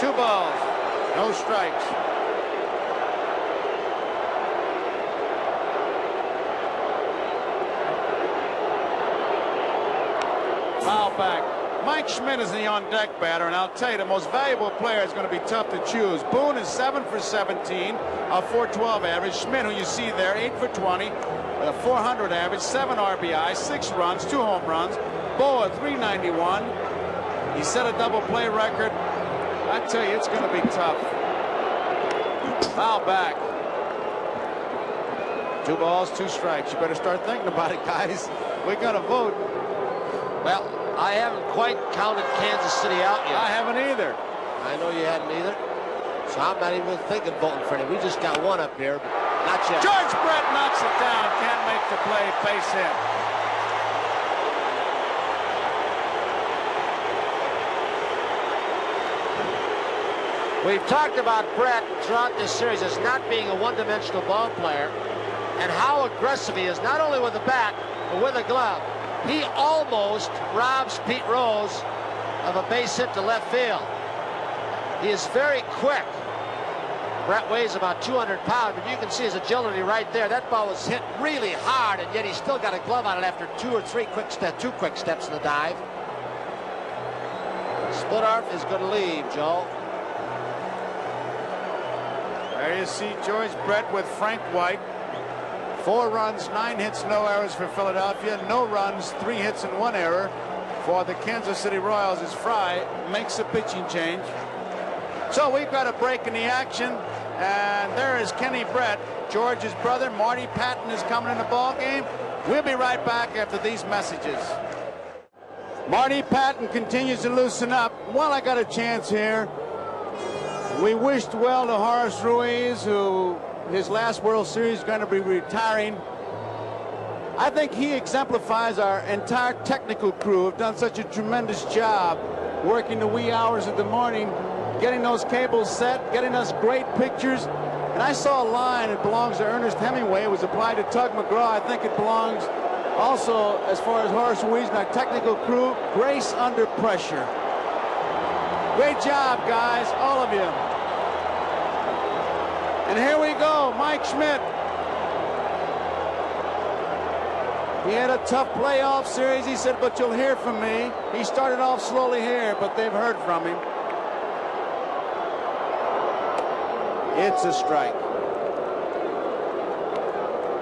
Two balls, no strikes. Foul back. Mike Schmidt is the on-deck batter, and I'll tell you, the most valuable player is going to be tough to choose. Boone is 7 for 17, a .412 average. Schmidt, who you see there, 8 for 20, a .400 average, 7 RBI, 6 runs, 2 home runs. Boa, 391. He set a double play record. I tell you, it's going to be tough. Foul back. 2 balls, 2 strikes. You better start thinking about it, guys. We got to vote. Well, I haven't quite counted Kansas City out yet. I haven't either. I know you hadn't either. So I'm not even thinking voting for him. We just got one up here, but not yet. George Brett knocks it down. Can't make the play. Base hit. We've talked about Brett throughout this series as not being a one-dimensional ball player and how aggressive he is, not only with the bat, but with the glove. He almost robs Pete Rose of a base hit to left field. He is very quick. Brett weighs about 200 pounds, but you can see his agility right there. That ball was hit really hard, and yet he still got a glove on it after 2 quick steps in the dive. Split arm is going to leave, Joe. There you see George Brett with Frank White. 4 runs, 9 hits, no errors for Philadelphia. No runs, 3 hits and 1 error for the Kansas City Royals as Fry makes a pitching change. So we've got a break in the action, and there is Kenny Brett, George's brother. Marty Patton is coming in the ball game. We'll be right back after these messages. Marty Patton continues to loosen up. While I got a chance here, we wished well to Horace Ruiz, who his last World Series is going to be retiring. I think he exemplifies our entire technical crew. Have done such a tremendous job working the wee hours of the morning, getting those cables set, getting us great pictures. And I saw a line, it belongs to Ernest Hemingway. It was applied to Tug McGraw. I think it belongs also, as far as Horace Ruiz and our technical crew, grace under pressure. Great job, guys, all of you. And here we go, Mike Schmidt. He had a tough playoff series, he said, but you'll hear from me. He started off slowly here, but they've heard from him. It's a strike.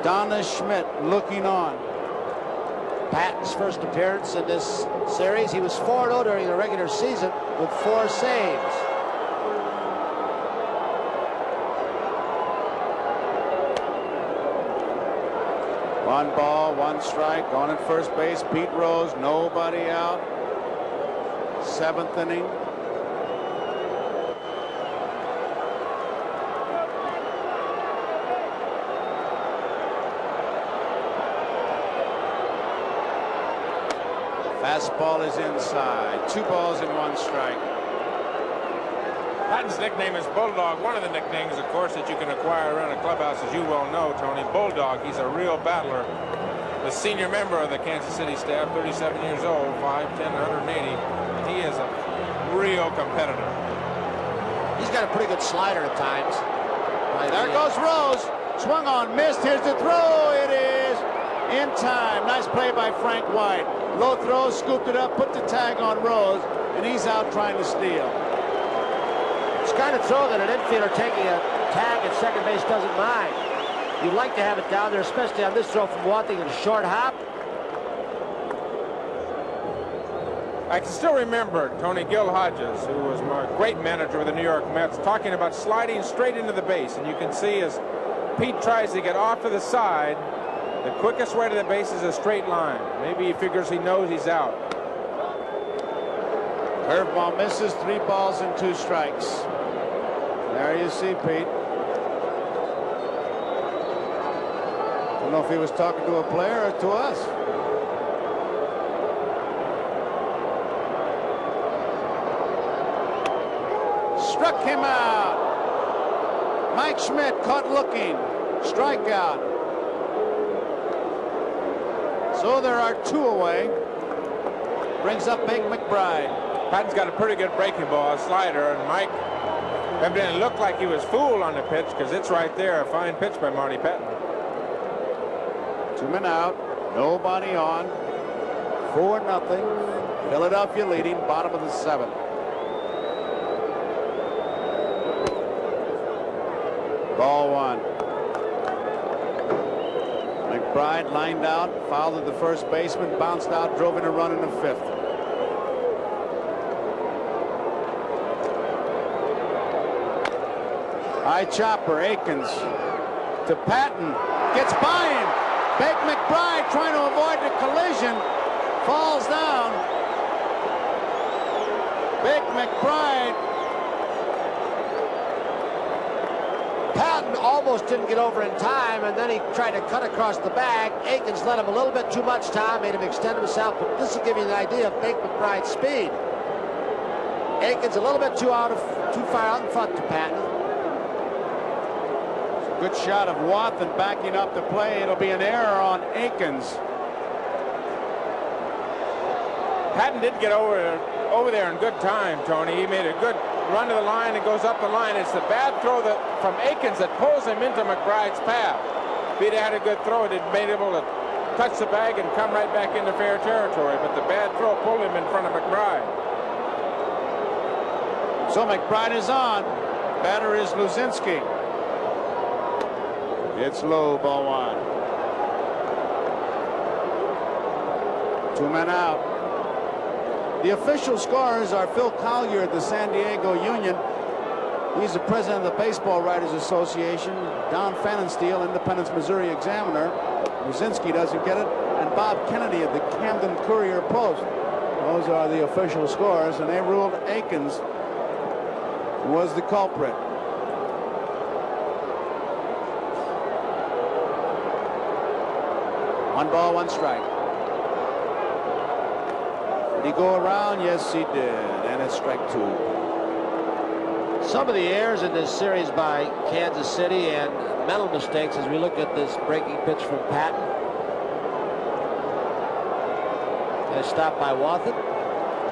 Donna Schmidt looking on. Patton's first appearance in this series. He was 4-0 during the regular season with 4 saves. One ball, 1 strike. On at first base, Pete Rose. Nobody out. 7th inning. Fastball is inside. 2 balls and 1 strike. Patton's nickname is Bulldog. One of the nicknames, of course, that you can acquire around a clubhouse, as you well know, Tony. Bulldog. He's a real battler. The senior member of the Kansas City staff, 37 years old, 5'10", 180. And he is a real competitor. He's got a pretty good slider at times. There goes Rose. Swung on, missed. Here's the throw. It is in time. Nice play by Frank White. Low throw, scooped it up, put the tag on Rose, and he's out trying to steal. It's the kind of throw that an infielder taking a tag at second base doesn't mind. You'd like to have it down there, especially on this throw from Wathan, a short hop. I can still remember Tony Gil Hodges, who was my great manager of the New York Mets, talking about sliding straight into the base. And you can see as Pete tries to get off to the side, the quickest way to the base is a straight line. Maybe he figures he knows he's out. Curveball misses. 3 balls and 2 strikes. There you see Pete. Don't know if he was talking to a player or to us. Struck him out. Mike Schmidt caught looking. Strikeout. So there are 2 away. Brings up Big McBride. Patton's got a pretty good breaking ball, a slider, and Mike evidently looked like he was fooled on the pitch because it's right there. A fine pitch by Marty Patton. 2 men out. Nobody on. 4-0. Philadelphia leading, bottom of the 7th. Ball 1. McBride lined out, fouled at the first baseman, bounced out, drove in a run in the 5th. High chopper, Akins to Patton, gets by him. Big McBride trying to avoid the collision, falls down. Big McBride. Patton almost didn't get over in time, and then he tried to cut across the bag. Akins let him a little bit too much time, made him extend himself, but this will give you an idea of Big McBride's speed. Akins a little bit too far out in front to Patton. Good shot of Wathan backing up the play. It'll be an error on Akins. Patton did get over there in good time, Tony. He made a good run to the line and goes up the line. It's the bad throw from Akins that pulls him into McBride's path. If he'd had a good throw, he'd been able to touch the bag and come right back into fair territory. But the bad throw pulled him in front of McBride. So McBride is on. Batter is Luzinski. It's low, ball 1. 2 men out. The official scorers are Phil Collier at the San Diego Union. He's the president of the Baseball Writers Association. Don Pfannenstiel, Independence, Missouri Examiner. Luzinski doesn't get it. And Bob Kennedy of the Camden Courier Post. Those are the official scorers, and they ruled Akins was the culprit. One ball, 1 strike. Did he go around? Yes, he did. And it's strike 2. Some of the errors in this series by Kansas City and mental mistakes as we look at this breaking pitch from Patton. And stopped by Wathan.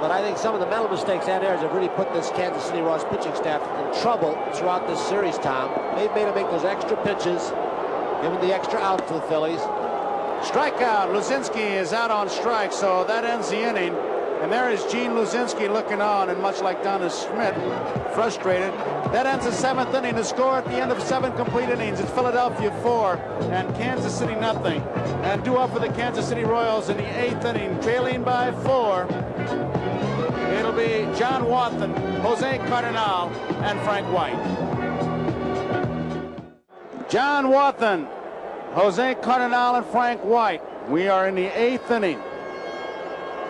But I think some of the mental mistakes and errors have really put this Kansas City Royals pitching staff in trouble throughout this series, Tom. They've made him make those extra pitches, given the extra out to the Phillies. Strikeout. Luzinski is out on strike, so that ends the inning. And there is Gene Luzinski looking on, and much like Donna Schmidt, frustrated. That ends the 7th inning. The score at the end of 7 complete innings. It's Philadelphia 4 and Kansas City nothing. And due up for the Kansas City Royals in the 8th inning, trailing by 4. It'll be John Wathan, Jose Cardinal, and Frank White. John Wathan, Jose Cardinal, and Frank White. We are in the 8th inning.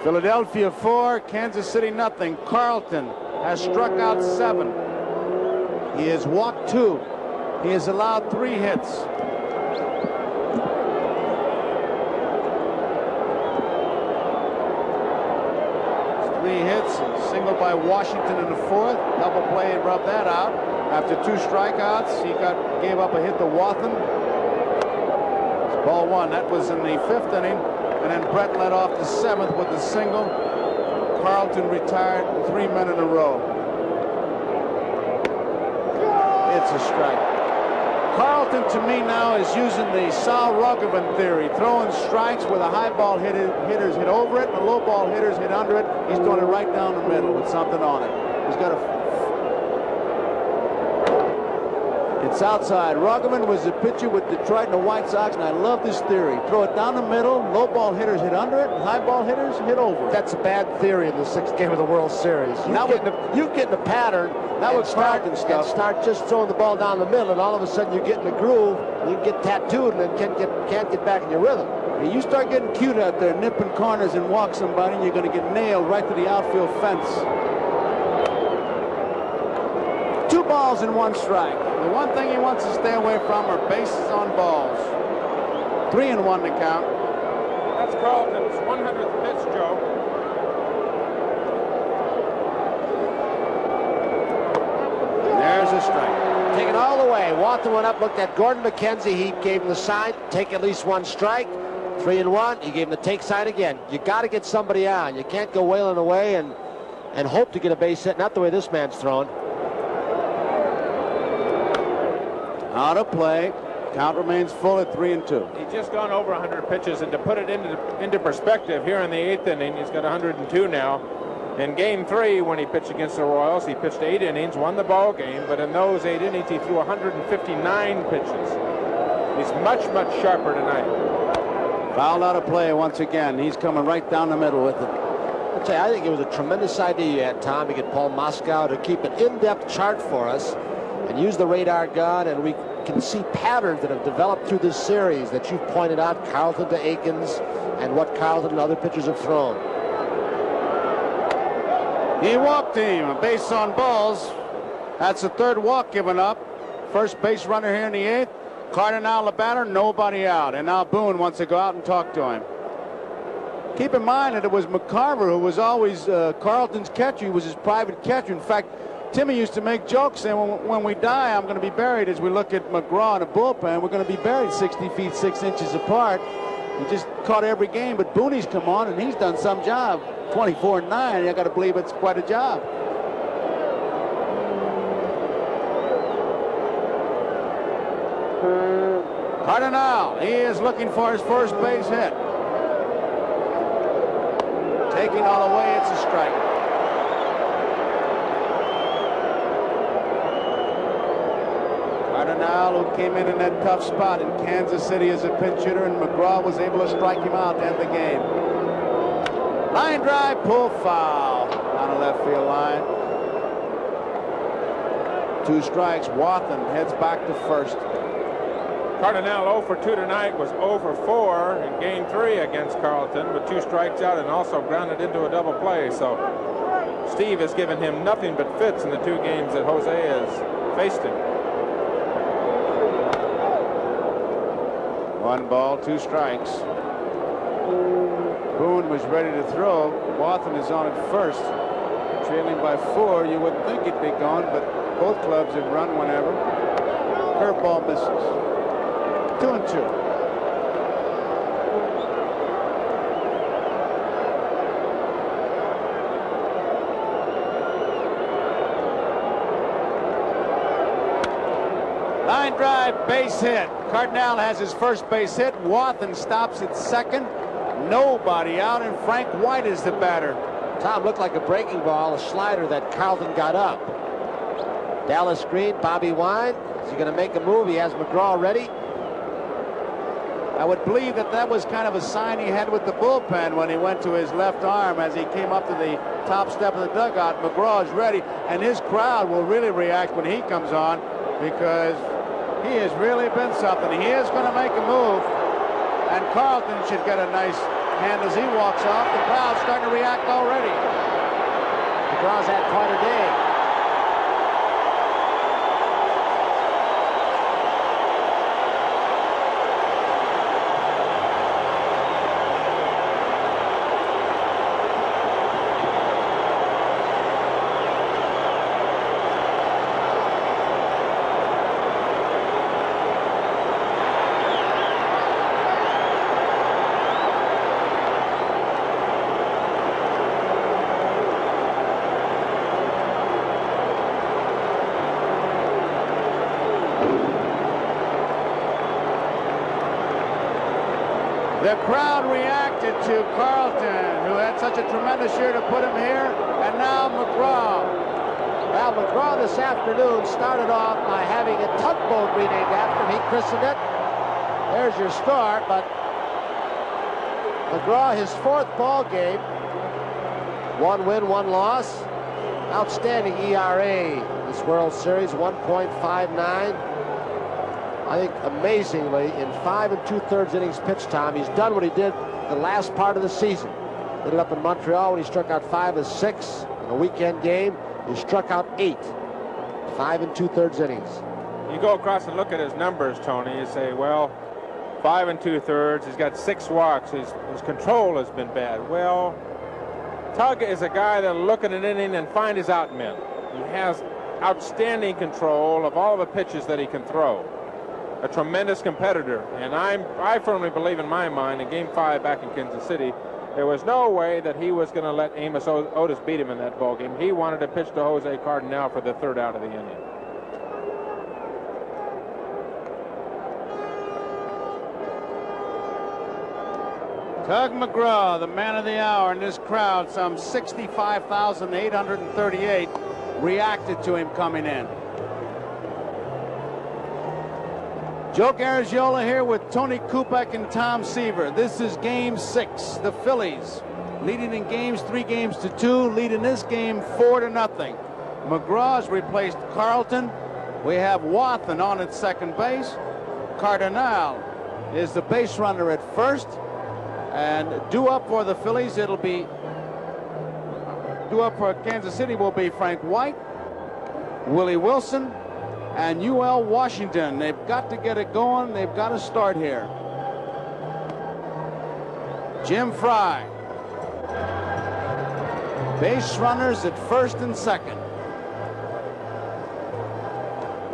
Philadelphia 4, Kansas City nothing. Carlton has struck out 7. He has walked 2. He has allowed 3 hits. Three hits, a single by Washington in the 4th. Double play and rubbed that out. After 2 strikeouts, he gave up a hit to Wathan. It's ball 1. That was in the 5th inning. And then Brett led off the 7th with a single. Carlton retired 3 men in a row. It's a strike. Carlton, to me now, is using the Sal Rogovan theory, throwing strikes where the high ball hitters hit over it and the low ball hitters hit under it. He's throwing it right down the middle with something on it. He's got a... It's outside. Rogovan was a pitcher with Detroit and the White Sox, and I love this theory. Throw it down the middle, low ball hitters hit under it, and high ball hitters hit over it. That's a bad theory in the 6th game of the World Series. You get in a pattern, that would start just throwing the ball down the middle, and all of a sudden you get in a groove, and you get tattooed, and then can't get back in your rhythm. And you start getting cute out there, nipping corners and walk somebody, and you're going to get nailed right to the outfield fence. 2 balls and 1 strike. The one thing he wants to stay away from are bases on balls. 3-1 to count. That's Carlton's 100th pitch, Joe. There's a strike. Take it all the way. Wathan went up, looked at Gordon McKenzie. He gave him the sign, take at least 1 strike. 3-1. He gave him the take sign again. You got to get somebody on. You can't go wailing away and hope to get a base hit. Not the way this man's throwing. Out of play. Count remains full at 3-2. He's just gone over 100 pitches, and to put it into perspective, here in the 8th inning, he's got 102 now. In Game 3, when he pitched against the Royals, he pitched 8 innings, won the ball game, but in those 8 innings, he threw 159 pitches. He's much, much sharper tonight. Fouled out of play once again. He's coming right down the middle with it. I'll tell you, I think it was a tremendous idea you had, Tom, to get Paul Moskow to keep an in-depth chart for us and use the radar gun, and we can see patterns that have developed through this series that you've pointed out, Carlton to Aikens, and what Carlton and other pitchers have thrown. He walked him. A base on balls. That's the 3rd walk given up. First base runner here in the 8th. Cardinal the batter, nobody out. And now Boone wants to go out and talk to him. Keep in mind that it was McCarver who was always Carlton's catcher. He was his private catcher. In fact, Timmy used to make jokes saying, when we die, I'm going to be buried. As we look at McGraw in the bullpen, we're going to be buried 60 feet 6 inches apart. He just caught every game, but Booney's come on and he's done some job. 24-9. I got to believe it's quite a job. Cardinal, he is looking for his first base hit. Taking all the way, it's a strike. Cardinal, who came in that tough spot in Kansas City as a pinch hitter, and McGraw was able to strike him out to end the game. Line drive, pull foul on a left field line. 2 strikes. Wathan heads back to first. Cardinal 0 for 2 tonight, was 0 for 4 in Game 3 against Carlton, with 2 strikes out and also grounded into a double play. So Steve has given him nothing but fits in the 2 games that Jose has faced him. 1 ball, 2 strikes. Boone was ready to throw. Wathan is on at first. Trailing by 4. You wouldn't think he'd be gone, but both clubs have run whenever. Curveball misses. 2-2. Line drive, base hit. Cardinal has his first base hit. Wathan stops at second. Nobody out, and Frank White is the batter. Tom, looked like a breaking ball, a slider that Carlton got up. Dallas Green, Bobby Wine. Is he going to make a move? He has McGraw ready. I would believe that that was kind of a sign he had with the bullpen when he went to his left arm as he came up to the top step of the dugout. McGraw is ready, and his crowd will really react when he comes on because he has really been something. He is going to make a move, and Carlton should get a nice hand as he walks off. The crowd's starting to react already. McGraw's had quite a day. The crowd reacted to Carlton, who had such a tremendous year to put him here, and now McGraw. Well, McGraw this afternoon started off by having a tugboat renamed after him. He christened it. There's your start, but McGraw, his 4th ball game, 1 win, 1 loss. Outstanding ERA this World Series, 1.59. I think amazingly, in 5 2/3 innings pitched, Tom, he's done what he did the last part of the season. Did it up in Montreal when he struck out 5 of 6 in a weekend game. He struck out 8, 5 2/3 innings. You go across and look at his numbers, Tony. You say, well, 5 2/3. He's got 6 walks. His control has been bad. Well, Tug is a guy that'll look at an inning and find his out men. He has outstanding control of all the pitches that he can throw. A tremendous competitor, and I firmly believe in my mind in Game 5 back in Kansas City, there was no way that he was going to let Amos Otis beat him in that ball game. He wanted to pitch to Jose Cardenal for the 3rd out of the inning. Tug McGraw, the man of the hour, in this crowd, some 65,838 reacted to him coming in. Joe Garagiola here with Tony Kupek and Tom Seaver. This is Game 6. The Phillies leading in games 3 games to 2, leading this game 4-0. McGraw has replaced Carlton. We have Wathan on at second base. Cardenal is the base runner at first. And due up for the Phillies, it'll be due up for Kansas City will be Frank White, Willie Wilson, and UL Washington. They've got to get it going. They've got to start here. Jim Fry. Base runners at first and second.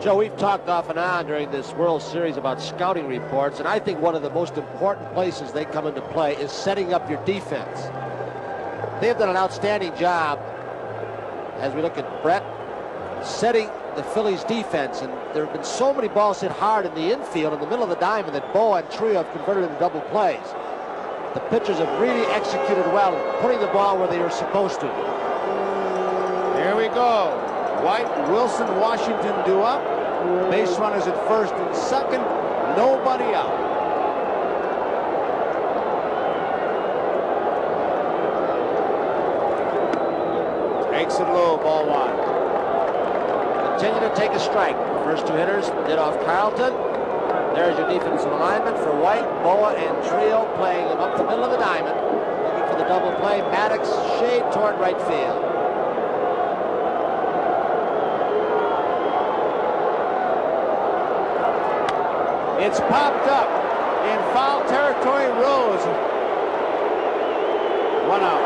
Joe, we've talked off and on during this World Series about scouting reports, and I think one of the most important places they come into play is setting up your defense. They've done an outstanding job, as we look at Brett, setting the Phillies defense, and there have been so many balls hit hard in the infield in the middle of the diamond that Boa and Trio have converted into double plays. The pitchers have really executed well, putting the ball where they were supposed to. Here we go. White, Wilson, Washington due up. Base runners at first and second. Nobody out. Takes it low, ball 1. Continue to take a strike. First 2 hitters did off Carlton. There's your defensive alignment for White, Boa, and Trio playing him up the middle of the diamond. Looking for the double play. Maddox shade toward right field. It's popped up in foul territory. Rose. 1 out.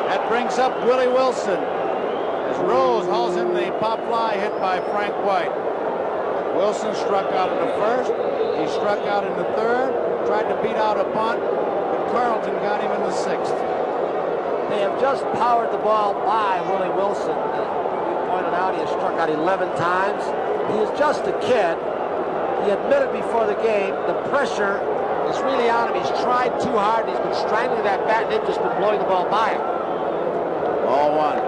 That brings up Willie Wilson as Rose hauls in the pop fly hit by Frank White. Wilson struck out in the first. He struck out in the third. Tried to beat out a bunt, but Carlton got him in the 6th. They have just powered the ball by Willie Wilson. We pointed out he has struck out 11 times. He is just a kid, he admitted before the game the pressure is really on him. He's tried too hard. He's been strangling that bat, and they've just been blowing the ball by him. Ball one.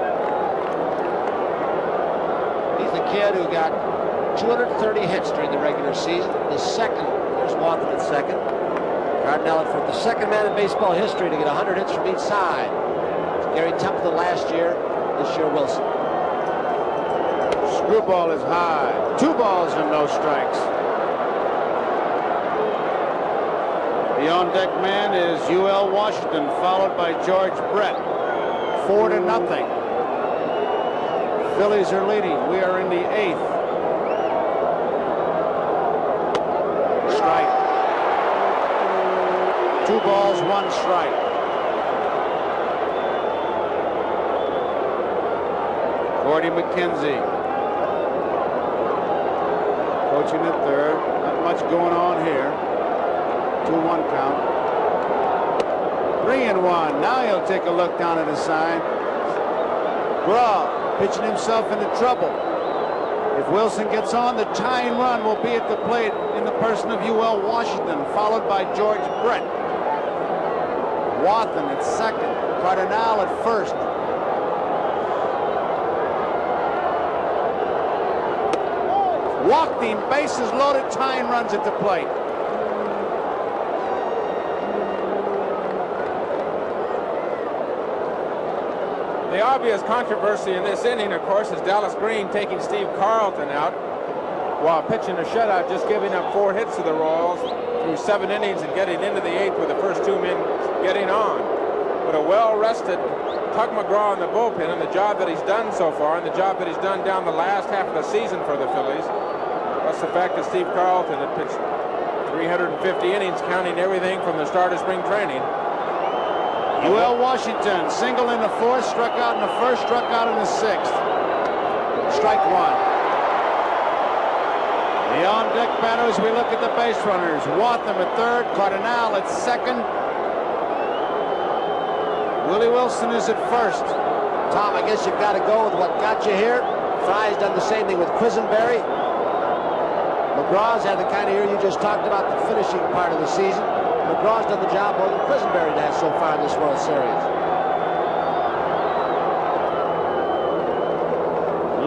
He's the kid who got 230 hits during the regular season. The second, there's Wathan at second. Cardinale for the second man in baseball history to get 100 hits from each side. Gary Templeton last year, this year Wilson. Screwball is high. 2 balls and no strikes. The on-deck man is UL Washington, followed by George Brett. 4-0. Phillies are leading. We are in the 8th. Strike. 2 balls, 1 strike. Gordy McKenzie. Coaching at third. Not much going on here. 2-1 count. 3-1. Now he'll take a look down at his sign. Graw pitching himself into trouble. If Wilson gets on, the tying run will be at the plate in the person of UL Washington, followed by George Brett. Wathan at second. Cardinale at first. Walked him, bases loaded, tying runs at the plate. The obvious controversy in this inning, of course, is Dallas Green taking Steve Carlton out while pitching a shutout, just giving up 4 hits to the Royals through 7 innings and getting into the 8th with the first 2 men getting on. But a well-rested Tug McGraw in the bullpen, and the job that he's done so far, and the job that he's done down the last half of the season for the Phillies, plus the fact that Steve Carlton had pitched 350 innings, counting everything from the start of spring training. UL Washington, single in the 4th, struck out in the 1st, struck out in the 6th. Strike 1. The on-deck batters, we look at the base runners. Wathan at third, Cardinale at second. Willie Wilson is at first. Tom, I guess you've got to go with what got you here. Fry's done the same thing with Quisenberry. McGraw's had the kind of year you just talked about, the finishing part of the season. McGraw's done the job more than Quisenberry has so far in this World Series.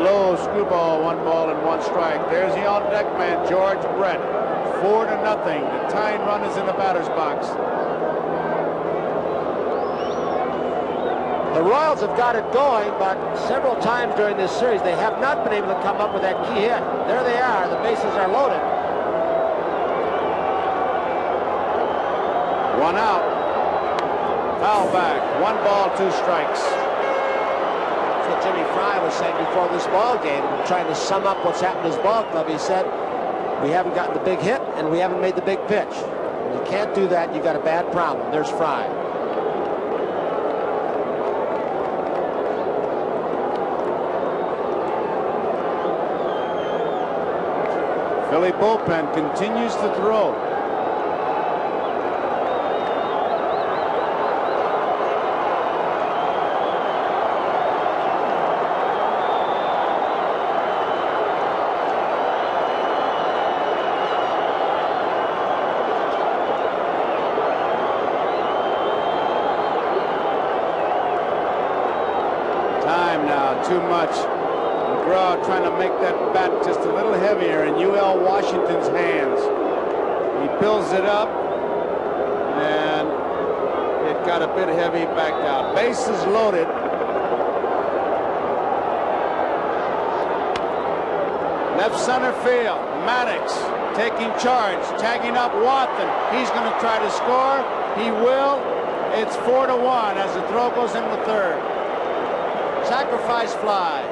Low screwball, 1 ball and 1 strike. There's the on-deck man, George Brett. 4-0. The tying run is in the batter's box. The Royals have got it going, but several times during this series they have not been able to come up with that key hit. There they are. The bases are loaded. 1 out. Foul back. 1 ball, 2 strikes. That's what Jimmy Fry was saying before this ball game. Trying to sum up what's happened to his ball club. He said, we haven't gotten the big hit and we haven't made the big pitch. When you can't do that, you've got a bad problem. There's Fry. Philly bullpen continues to throw. Time now, too much. McGraw trying to make that bat just a little heavier in UL Washington's hands. He builds it up, and it got a bit heavy, backed out. Bases loaded. Left center field, Maddox taking charge, tagging up Wathan. He's going to try to score. He will. It's 4-1 as the throw goes in the 3rd. Sacrifice fly.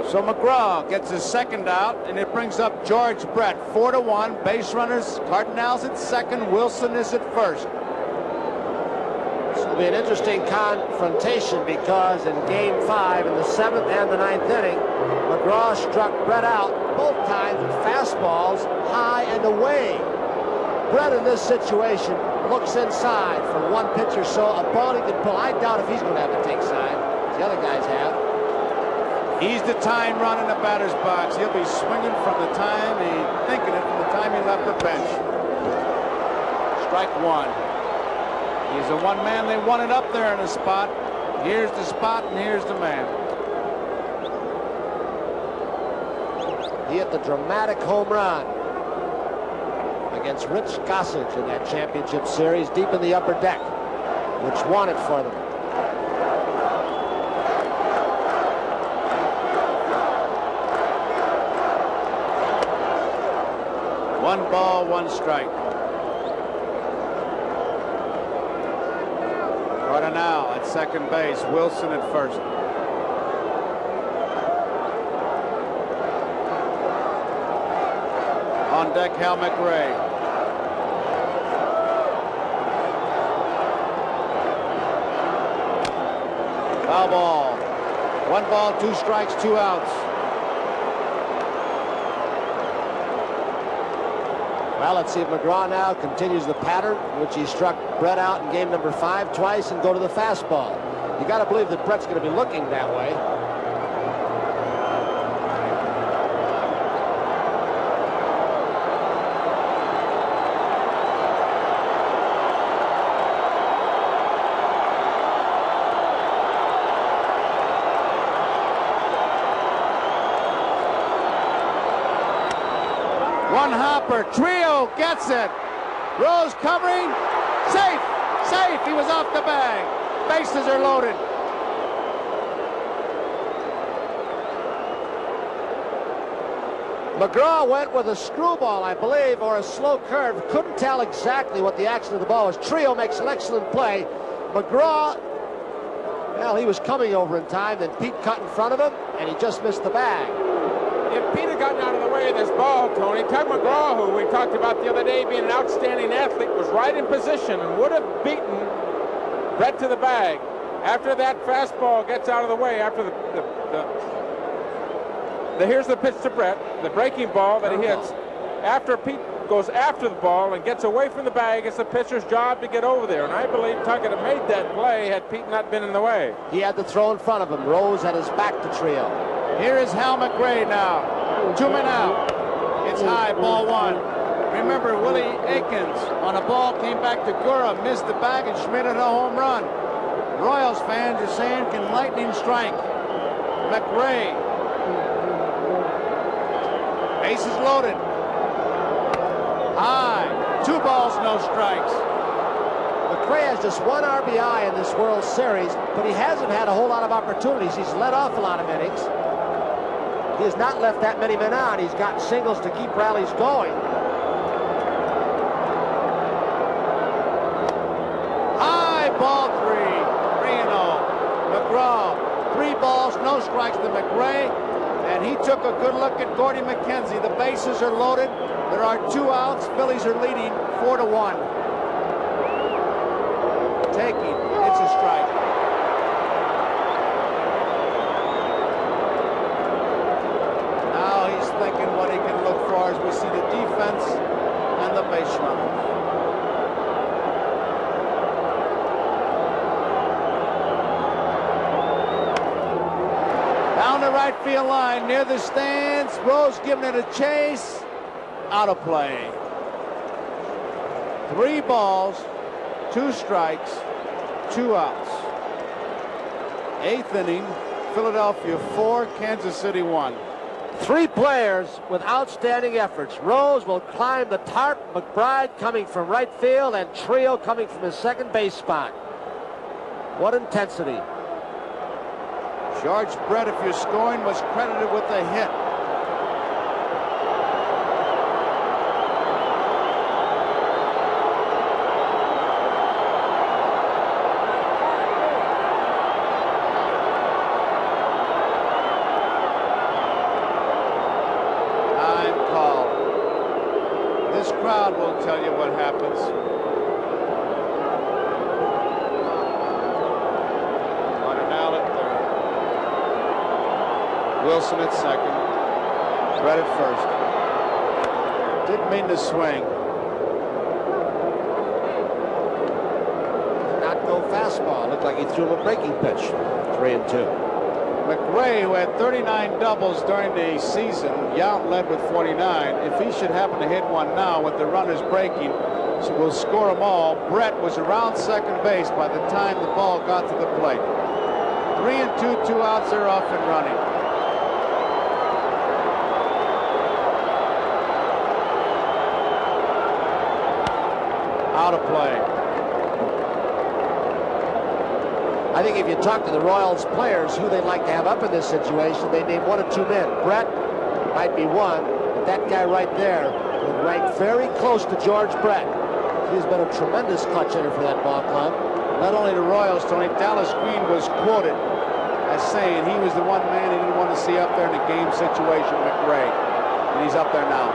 So McGraw gets his 2nd out, and it brings up George Brett. 4-1, base runners. Cardinale's at 2nd, Wilson is at 1st. This will be an interesting confrontation because in Game 5, in the 7th and the 9th inning, McGraw struck Brett out both times with fastballs high and away. Brett in this situation looks inside for one pitch or so, a ball he can pull. I doubt if he's going to have to take side, as the other guys have. He's the time run in the batter's box. He'll be swinging from the time thinking it from the time he left the bench. Strike one. He's the one man they wanted up there in the spot. Here's the spot and here's the man. He hit the dramatic home run against Rich Gossage in that championship series deep in the upper deck, which won it for them. One ball, one strike. Cardinal at second base, Wilson at first. On deck, Hal McRae. Foul ball. 1 ball, 2 strikes, 2 outs. Well, let's see if McGraw now continues the pattern which he struck Brett out in game number 5 twice and go to the fastball. You got to believe that Brett's going to be looking that way. One hopper, Trio gets it. Rose covering, safe, safe. He was off the bag. Bases are loaded. McGraw went with a screwball, I believe, or a slow curve. Couldn't tell exactly what the action of the ball was. Trio makes an excellent play. McGraw, well, he was coming over in time. Then Pete cut in front of him, and he just missed the bag. If Pete had gotten out of the way of this ball, Tony, Tug McGraw, who we talked about the other day being an outstanding athlete, was right in position and would have beaten Brett to the bag. After that fastball gets out of the way, after here's the pitch to Brett, the breaking ball that he hits. After Pete goes after the ball and gets away from the bag, it's the pitcher's job to get over there. And I believe Tug would have made that play had Pete not been in the way. He had to throw in front of him. Rose had his back to Trio. Here is Hal McRae now. 2 men out. It's high, ball 1. Remember, Willie Aikens on a ball came back to Gura, missed the bag, and Schmidt hit a home run. Royals fans are saying, can lightning strike? McRae. Bases loaded. High. 2 balls, no strikes. McRae has just 1 RBI in this World Series, but he hasn't had a whole lot of opportunities. He's let off a lot of innings. He has not left that many men on. He's gotten singles to keep rallies going. High, ball 3. 3-0. McGraw. 3 balls, no strikes to McRae. And he took a good look at Gordy McKenzie. The bases are loaded. There are 2 outs. Phillies are leading 4-1. Taking. It's a strike. Now he's thinking what he can look for as we see the defense and the base runners. Down the right field line near the stands. Rose giving it a chase. Out of play. 3 balls. 2 strikes, 2 outs. 8th inning, Philadelphia 4, Kansas City 1. 3 players with outstanding efforts. Rose will climb the tarp, McBride coming from right field, and Trio coming from his second base spot. What intensity. George Brett, if you're scoring, was credited with a hit. Crowd will tell you what happens. Cardinal at third. Wilson at second. Brett at first. Didn't mean to swing. fastball. Looked like he threw him a breaking pitch. 3-2. McRae, who had 39 doubles during the season, Yount led with 49. If he should happen to hit one now with the runners breaking, so we'll score them all. Brett was around second base by the time the ball got to the plate. 3-2, 2 outs, they're off and running. Out of play. I think if you talk to the Royals players who they'd like to have up in this situation, they name 1 or 2 men. Brett might be one, but that guy right there would rank very close to George Brett. He's been a tremendous clutch hitter for that ball club. Not only the Royals, Tony, Dallas Green was quoted as saying he was the one man he didn't want to see up there in a game situation, McRae. And he's up there now.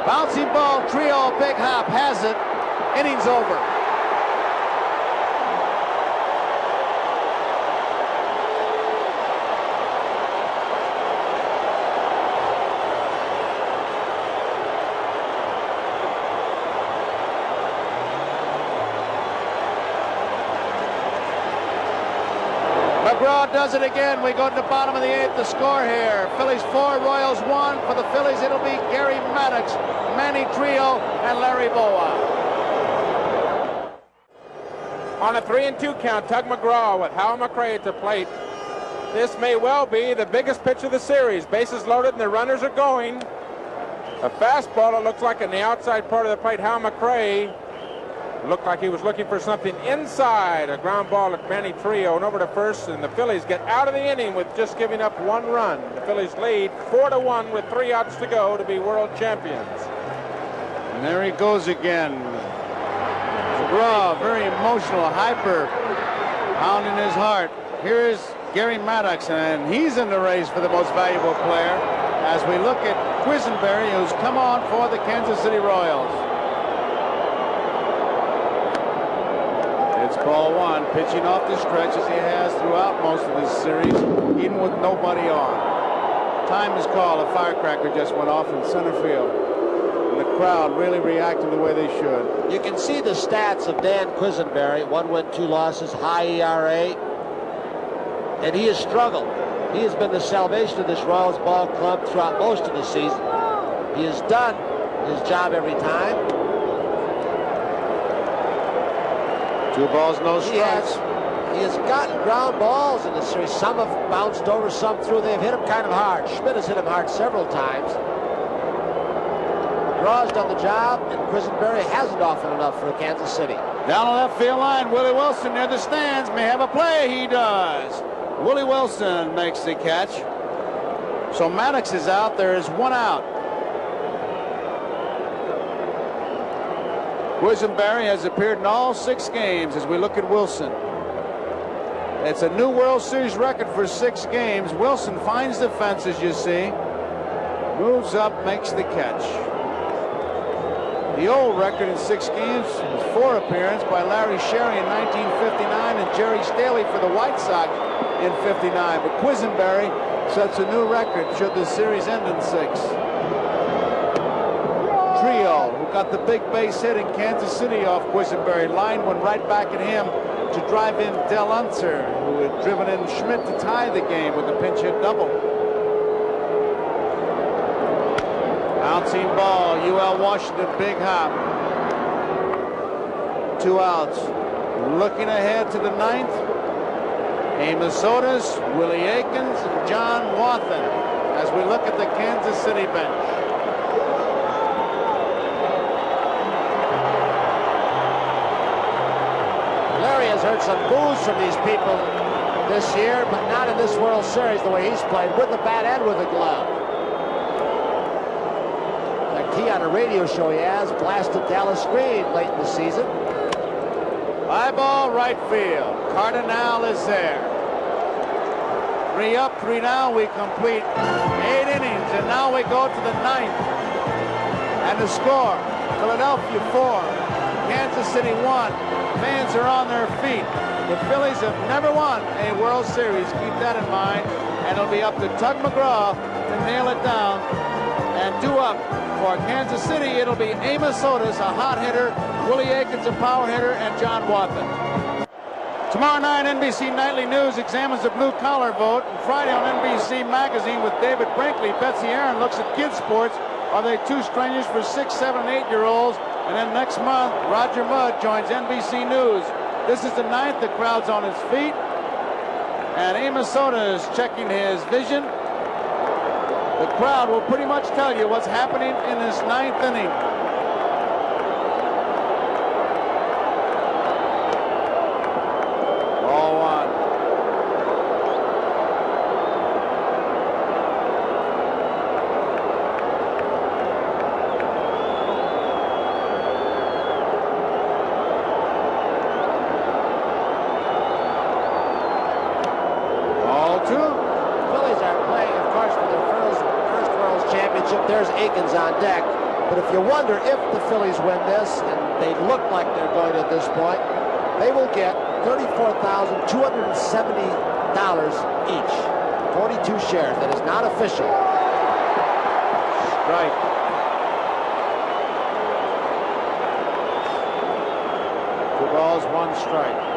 Bouncing ball, trio, big hop, has it. Innings over. McGraw does it again. We go to the bottom of the 8th. The score here. Phillies 4, Royals 1. For the Phillies, it'll be Gary Maddox, Manny Trillo, and Larry Bowa. On a 3-2 count, Tug McGraw with Hal McRae at the plate. This may well be the biggest pitch of the series. Bases loaded and the runners are going. A fastball, it looks like, in the outside part of the plate. Hal McRae looked like he was looking for something inside. A ground ball at Manny Trillo and over to first, and the Phillies get out of the inning with just giving up 1 run. The Phillies lead 4-1 with 3 outs to go to be world champions. And there he goes again. McGraw, very emotional, hyper, pounding his heart. Here's Gary Maddox, and he's in the race for the most valuable player as we look at Quisenberry, who's come on for the Kansas City Royals. It's ball 1, pitching off the stretch as he has throughout most of this series, even with nobody on. Time is called. A firecracker just went off in center field. And the crowd really reacting the way they should. You can see the stats of Dan Quisenberry. 1 win, 2 losses, high ERA. And he has struggled. He has been the salvation of this Royals ball club throughout most of the season. He has done his job every time. 2 balls, no strikes. He has gotten ground balls in this series. Some have bounced over, some through. They've hit him kind of hard. Schmidt has hit him hard several times. McGraw's done the job, and Quisenberry hasn't often enough for Kansas City. Down the left field line, Willie Wilson near the stands. May have a play. He does. Willie Wilson makes the catch. So Maddox is out. There is 1 out. Quisenberry has appeared in all 6 games as we look at Wilson. It's a new World Series record for 6 games. Wilson finds the fence, as you see. Moves up, makes the catch. The old record in 6 games was 4 appearances by Larry Sherry in 1959 and Jerry Staley for the White Sox in 59. But Quisenberry sets a new record should the series end in 6. Trillo, who got the big base hit in Kansas City off Quisenberry, line one right back at him to drive in Del Unser, who had driven in Schmidt to tie the game with a pinch hit double. Bouncing ball, UL Washington, big hop. 2 outs. Looking ahead to the 9th, Amos Otis, Willie Aikens, and John Wathan as we look at the Kansas City bench. Larry has heard some boos from these people this year, but not in this World Series the way he's played, with the bat and with the glove. He on a radio show he has blasted Dallas Green late in the season. Fly ball, right field. Cardinal is there. 3 up, 3 down. We complete 8 innings, and now we go to the 9th. And the score: Philadelphia 4, Kansas City 1. Fans are on their feet. The Phillies have never won a World Series. Keep that in mind. And it'll be up to Tug McGraw to nail it down and do up For Kansas City, it'll be Amos Otis, a hot hitter, Willie Aikens, a power hitter, and John Wathan. Tomorrow night, NBC Nightly News examines the blue-collar vote. And Friday on NBC Magazine with David Brinkley, Betsy Aaron looks at kids' sports. Are they too strenuous for 6, 7, 8-year-olds? And then next month, Roger Mudd joins NBC News. This is the 9th. The crowd's on its feet. And Amos Otis is checking his vision. The crowd will pretty much tell you what's happening in this 9th inning. Ball one. Ball two. Phillies are playing, of course, for their first World Championship. There's Aikens on deck. But if you wonder if the Phillies win this, and they look like they're going to at this point, they will get $34,270 each. 42 shares. That is not official. Strike. Two balls, one strike.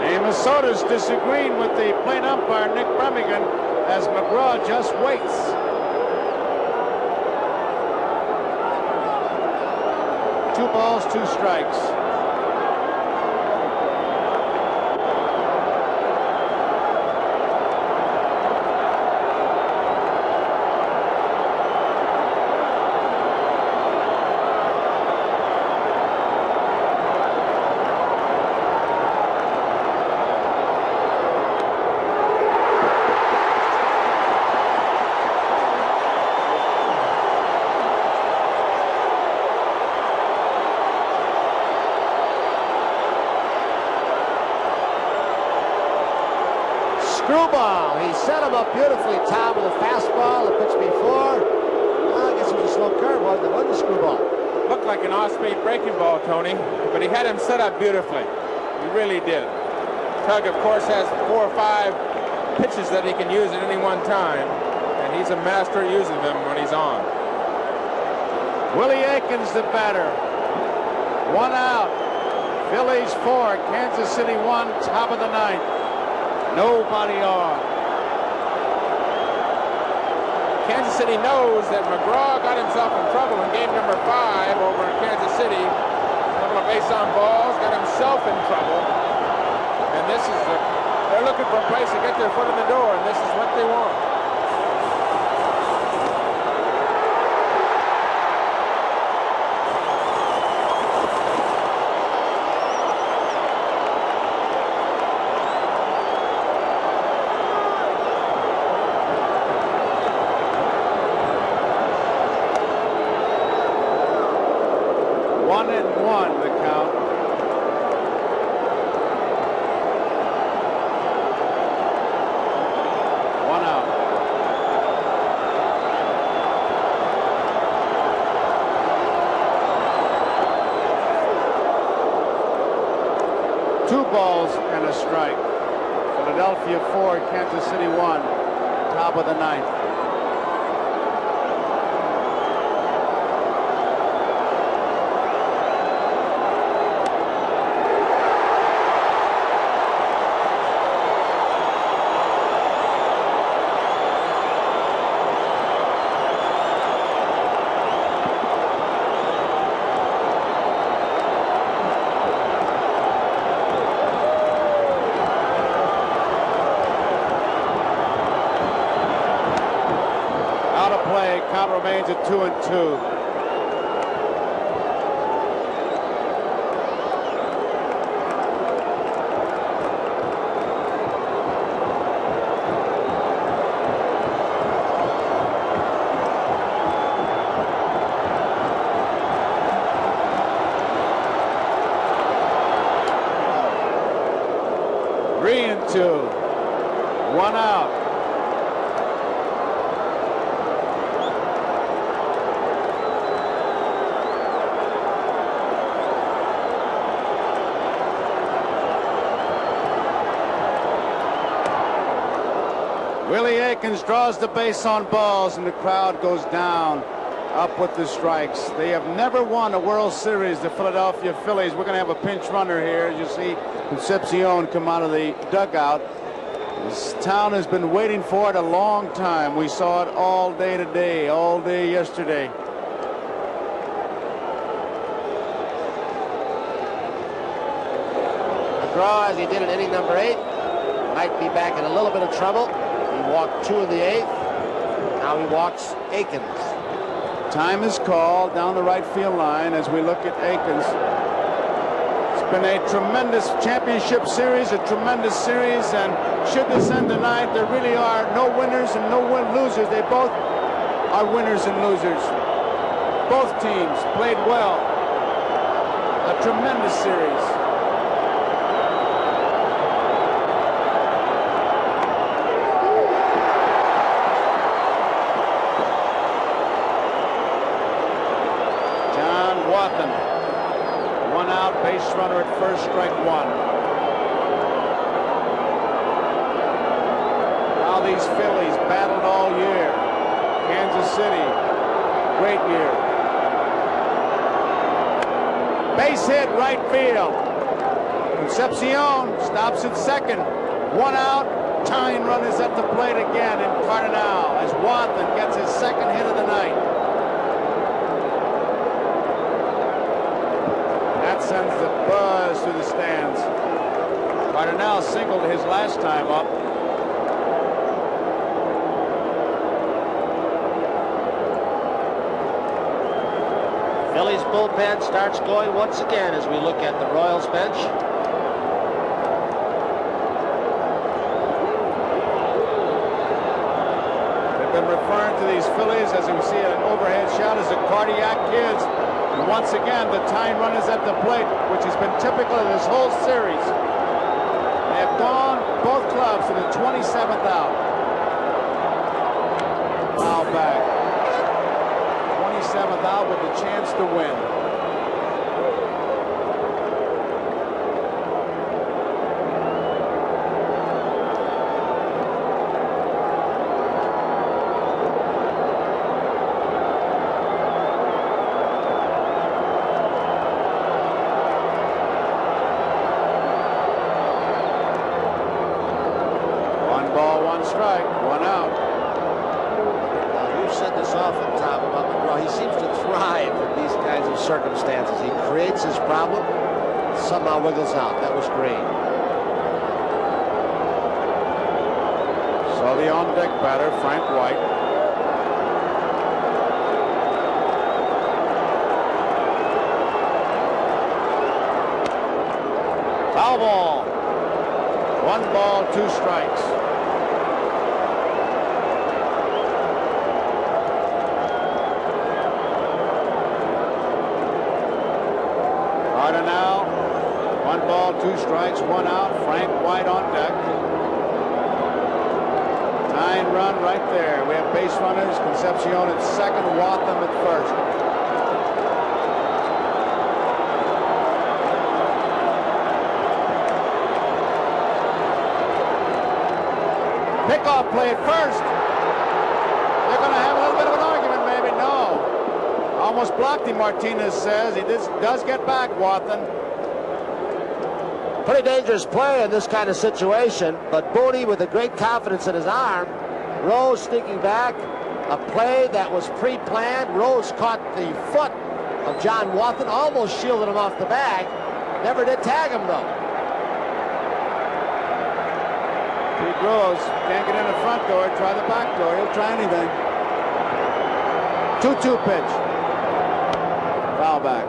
Amos Otis disagreeing with the plate umpire, Nick Bremigan, as McGraw just waits. Two balls, two strikes. Screwball. He set him up beautifully, Tom, with a fastball. The pitch before. Well, I guess it was a slow curve, wasn't it? Wasn't a screwball. Looked like an off-speed breaking ball, Tony, but he had him set up beautifully. He really did. Tug, of course, has 4 or 5 pitches that he can use at any one time, and he's a master at using them when he's on. Willie Aikens, the batter. One out. Phillies 4, Kansas City 1, top of the 9th. Nobody on. Kansas City knows that McGraw got himself in trouble in game number 5 over in Kansas City. A couple of base on balls, got himself in trouble. And this is they're looking for a place to get their foot in the door, and this is what they want. And a strike. Philadelphia 4, Kansas City 1, top of the 9th. Count remains at 2-2. 2. 1 out. Willie Aikens draws the base on balls, and the crowd goes down, up with the strikes. They have never won a World Series, the Philadelphia Phillies. We're going to have a pinch runner here. As you see Concepcion come out of the dugout. This town has been waiting for it a long time. We saw it all day today, all day yesterday. McGraw, as he did in inning number 8, might be back in a little bit of trouble. He walked 2 in the 8th. Now he walks Aikens. Time is called down the right field line as we look at Aikens. It's been a tremendous championship series, a tremendous series, and should this end tonight, there really are no winners and no losers. They both are winners and losers. Both teams played well. A tremendous series. Wathan, 1 out, base runner at first, strike 1. Now these Phillies battled all year. Kansas City, great year. Base hit, right field. Concepcion stops at second. 1 out, tying run is at the plate again in Cardinal as Wathan gets his second hit of the night. Sends the buzz through the stands. Cardinal singled his last time up. Phillies bullpen starts going once again as we look at the Royals bench. They've been referring to these Phillies, as we see an overhead shot, as the cardiac kids. And once again, the tying run is at the plate, which has been typical of this whole series. They have gone, both clubs, to the 27th out. Foul back. 27th out with the chance to win. Strike, 1 out. Now, you've said this often, Tom, about McGraw. He seems to thrive in these kinds of circumstances. He creates his problem, somehow wiggles out. That was great. So the on-deck batter, Frank White. Foul ball. 1 ball, 2 strikes. Cardinal, 1 ball, 2 strikes, 1 out. Frank White on deck. Tying run right there. We have base runners. Concepcion at second, Wathan at first. Pickoff play at first. They're going to have a little bit of an argument, maybe. No. Almost blocked him, Martinez says. He does get back, Wathan. Pretty dangerous play in this kind of situation, but Booney with a great confidence in his arm. Rose sneaking back. A play that was pre-planned. Rose caught the foot of John Wathan, almost shielded him off the bag. Never did tag him, though. Pete Rose can't get in the front door, try the back door. He'll try anything. 2-2 pitch. Foul back.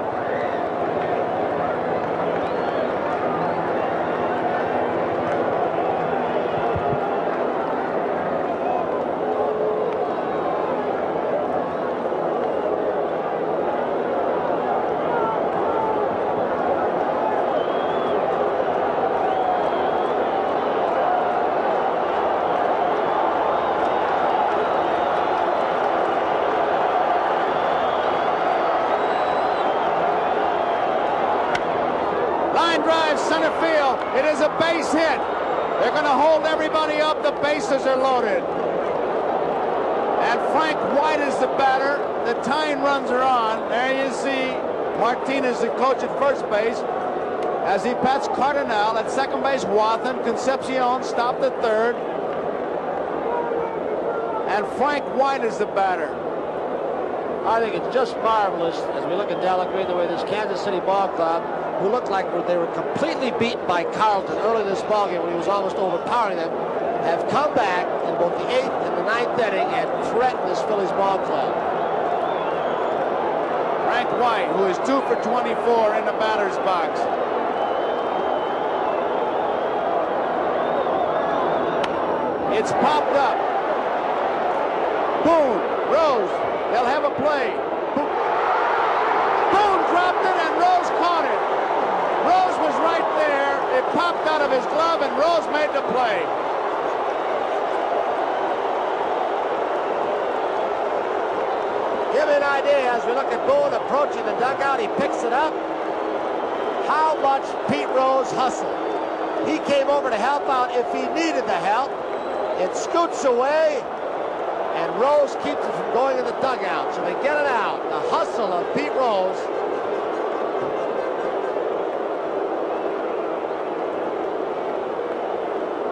center field. It is a base hit. They're going to hold everybody up. The bases are loaded. And Frank White is the batter. The tying runs are on. There you see Martinez, the coach at first base, as he pats Cardinal. At second base, Wathan. Concepcion stopped at third. And Frank White is the batter. I think it's just marvelous as we look at Della Green, the way this Kansas City ball club, who looked like they were completely beaten by Carlton early in this ball game when he was almost overpowering them, have come back in both the 8th and the 9th inning and threatened this Phillies ball club. Frank White, who is 2 for 24 in the batter's box. It's popped up. Boone, Rose, they'll have a play. Boone dropped it and Rose caught it. Rose was right there. It popped out of his glove and Rose made the play. Give me an idea as we look at Boone approaching the dugout. He picks it up. How much Pete Rose hustled. He came over to help out if he needed the help. It scoots away, and Rose keeps it from going in the dugout. So they get it out. The hustle of Pete Rose.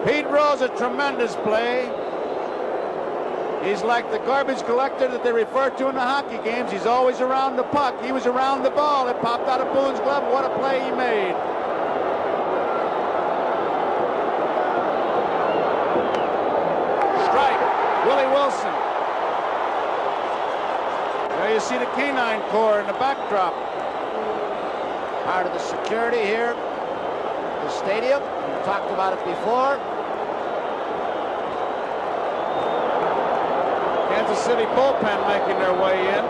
Pete Rose, a tremendous play. He's like the garbage collector that they refer to in the hockey games. He's always around the puck. He was around the ball. It popped out of Boone's glove. What a play he made. Strike. Willie Wilson. There you see the Canine Corps in the backdrop. Part of the security here. The stadium. We talked about it before. Kansas City bullpen making their way in.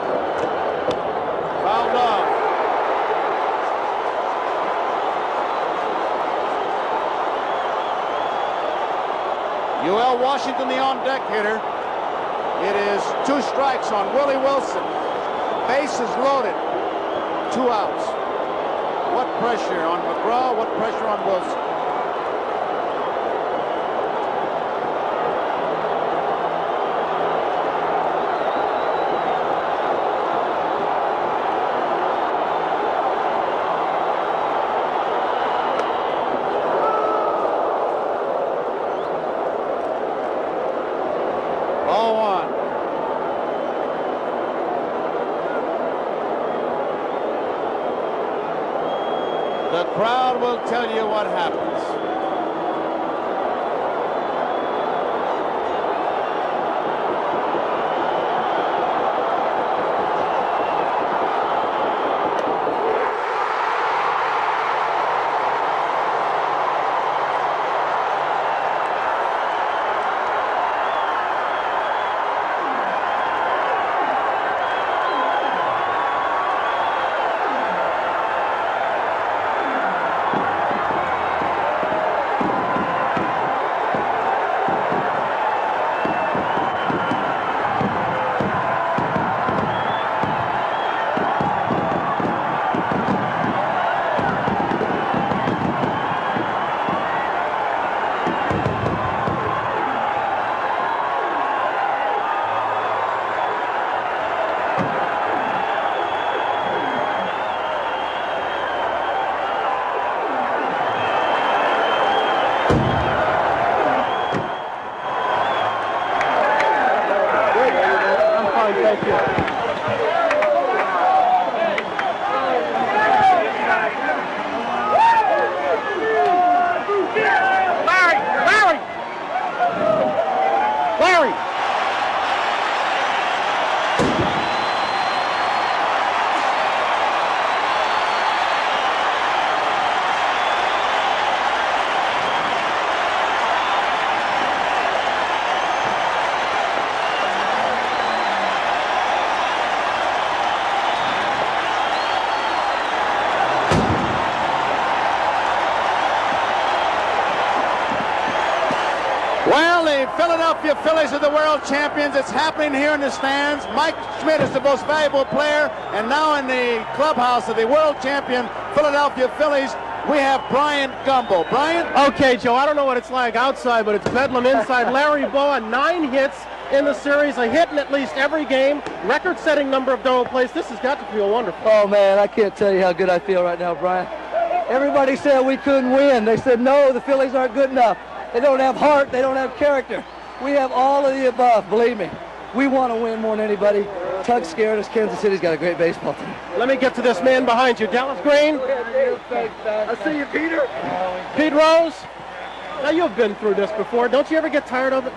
Fouled off. UL Washington, the on-deck hitter. It is 2 strikes on Willie Wilson. Bases loaded. 2 outs. What pressure on McGraw, what pressure on Wilson. The crowd will tell you what happens. Well, the Philadelphia Phillies are the world champions. It's happening here in the stands. Mike Schmidt is the most valuable player, and now in the clubhouse of the world champion Philadelphia Phillies, we have Brian Gumbel. Brian? Okay, Joe, I don't know what it's like outside, but it's bedlam inside. Larry Bowa, 9 hits in the series, a hit in at least every game, record-setting number of double plays. This has got to feel wonderful. Oh, man, I can't tell you how good I feel right now, Brian. Everybody said we couldn't win. They said, no, the Phillies aren't good enough. They don't have heart. They don't have character. We have all of the above, believe me. We want to win more than anybody. Tug's scared us. Kansas City's got a great baseball team. Let me get to this man behind you. Dallas Green. I see you, Peter. Pete Rose. Now, you've been through this before. Don't you ever get tired of it?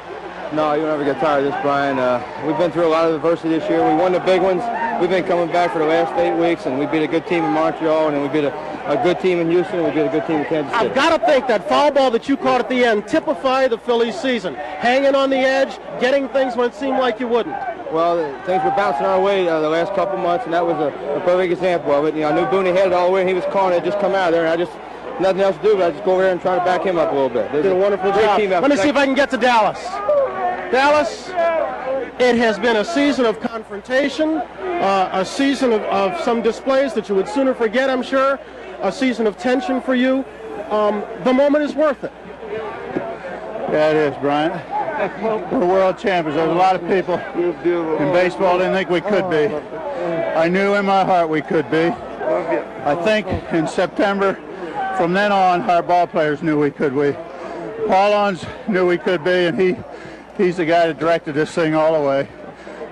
No, you don't ever get tired of this, Brian. We've been through a lot of adversity this year. We won the big ones. We've been coming back for the last 8 weeks, and we beat a good team in Montreal, and then we beat a good team in Houston, and we beat a good team in Kansas City. I've got to think that foul ball that you caught at the end typified the Phillies season. Hanging on the edge, getting things when it seemed like you wouldn't. Well, things were bouncing our way the last couple months, and that was a perfect example of it. You know, I knew Booney had it all the way, and he was calling it, just come out of there, and I just nothing else to do, but I just go over there and try to back him up a little bit. Did a wonderful job. Let me see if I can get to Dallas. Dallas, it has been a season of confrontation, a season of some displays that you would sooner forget, I'm sure, a season of tension for you. The moment is worth it. Yeah, it is, Brian. We're world champions. There's a lot of people in baseball didn't think we could be. I knew in my heart we could be. I think in September, from then on, our ball players knew we could be. Paul Owens knew we could be, and he's the guy that directed this thing all the way.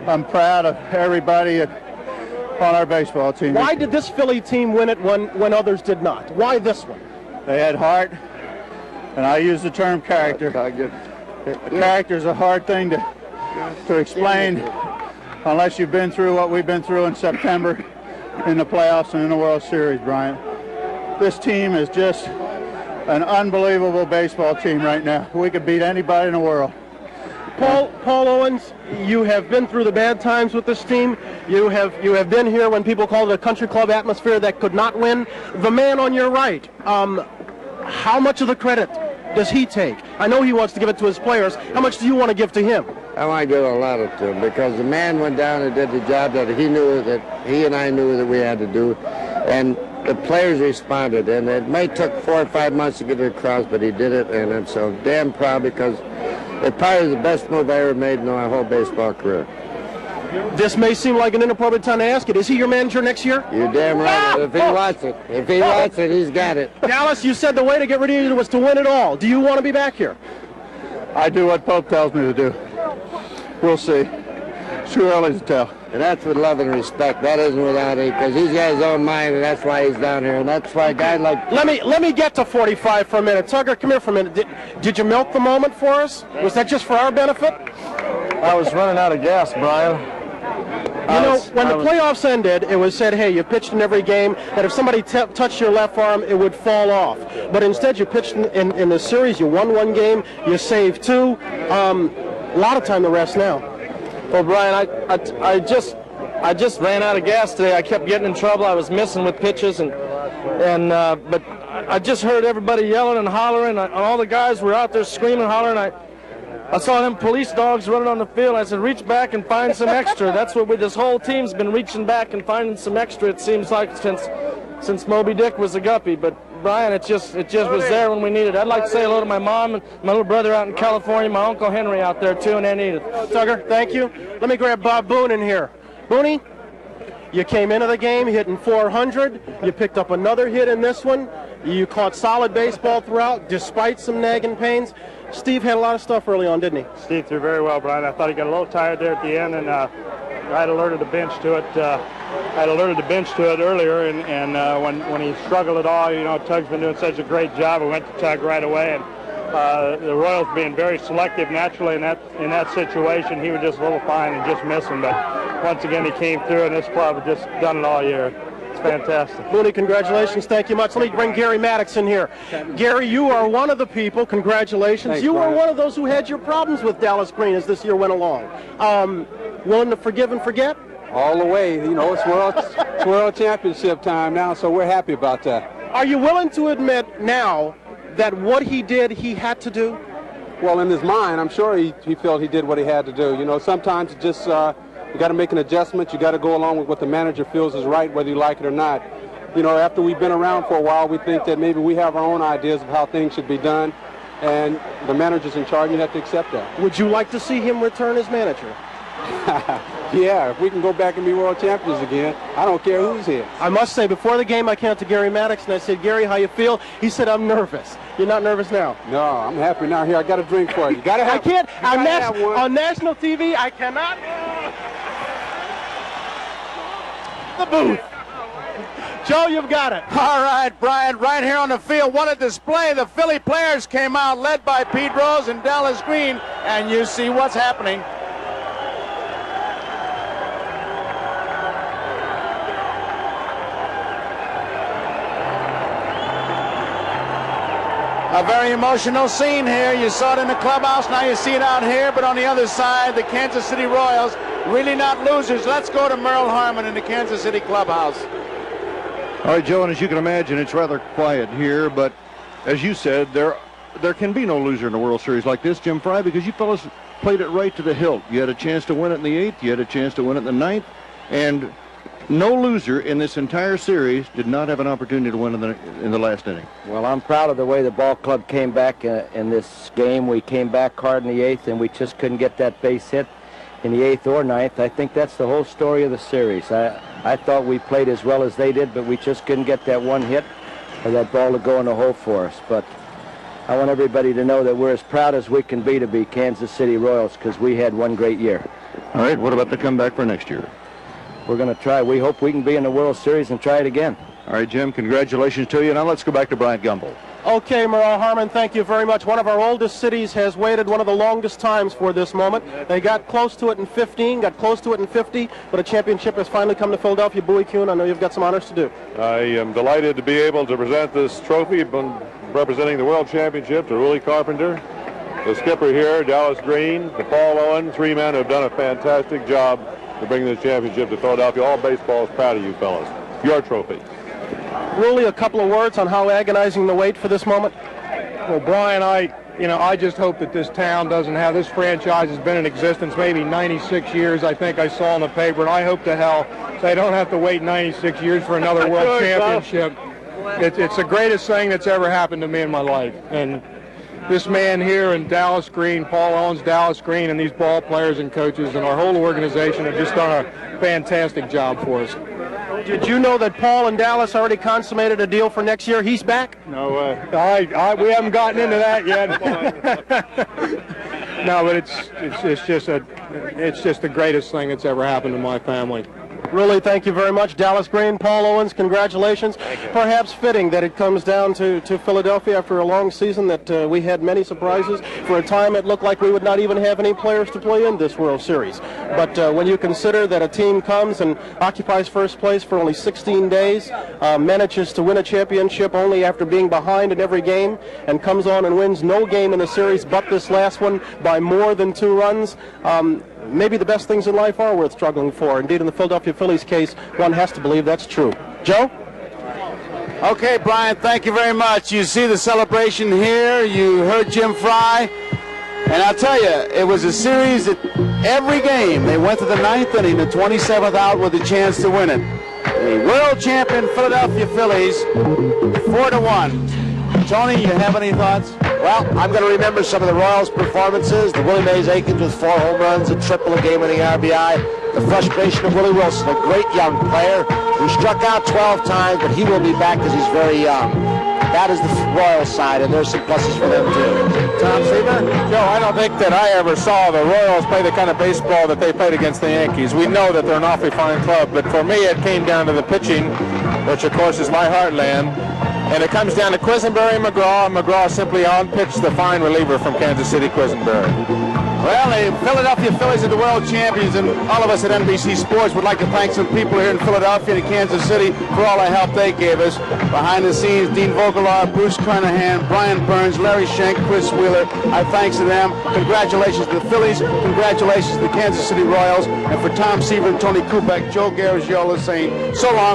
I'm proud of everybody on our baseball team. Why did this Philly team win it when others did not? Why this one? They had heart, and I use the term character. Character is a hard thing to explain unless you've been through what we've been through in September in the playoffs and in the World Series, Brian. This team is just an unbelievable baseball team right now. We could beat anybody in the world. Paul Owens, you have been through the bad times with this team. You have been here when people called it a country club atmosphere that could not win. The man on your right, how much of the credit does he take? I know he wants to give it to his players. How much do you want to give to him? I want to give a lot of it to him because the man went down and did the job that he knew, that he and I knew that we had to do, and the players responded. And it might took 4 or 5 months to get it across, but he did it, and I'm so damn proud because it probably was the best move I ever made in my whole baseball career. This may seem like an inappropriate time to ask it. Is he your manager next year? You're damn right. If he wants it. If he wants it, he's got it. Dallas, you said the way to get rid of you was to win it all. Do you want to be back here? I do what Pope tells me to do. We'll see. It's too early to tell. And that's with love and respect. That isn't without it, because he's got his own mind, and that's why he's down here. And that's why a guy like... Let me get to 45 for a minute. Tugger, come here for a minute. Did you milk the moment for us? Was that just for our benefit? I was running out of gas, Brian. When the playoffs ended, it was said, hey, you pitched in every game, that if somebody touched your left arm, it would fall off. But instead, you pitched in the series. You won 1 game. You saved 2. A lot of time to rest now. Well, Brian, I just ran out of gas today. I kept getting in trouble. I was missing with pitches, but I just heard everybody yelling and hollering. And all the guys were out there screaming and hollering. I saw them police dogs running on the field. I said, reach back and find some extra. That's what this whole team's been reaching back and finding some extra, it seems like, since Moby Dick was a guppy. But, Brian, it just was there when we needed it. I'd like to say hello to my mom and my little brother out in California, my Uncle Henry out there, too, and Aunt Edith. Tugger, thank you. Let me grab Bob Boone in here. Booney, you came into the game hitting .400. You picked up another hit in this one. You caught solid baseball throughout, despite some nagging pains. Steve had a lot of stuff early on, didn't he? Steve threw very well, Brian. I thought he got a little tired there at the end, and I had alerted the bench to it. Earlier, and when he struggled at all, Tug's been doing such a great job. We went to Tug right away, and the Royals being very selective naturally in that situation, he was just a little fine and just missing. But once again, he came through, and this club has just done it all year. It's fantastic. Booney, congratulations. Thank you much. Let me bring Gary Maddox in here. Gary, you are one of the people. Congratulations. Thanks, you Brian. were one of those who had your problems with Dallas Green as this year went along. Willing to forgive and forget? All the way. It's world championship time now, so we're happy about that. Are you willing to admit now that what he did, he had to do? Well, in his mind, I'm sure he felt he did what he had to do. Sometimes it just you got to make an adjustment. You got to go along with what the manager feels is right, whether you like it or not. you know, after we've been around for a while, we think that maybe we have our own ideas of how things should be done, and the manager's in charge, and you have to accept that. Would you like to see him return as manager? Yeah, if we can go back and be world champions again, I don't care who's here. I must say, before the game, I came up to Gary Maddox, and I said, Gary, how you feel? He said, I'm nervous. You're not nervous now? No, I'm happy now. Here, I got a drink for you. You gotta have, I can't. have one. On national TV, I cannot. The booth. Joe, you've got it. All right, Brian, right here on the field, what a display. The Philly players came out led by Pete Rose and Dallas Green, and you see what's happening. A very emotional scene here. You saw it in the clubhouse, now you see it out here, but on the other side, the Kansas City Royals, really not losers. Let's go to Merle Harmon in the Kansas City clubhouse. All right, Joe, and as you can imagine, it's rather quiet here, but as you said, there can be no loser in a World Series like this, Jim Frey, because you fellas played it right to the hilt. You had a chance to win it in the 8th, you had a chance to win it in the 9th, and no loser in this entire series did not have an opportunity to win in the last inning. Well, I'm proud of the way the ball club came back in this game. We came back hard in the 8th, and we just couldn't get that base hit in the 8th or 9th. I think that's the whole story of the series. I thought we played as well as they did, but we just couldn't get that one hit or that ball to go in the hole for us. But I want everybody to know that we're as proud as we can be to be Kansas City Royals, because we had one great year. All right, what about the comeback for next year? We're going to try. We hope we can be in the World Series and try it again. All right, Jim, congratulations to you. Now let's go back to Bryant Gumbel. Okay, Merle Harmon, thank you very much. One of our oldest cities has waited one of the longest times for this moment. They got close to it in 15, got close to it in 50, but a championship has finally come to Philadelphia. Bowie Kuhn, I know you've got some honors to do. I am delighted to be able to present this trophy representing the World Championship to Willie Carpenter, the skipper here, Dallas Green, to Paul Owen, 3 men who have done a fantastic job to bring this championship to Philadelphia. All baseball is proud of you fellas. Your trophy. Willie, a couple of words on how agonizing the wait for this moment? Well, Brian, I just hope that this town doesn't have, this franchise has been in existence maybe 96 years, I think I saw in the paper, and I hope to hell they don't have to wait 96 years for another World Championship. It's the greatest thing that's ever happened to me in my life. And this man here and Dallas Green, Paul Owens, Dallas Green, and these ball players and coaches and our whole organization have just done a fantastic job for us. Did you know that Paul and Dallas already consummated a deal for next year? He's back? No way. We haven't gotten into that yet. No, but it's just the greatest thing that's ever happened to my family. Really, thank you very much. Dallas Green, Paul Owens, congratulations. Perhaps fitting that it comes down to Philadelphia after a long season that we had many surprises. For a time, it looked like we would not even have any players to play in this World Series. But when you consider that a team comes and occupies first place for only 16 days, manages to win a championship only after being behind in every game, and comes on and wins no game in the series but this last one by more than 2 runs, maybe the best things in life are worth struggling for. Indeed, in the Philadelphia Phillies case, one has to believe that's true. Joe? Okay, Brian, thank you very much. You see the celebration here. You heard Jim Frey. And I'll tell you, it was a series that every game, they went to the 9th inning, the 27th out with a chance to win it. The world champion Philadelphia Phillies, 4-1. Tony, you have any thoughts? Well, I'm going to remember some of the Royals' performances. The Willie Mays Aikens with 4 home runs, a triple, a game-winning RBI. The frustration of Willie Wilson, a great young player who struck out 12 times, but he will be back because he's very young. That is the Royals side, and there's some pluses for them, too. Tom Seaver? Joe, I don't think that I ever saw the Royals play the kind of baseball that they played against the Yankees. We know that they're an awfully fine club, but for me it came down to the pitching, which of course is my heartland. And it comes down to Quisenberry and McGraw. McGraw simply on-pitched the fine reliever from Kansas City, Quisenberry. Well, the Philadelphia Phillies are the world champions, and all of us at NBC Sports would like to thank some people here in Philadelphia and Kansas City for all the help they gave us. Behind the scenes, Dean Vogelar, Bruce Kernahan, Brian Burns, Larry Schenk, Chris Wheeler. Our thanks to them. Congratulations to the Phillies. Congratulations to the Kansas City Royals. And for Tom Seaver and Tony Kubek, Joe Garagiola saying so long.